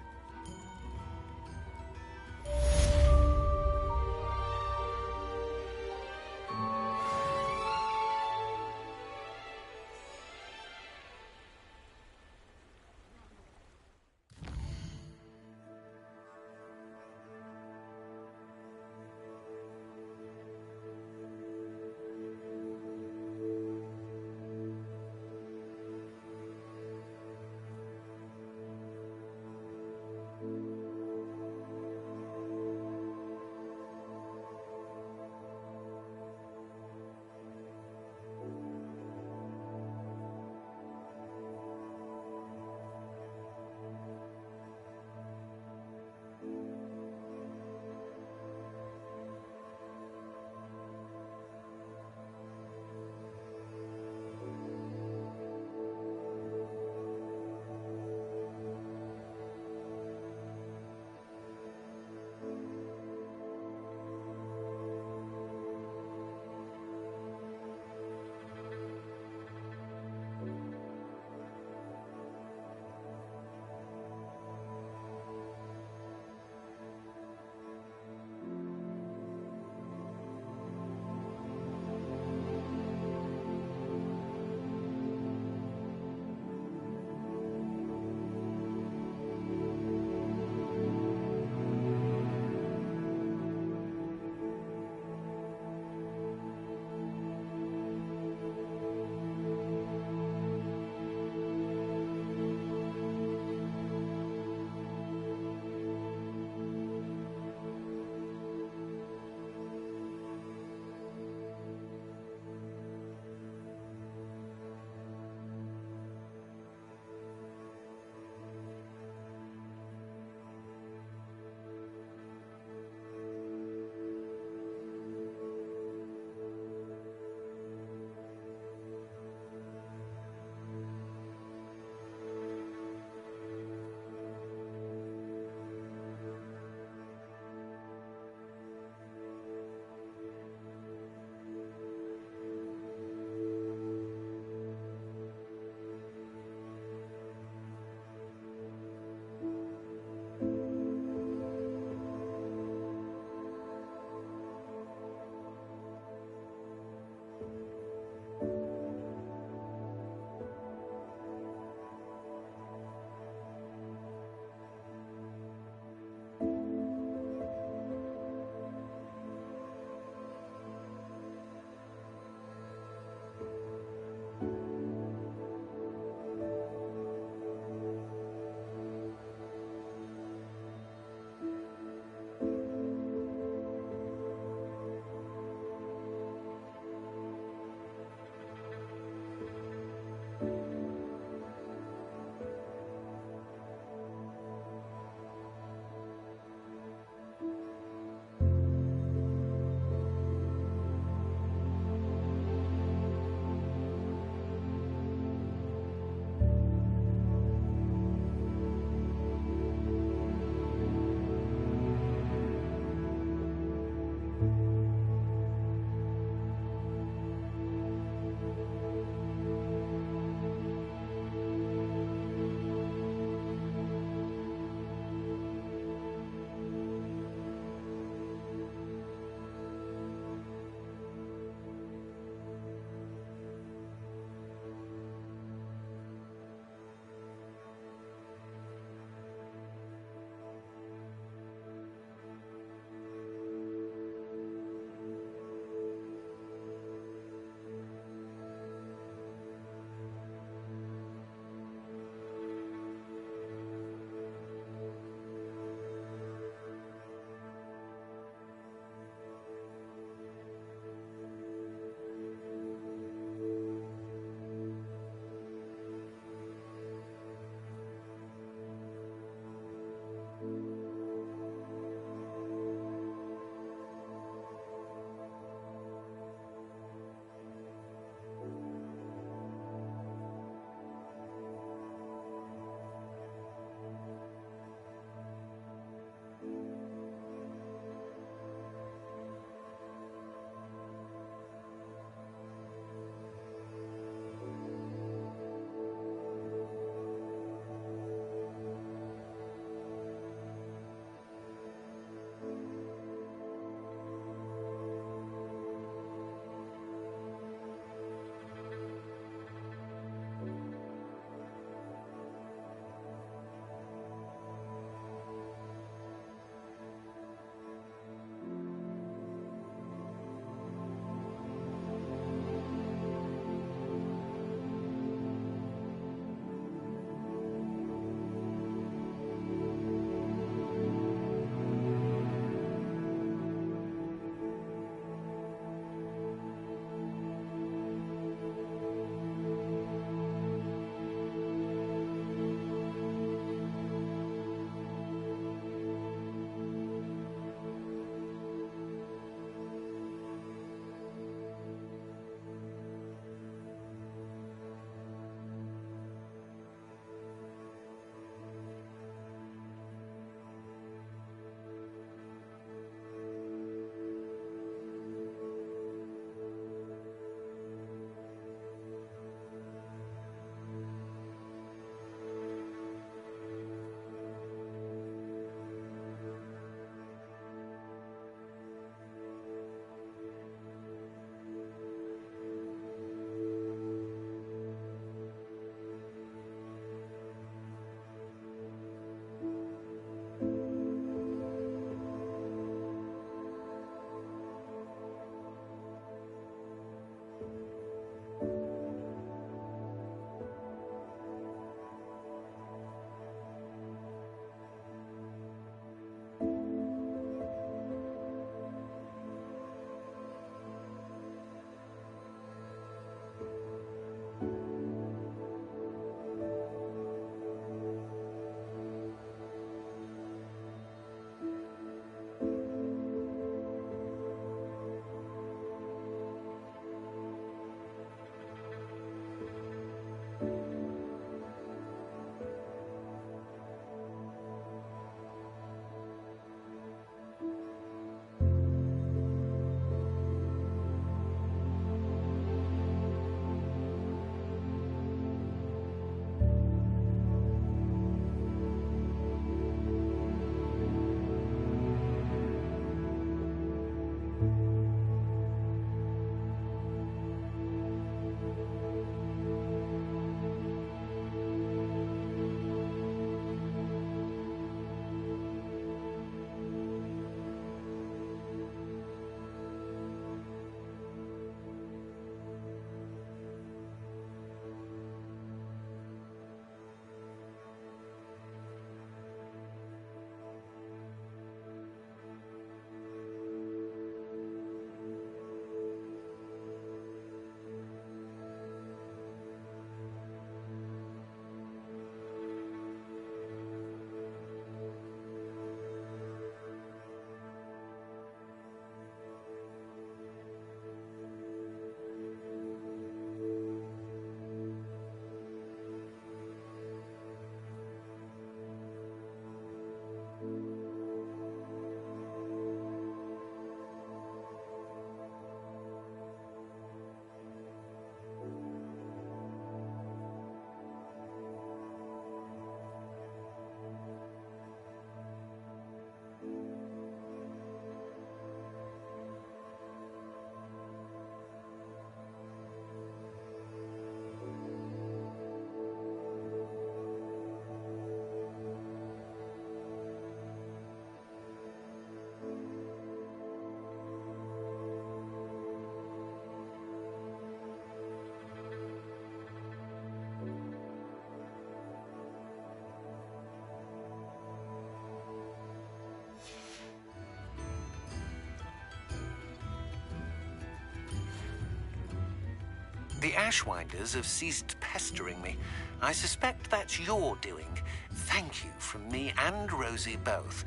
The Ashwinders have ceased pestering me. I suspect that's your doing. Thank you from me and Rosie both.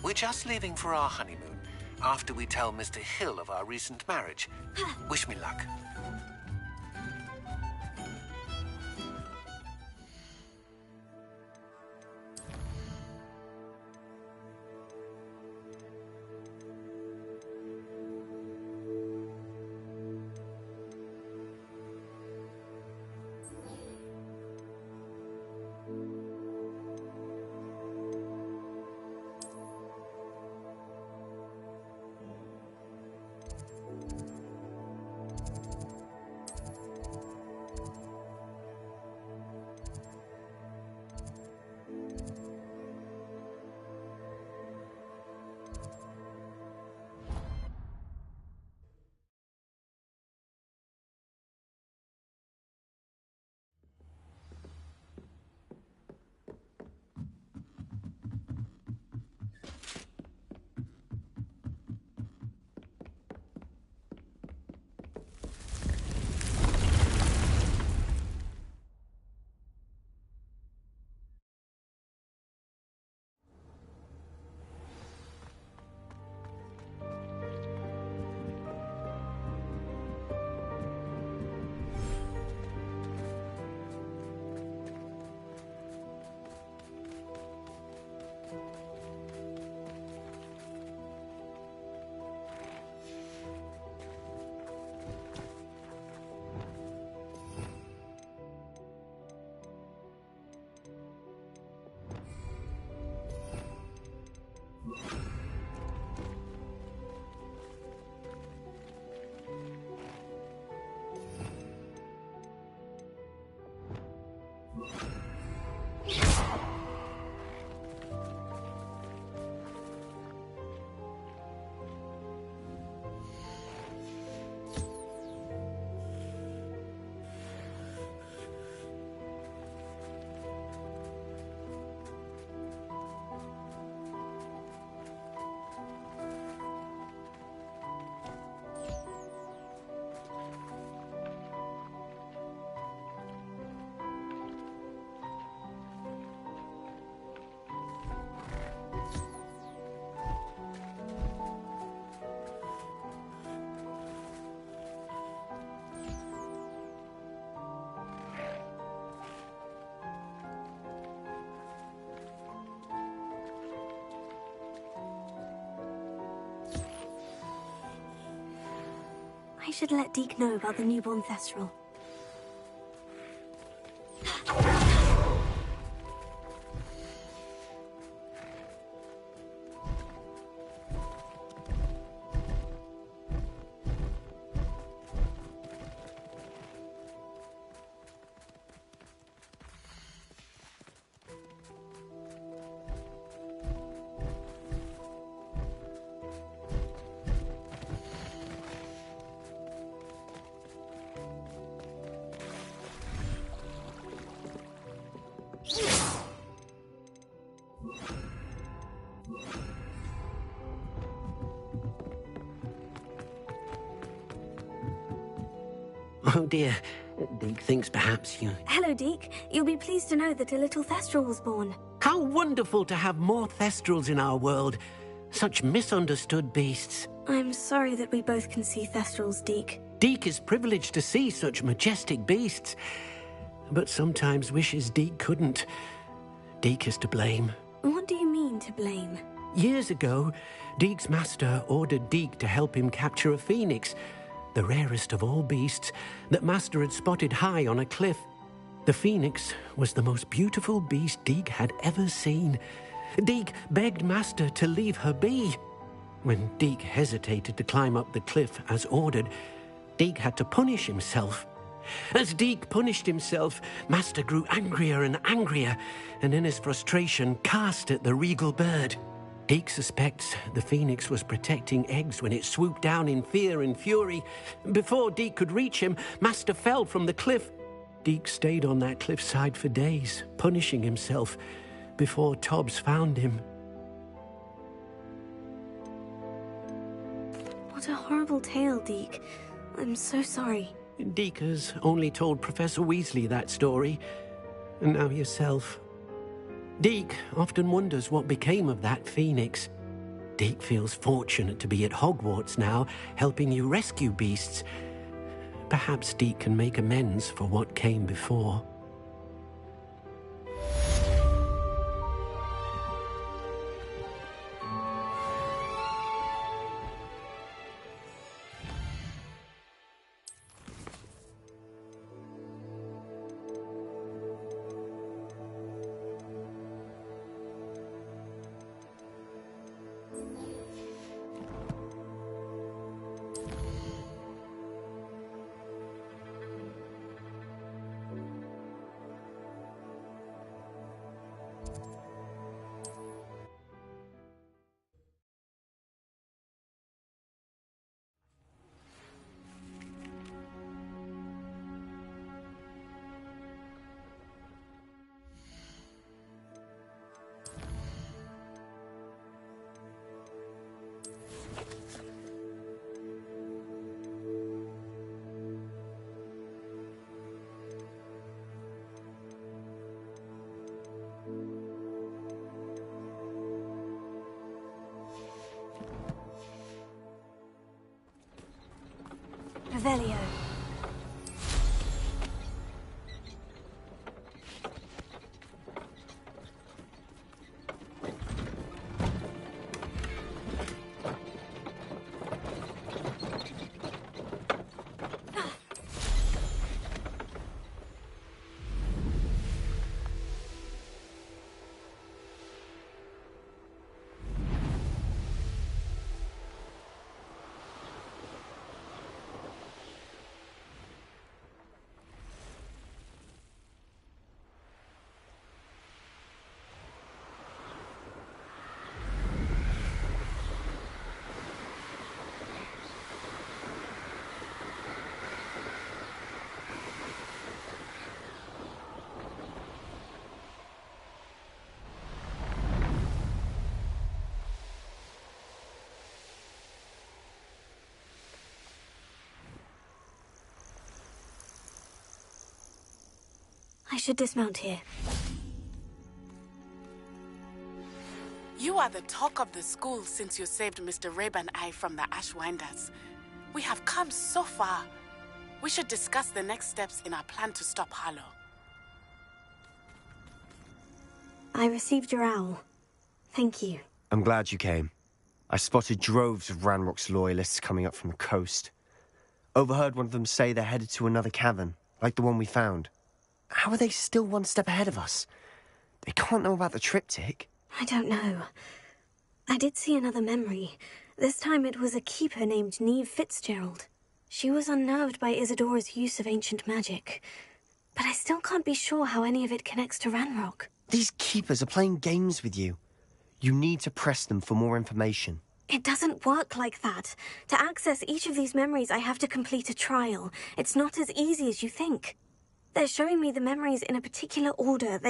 We're just leaving for our honeymoon, after we tell Mr. Hill of our recent marriage. Wish me luck. I should let Deke know about the newborn Thestral. Oh dear. Deke thinks perhaps you... Hello, Deke. You'll be pleased to know that a little Thestral was born. How wonderful to have more Thestrals in our world. Such misunderstood beasts. I'm sorry that we both can see Thestrals, Deke. Deke is privileged to see such majestic beasts. But sometimes wishes Deke couldn't. Deke is to blame. What do you mean, to blame? Years ago, Deke's master ordered Deke to help him capture a phoenix, the rarest of all beasts, that Master had spotted high on a cliff. The phoenix was the most beautiful beast Deke had ever seen. Deke begged Master to leave her be. When Deke hesitated to climb up the cliff as ordered, Deke had to punish himself. As Deke punished himself, Master grew angrier and angrier, and in his frustration cast at the regal bird. Deke suspects the phoenix was protecting eggs when it swooped down in fear and fury. Before Deke could reach him, Master fell from the cliff. Deke stayed on that cliffside for days, punishing himself, before Tobbs found him. What a horrible tale, Deke. I'm so sorry. Deke has only told Professor Weasley that story, and now yourself. Deke often wonders what became of that phoenix. Deke feels fortunate to be at Hogwarts now, helping you rescue beasts. Perhaps Deke can make amends for what came before. Revelio. I should dismount here. You are the talk of the school since you saved Mr. Rabe and I from the Ashwinders. We have come so far. We should discuss the next steps in our plan to stop Harlow. I received your owl. Thank you. I'm glad you came. I spotted droves of Ranrock's loyalists coming up from the coast. Overheard one of them say they're headed to another cavern, like the one we found. How are they still one step ahead of us? They can't know about the triptych. I don't know. I did see another memory. This time it was a keeper named Neve Fitzgerald. She was unnerved by Isadora's use of ancient magic. But I still can't be sure how any of it connects to Ranrock. These keepers are playing games with you. You need to press them for more information. It doesn't work like that. To access each of these memories, I have to complete a trial. It's not as easy as you think. They're showing me the memories in a particular order.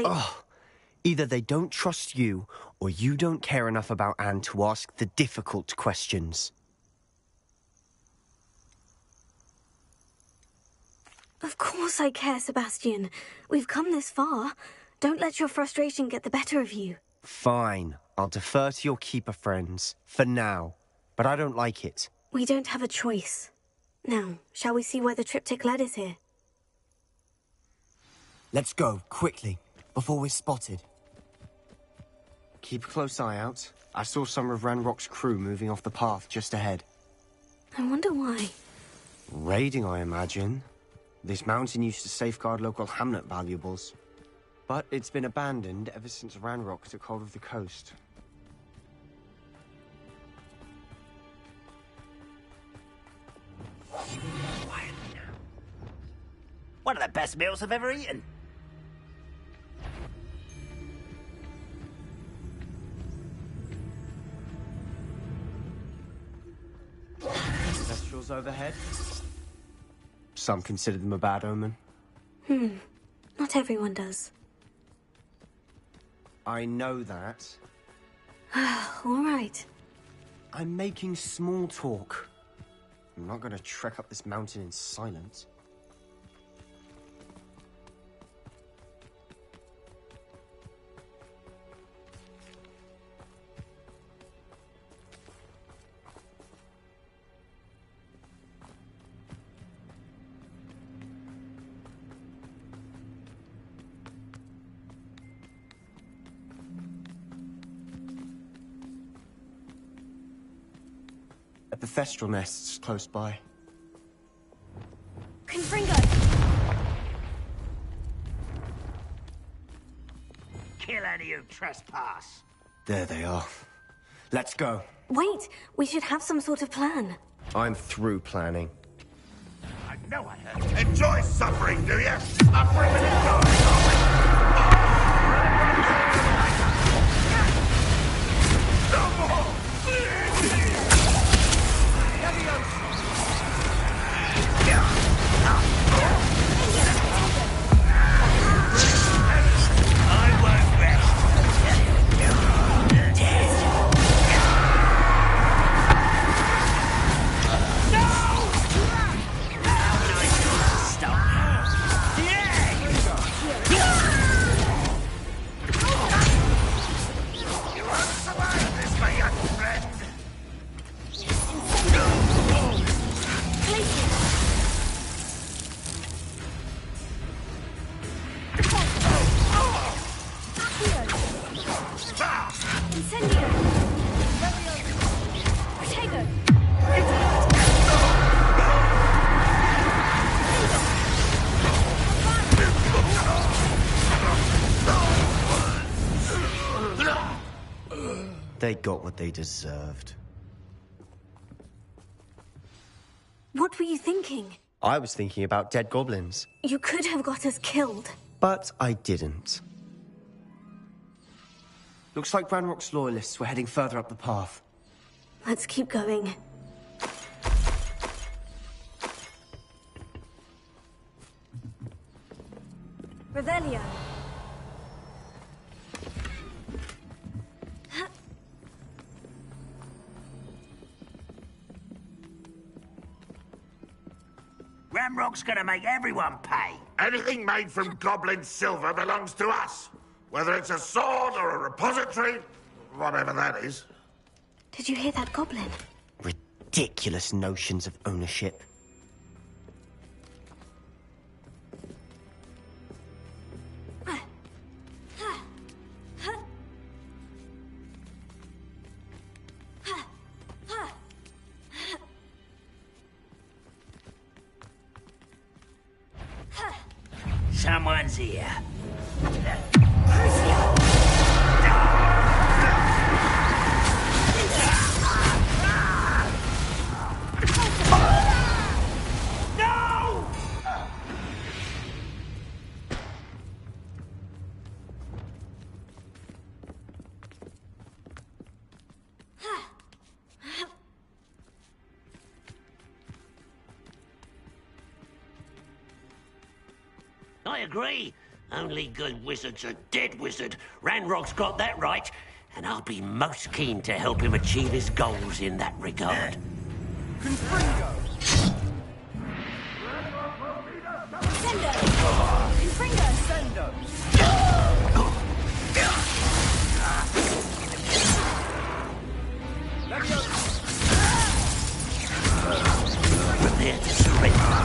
Either they don't trust you, or you don't care enough about Anne to ask the difficult questions. Of course I care, Sebastian. We've come this far. Don't let your frustration get the better of you. Fine. I'll defer to your keeper friends, for now. But I don't like it. We don't have a choice. Now, shall we see where the triptych led is here? Let's go, quickly, before we're spotted. Keep a close eye out. I saw some of Ranrock's crew moving off the path just ahead. I wonder why. Raiding, I imagine. This mountain used to safeguard local hamlet valuables. But it's been abandoned ever since Ranrock took hold of the coast. One of the best meals I've ever eaten. Celestials overhead? Some consider them a bad omen. Not everyone does. I know that. All right. I'm making small talk. I'm not going to trek up this mountain in silence. at the thestral nests close by. Confringo! Kill any who trespass. There they are. Let's go. Wait, we should have some sort of plan. I'm through planning. I know I have. Enjoy suffering, do you? Suffering and enjoy. No more! They got what they deserved. What were you thinking? I was thinking about dead goblins. You could have got us killed. But I didn't. Looks like Ranrock's loyalists were heading further up the path. Let's keep going. Revelio. Ranrock's gonna make everyone pay. Anything made from goblin silver belongs to us. Whether it's a sword or a repository, whatever that is. Did you hear that goblin? Ridiculous notions of ownership. Someone's here. I agree. Only good wizard's a dead wizard. Ranrock's got that right, and I'll be most keen to help him achieve his goals in that regard. Confringo! Sendo! Confringo! Sendo! Prepare to surrender.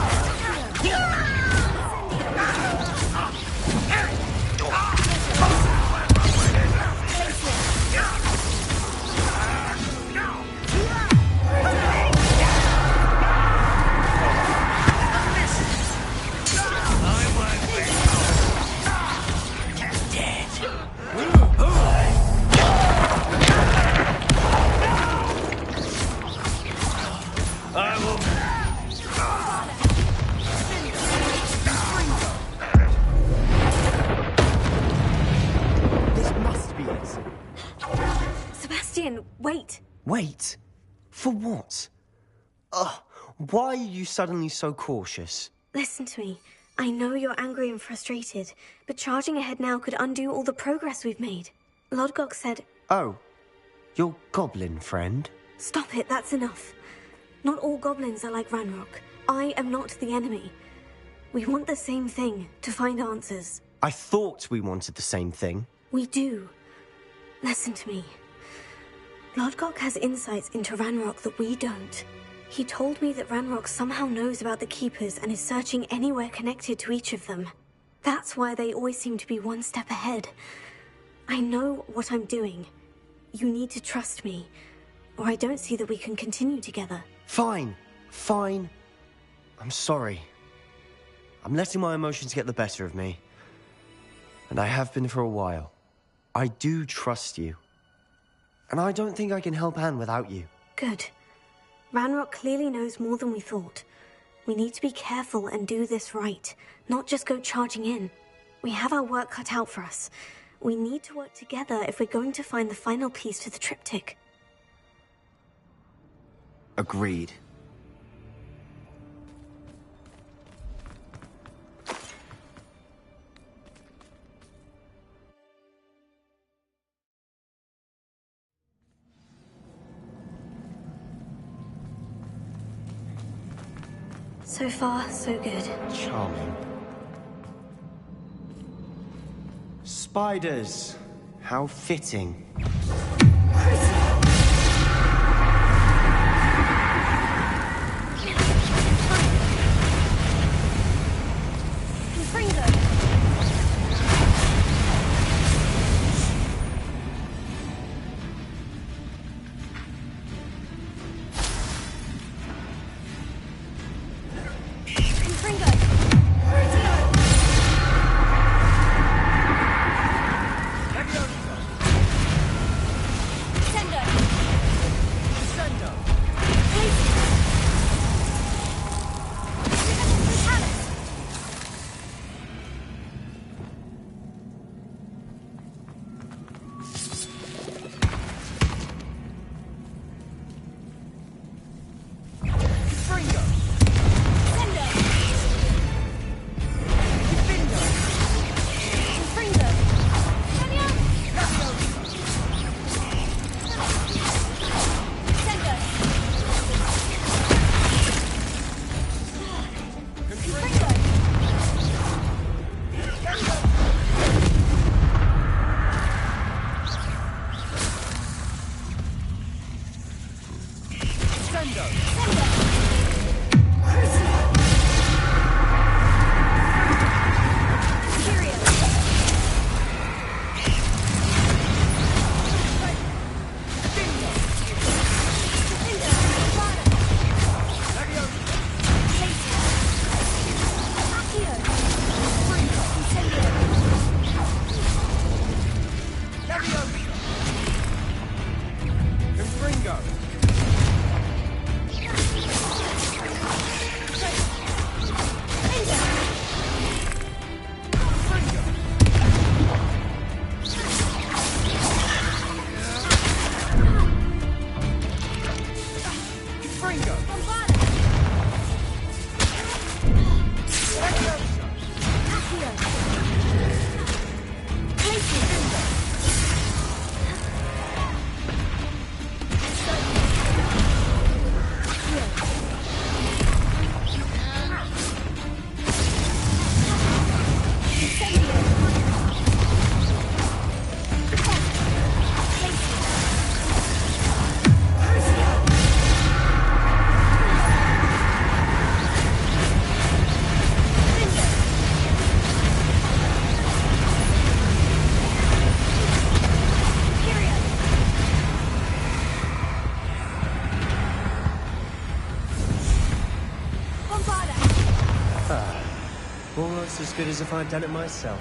Wait. Wait? For what? Why are you suddenly so cautious? Listen to me. I know you're angry and frustrated, but charging ahead now could undo all the progress we've made. Lodgok said... Oh, your goblin friend? Stop it, that's enough. Not all goblins are like Ranrock. I am not the enemy. We want the same thing, to find answers. I thought we wanted the same thing. We do. Listen to me. Lodgok has insights into Ranrock that we don't. He told me that Ranrock somehow knows about the Keepers and is searching anywhere connected to each of them. That's why they always seem to be one step ahead. I know what I'm doing. You need to trust me. or I don't see that we can continue together. Fine. Fine. I'm sorry. I'm letting my emotions get the better of me. And I have been for a while. I do trust you. And I don't think I can help Anne without you. Good. Ranrock clearly knows more than we thought. We need to be careful and do this right, not just go charging in. We have our work cut out for us. We need to work together if we're going to find the final piece to the triptych. Agreed. So far, so good. Charming. Spiders. How fitting. Almost as good as if I'd done it myself.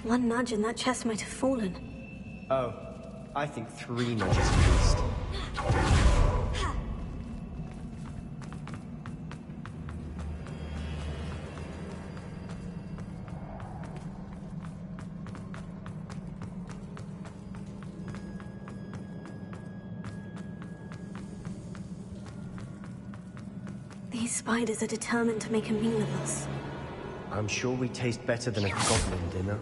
One nudge and that chest might have fallen. Oh, I think 3 nudges at least. These spiders are determined to make a meal of us. I'm sure we taste better than a goblin dinner.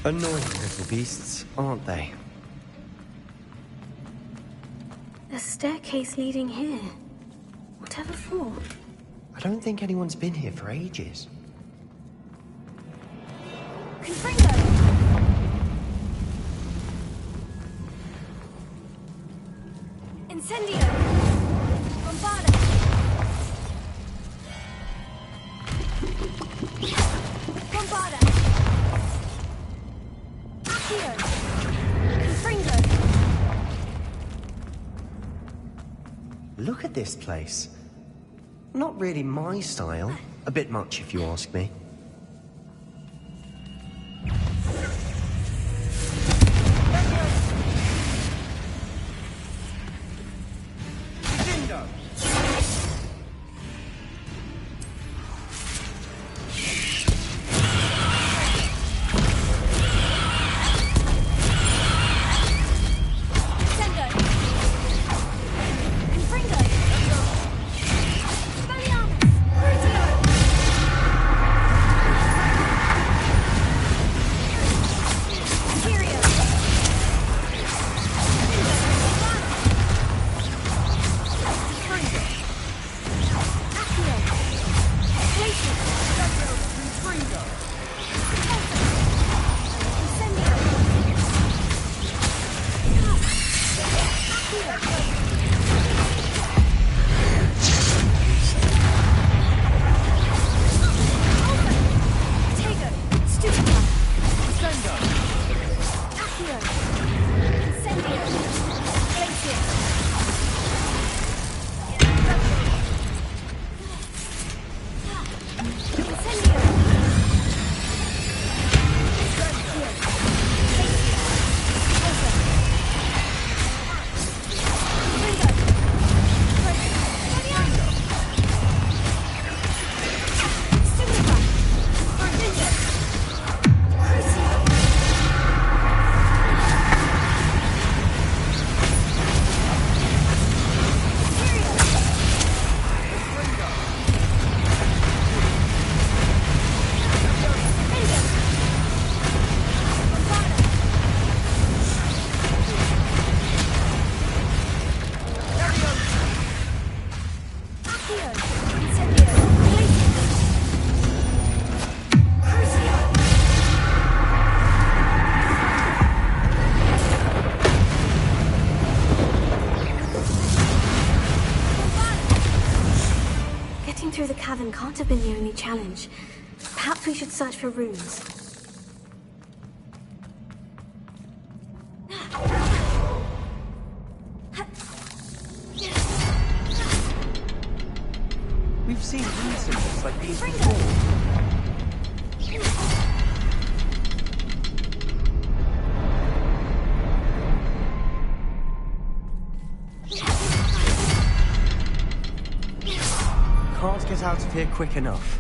Annoying little beasts, aren't they? A staircase leading here. Whatever for? I don't think anyone's been here for ages. Incendio! Bombarda! Bombarda! Accio! Confringo! Look at this place. Not really my style. A bit much, if you ask me. through the cavern can't have been the only challenge. Perhaps we should search for runes. We've seen rune symbols like these before. Can't get out of here quick enough.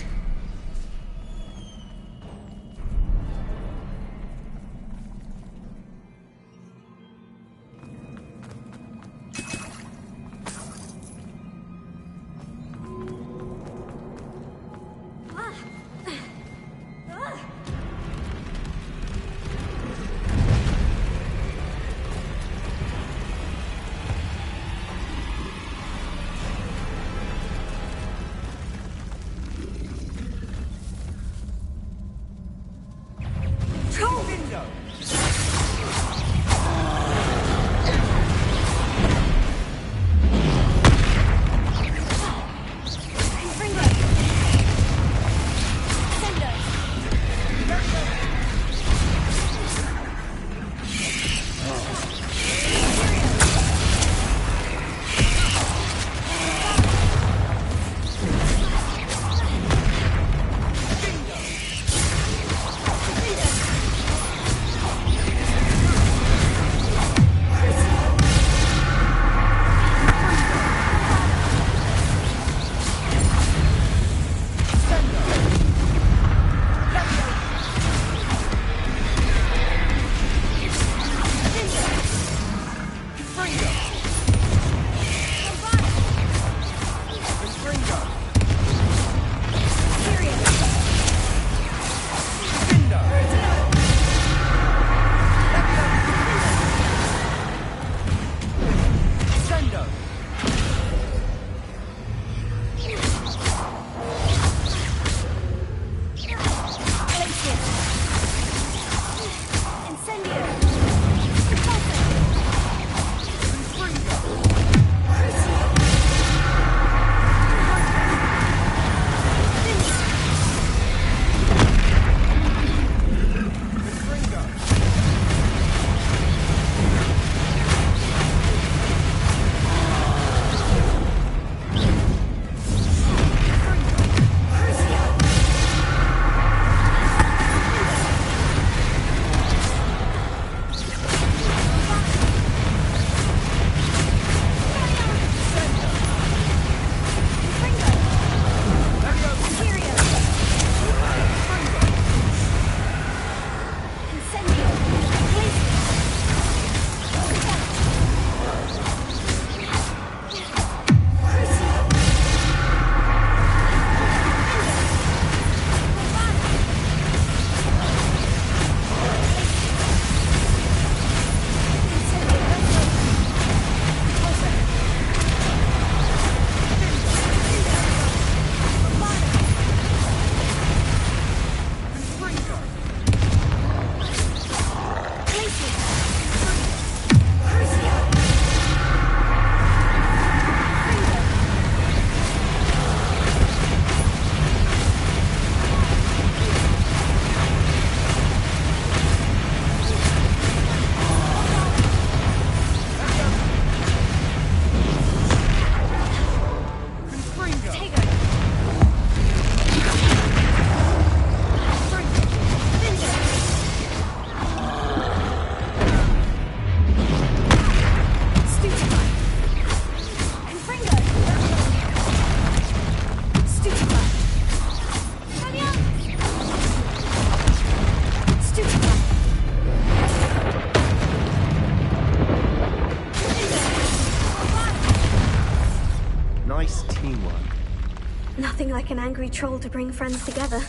Nothing like an angry troll to bring friends together.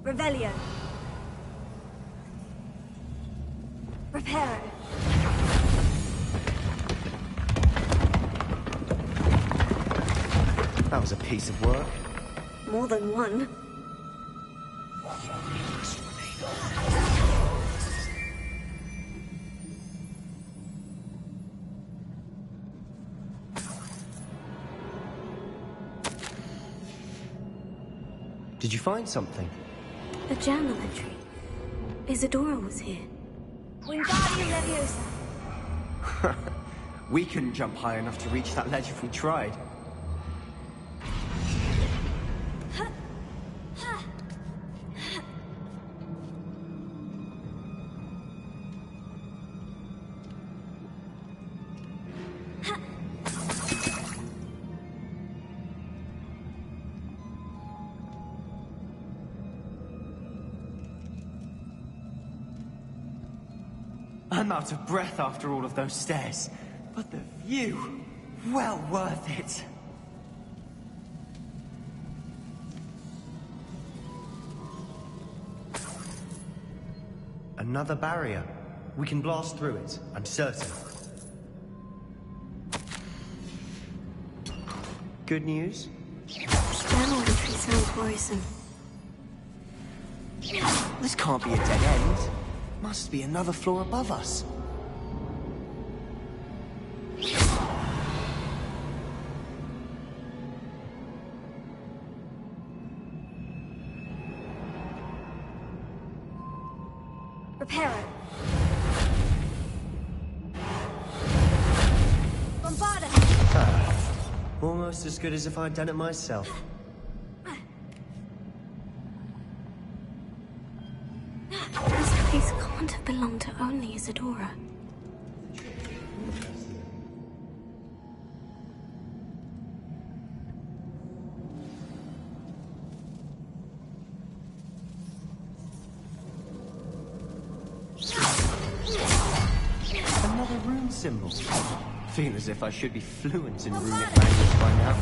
Revelio. Reparo. That was a piece of work. More than one. Did you find something? A journal entry. Isadora was here. Wingardium Leviosa. We couldn't jump high enough to reach that ledge if we tried. I'm out of breath after all of those stairs, but the view, well worth it. Another barrier. We can blast through it, I'm certain. Good news? Journal entry sounds worrisome. This can't be a dead end. Must be another floor above us. Reparo. Bombarda. Almost as good as if I'd done it myself. This place can't have belonged to only Isadora. Another rune symbol. Feel as if I should be fluent in runic language by now.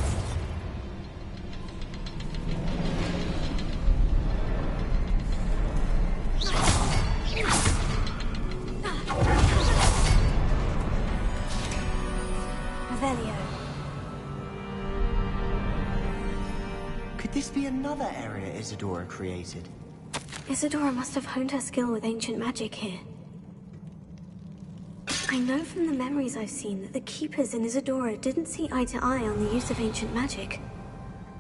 Could this be another area Isadora created? Isadora must have honed her skill with ancient magic here. I know from the memories I've seen that the Keepers in Isadora didn't see eye to eye on the use of ancient magic.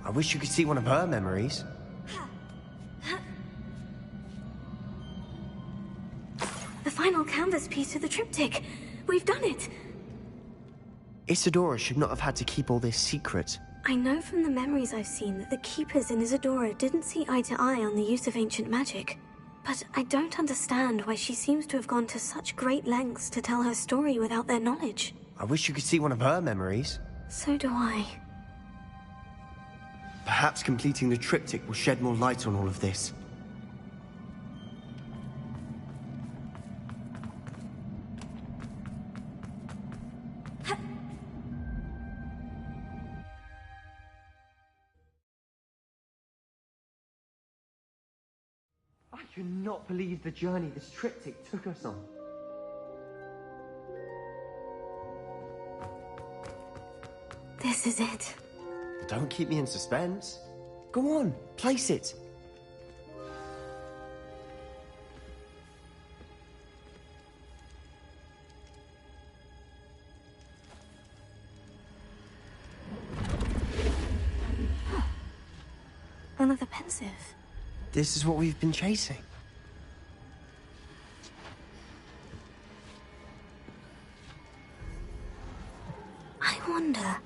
I wish you could see one of her memories. The final canvas piece of the triptych. We've done it! Isadora should not have had to keep all this secret. I know from the memories I've seen that the Keepers in Isadora didn't see eye to eye on the use of ancient magic. But I don't understand why she seems to have gone to such great lengths to tell her story without their knowledge. I wish you could see one of her memories. So do I. Perhaps completing the triptych will shed more light on all of this. I cannot believe the journey this triptych took us on. This is it. Don't keep me in suspense. Go on, place it. Another pensive. This is what we've been chasing. I wonder...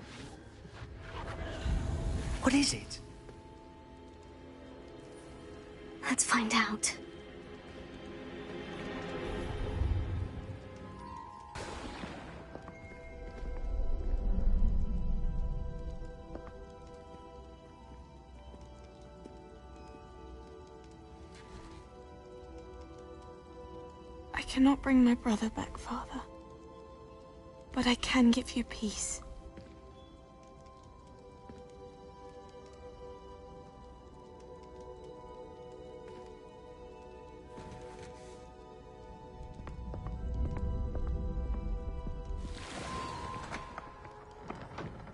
What is it? Let's find out. I cannot bring my brother back, Father. But I can give you peace.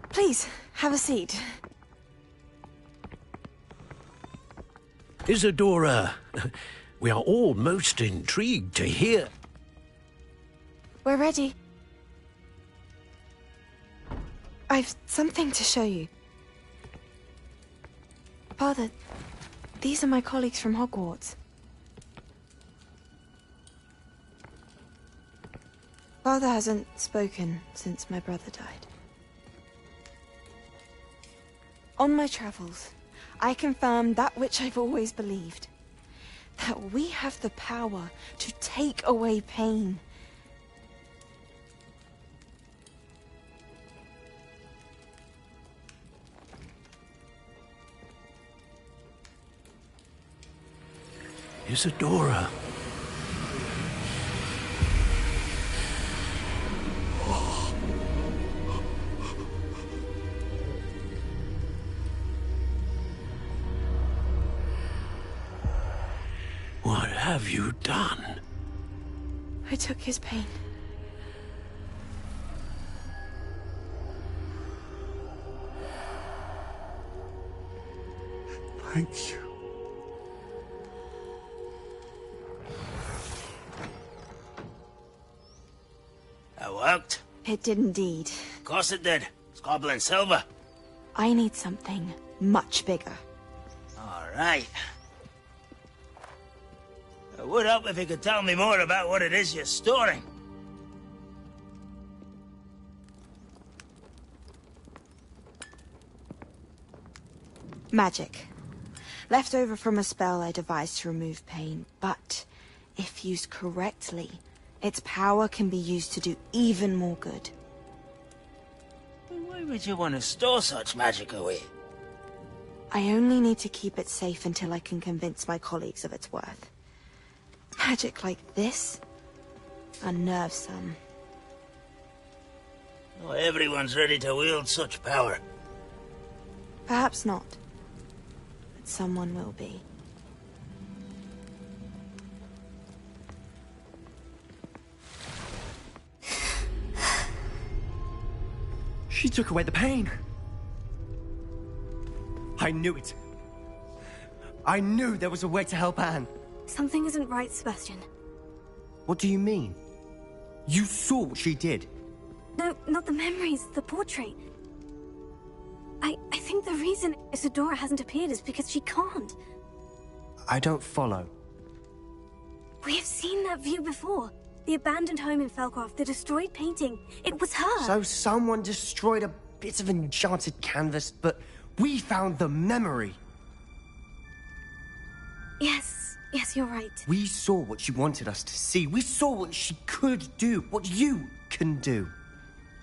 Please, have a seat. Isadora, we are all most intrigued to hear. We're ready. I've something to show you. Father, These are my colleagues from Hogwarts. Father hasn't spoken since my brother died. On my travels, I confirmed that which I've always believed. That we have the power to take away pain. Isadora. What have you done? I took his pain. Thank you. That worked. It did indeed. Of course it did. It's goblin silver. I need something much bigger. All right. It would help if you could tell me more about what it is you're storing. Magic. Left over from a spell I devised to remove pain, but if used correctly, its power can be used to do even more good. Why would you want to store such magic away? I only need to keep it safe until I can convince my colleagues of its worth. Magic like this unnerves some. Not everyone's ready to wield such power. Perhaps not. But someone will be. She took away the pain. I knew it. I knew there was a way to help Anne. Something isn't right, Sebastian. What do you mean? You saw what she did. No, not the memories, the portrait. I think the reason Isadora hasn't appeared is because she can't. I don't follow. We have seen that view before. The abandoned home in Felcroft, the destroyed painting. It was her. So someone destroyed a bit of enchanted canvas, but we found the memory. Yes, you're right. We saw what she wanted us to see. We saw what she could do, what you can do.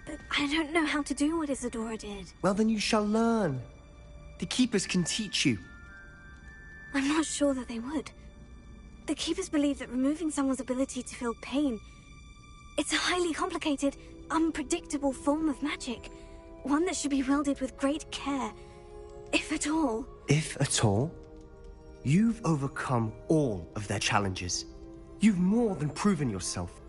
But I don't know how to do what Isadora did. Well, then you shall learn. The Keepers can teach you. I'm not sure that they would. The Keepers believe that removing someone's ability to feel pain, it's a highly complicated, unpredictable form of magic. One that should be wielded with great care, if at all. If at all? You've overcome all of their challenges. You've more than proven yourself.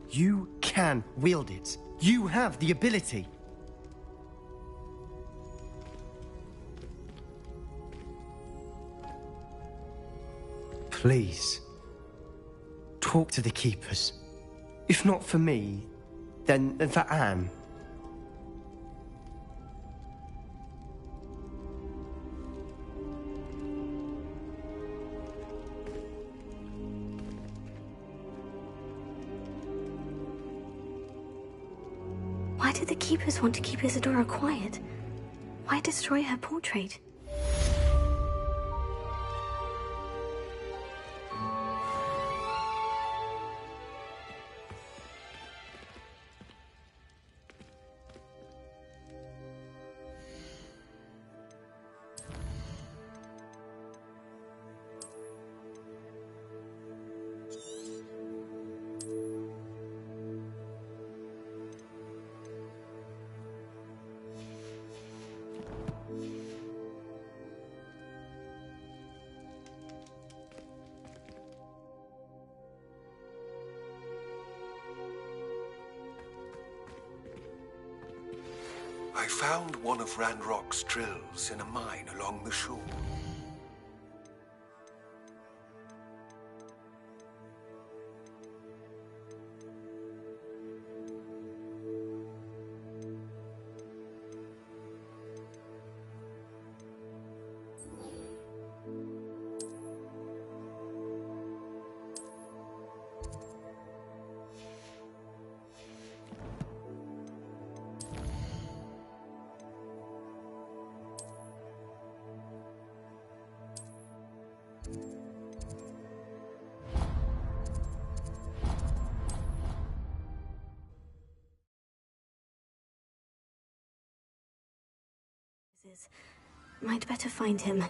You can wield it. You have the ability. Please, talk to the Keepers. If not for me, then for Anne. Why did the Keepers want to keep Isadora quiet? Why destroy her portrait? I found one of Ranrock's drills in a mine along the shore. Might better find him.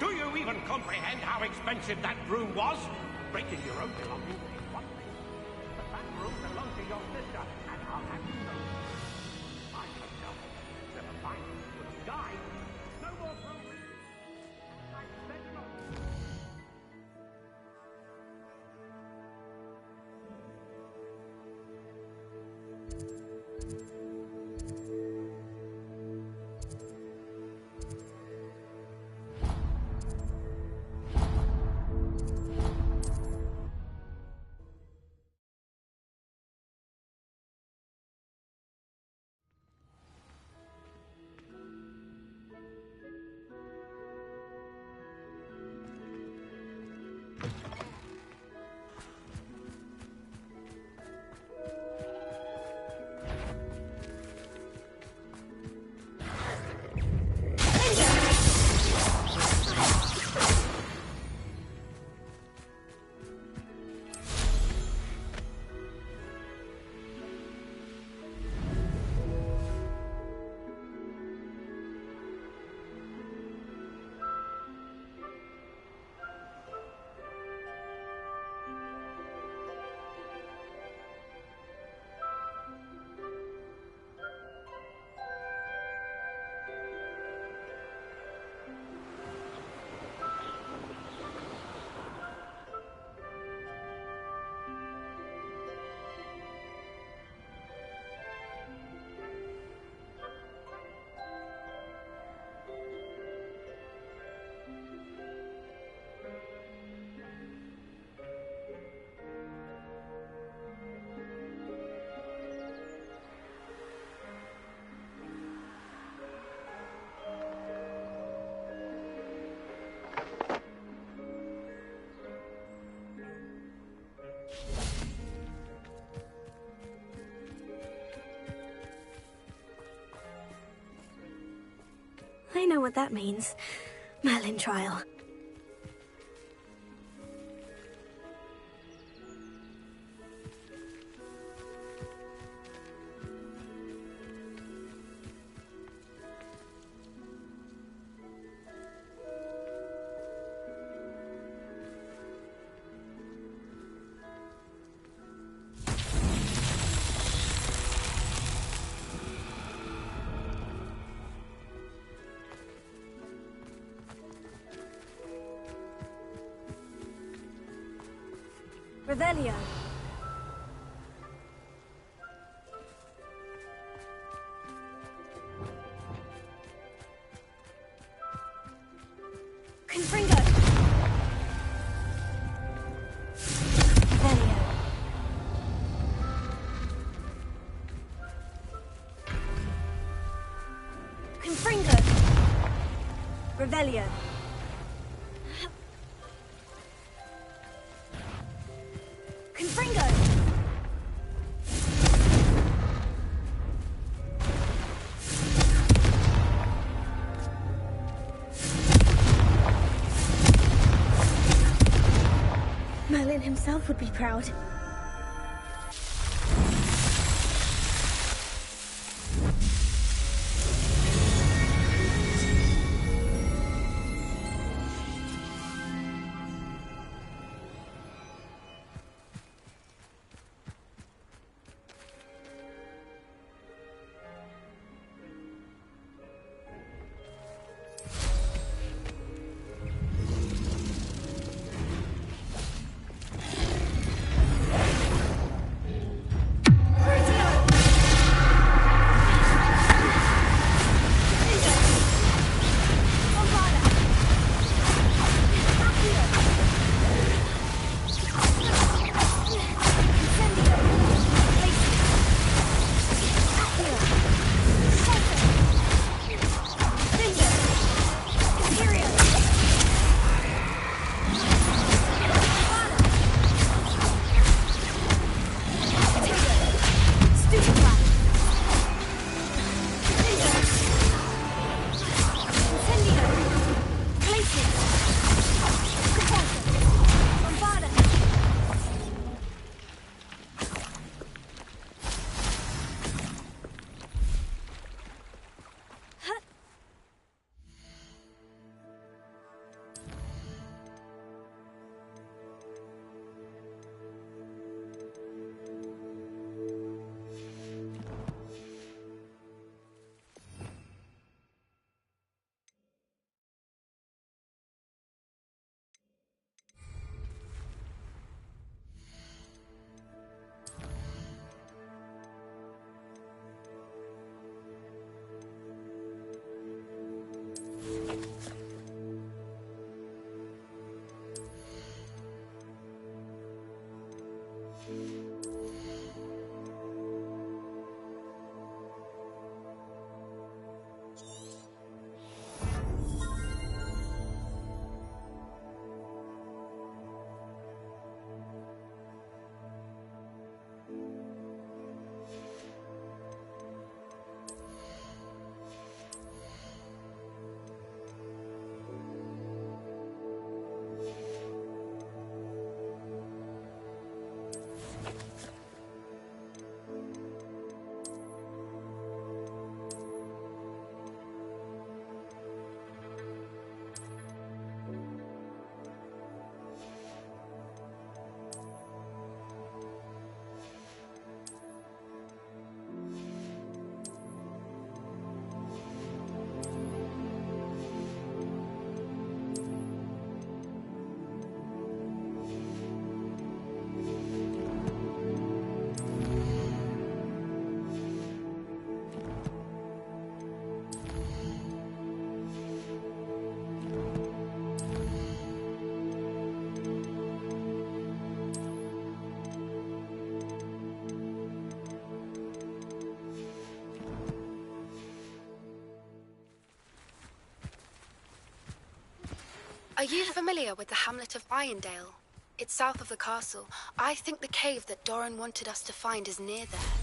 Do you even comprehend how expensive that room was? Breaking your own belongings is one thing, but that room belonged to your sister, and I'll have you know. I myself never find you would have died. No more progress. I said not. I know what that means. Merlin trial. Revelio. Confringo. Revelio. Confringo. Revelio. Confringo! Merlin himself would be proud. Are you familiar with the hamlet of Irondale? It's south of the castle. I think the cave that Doran wanted us to find is near there.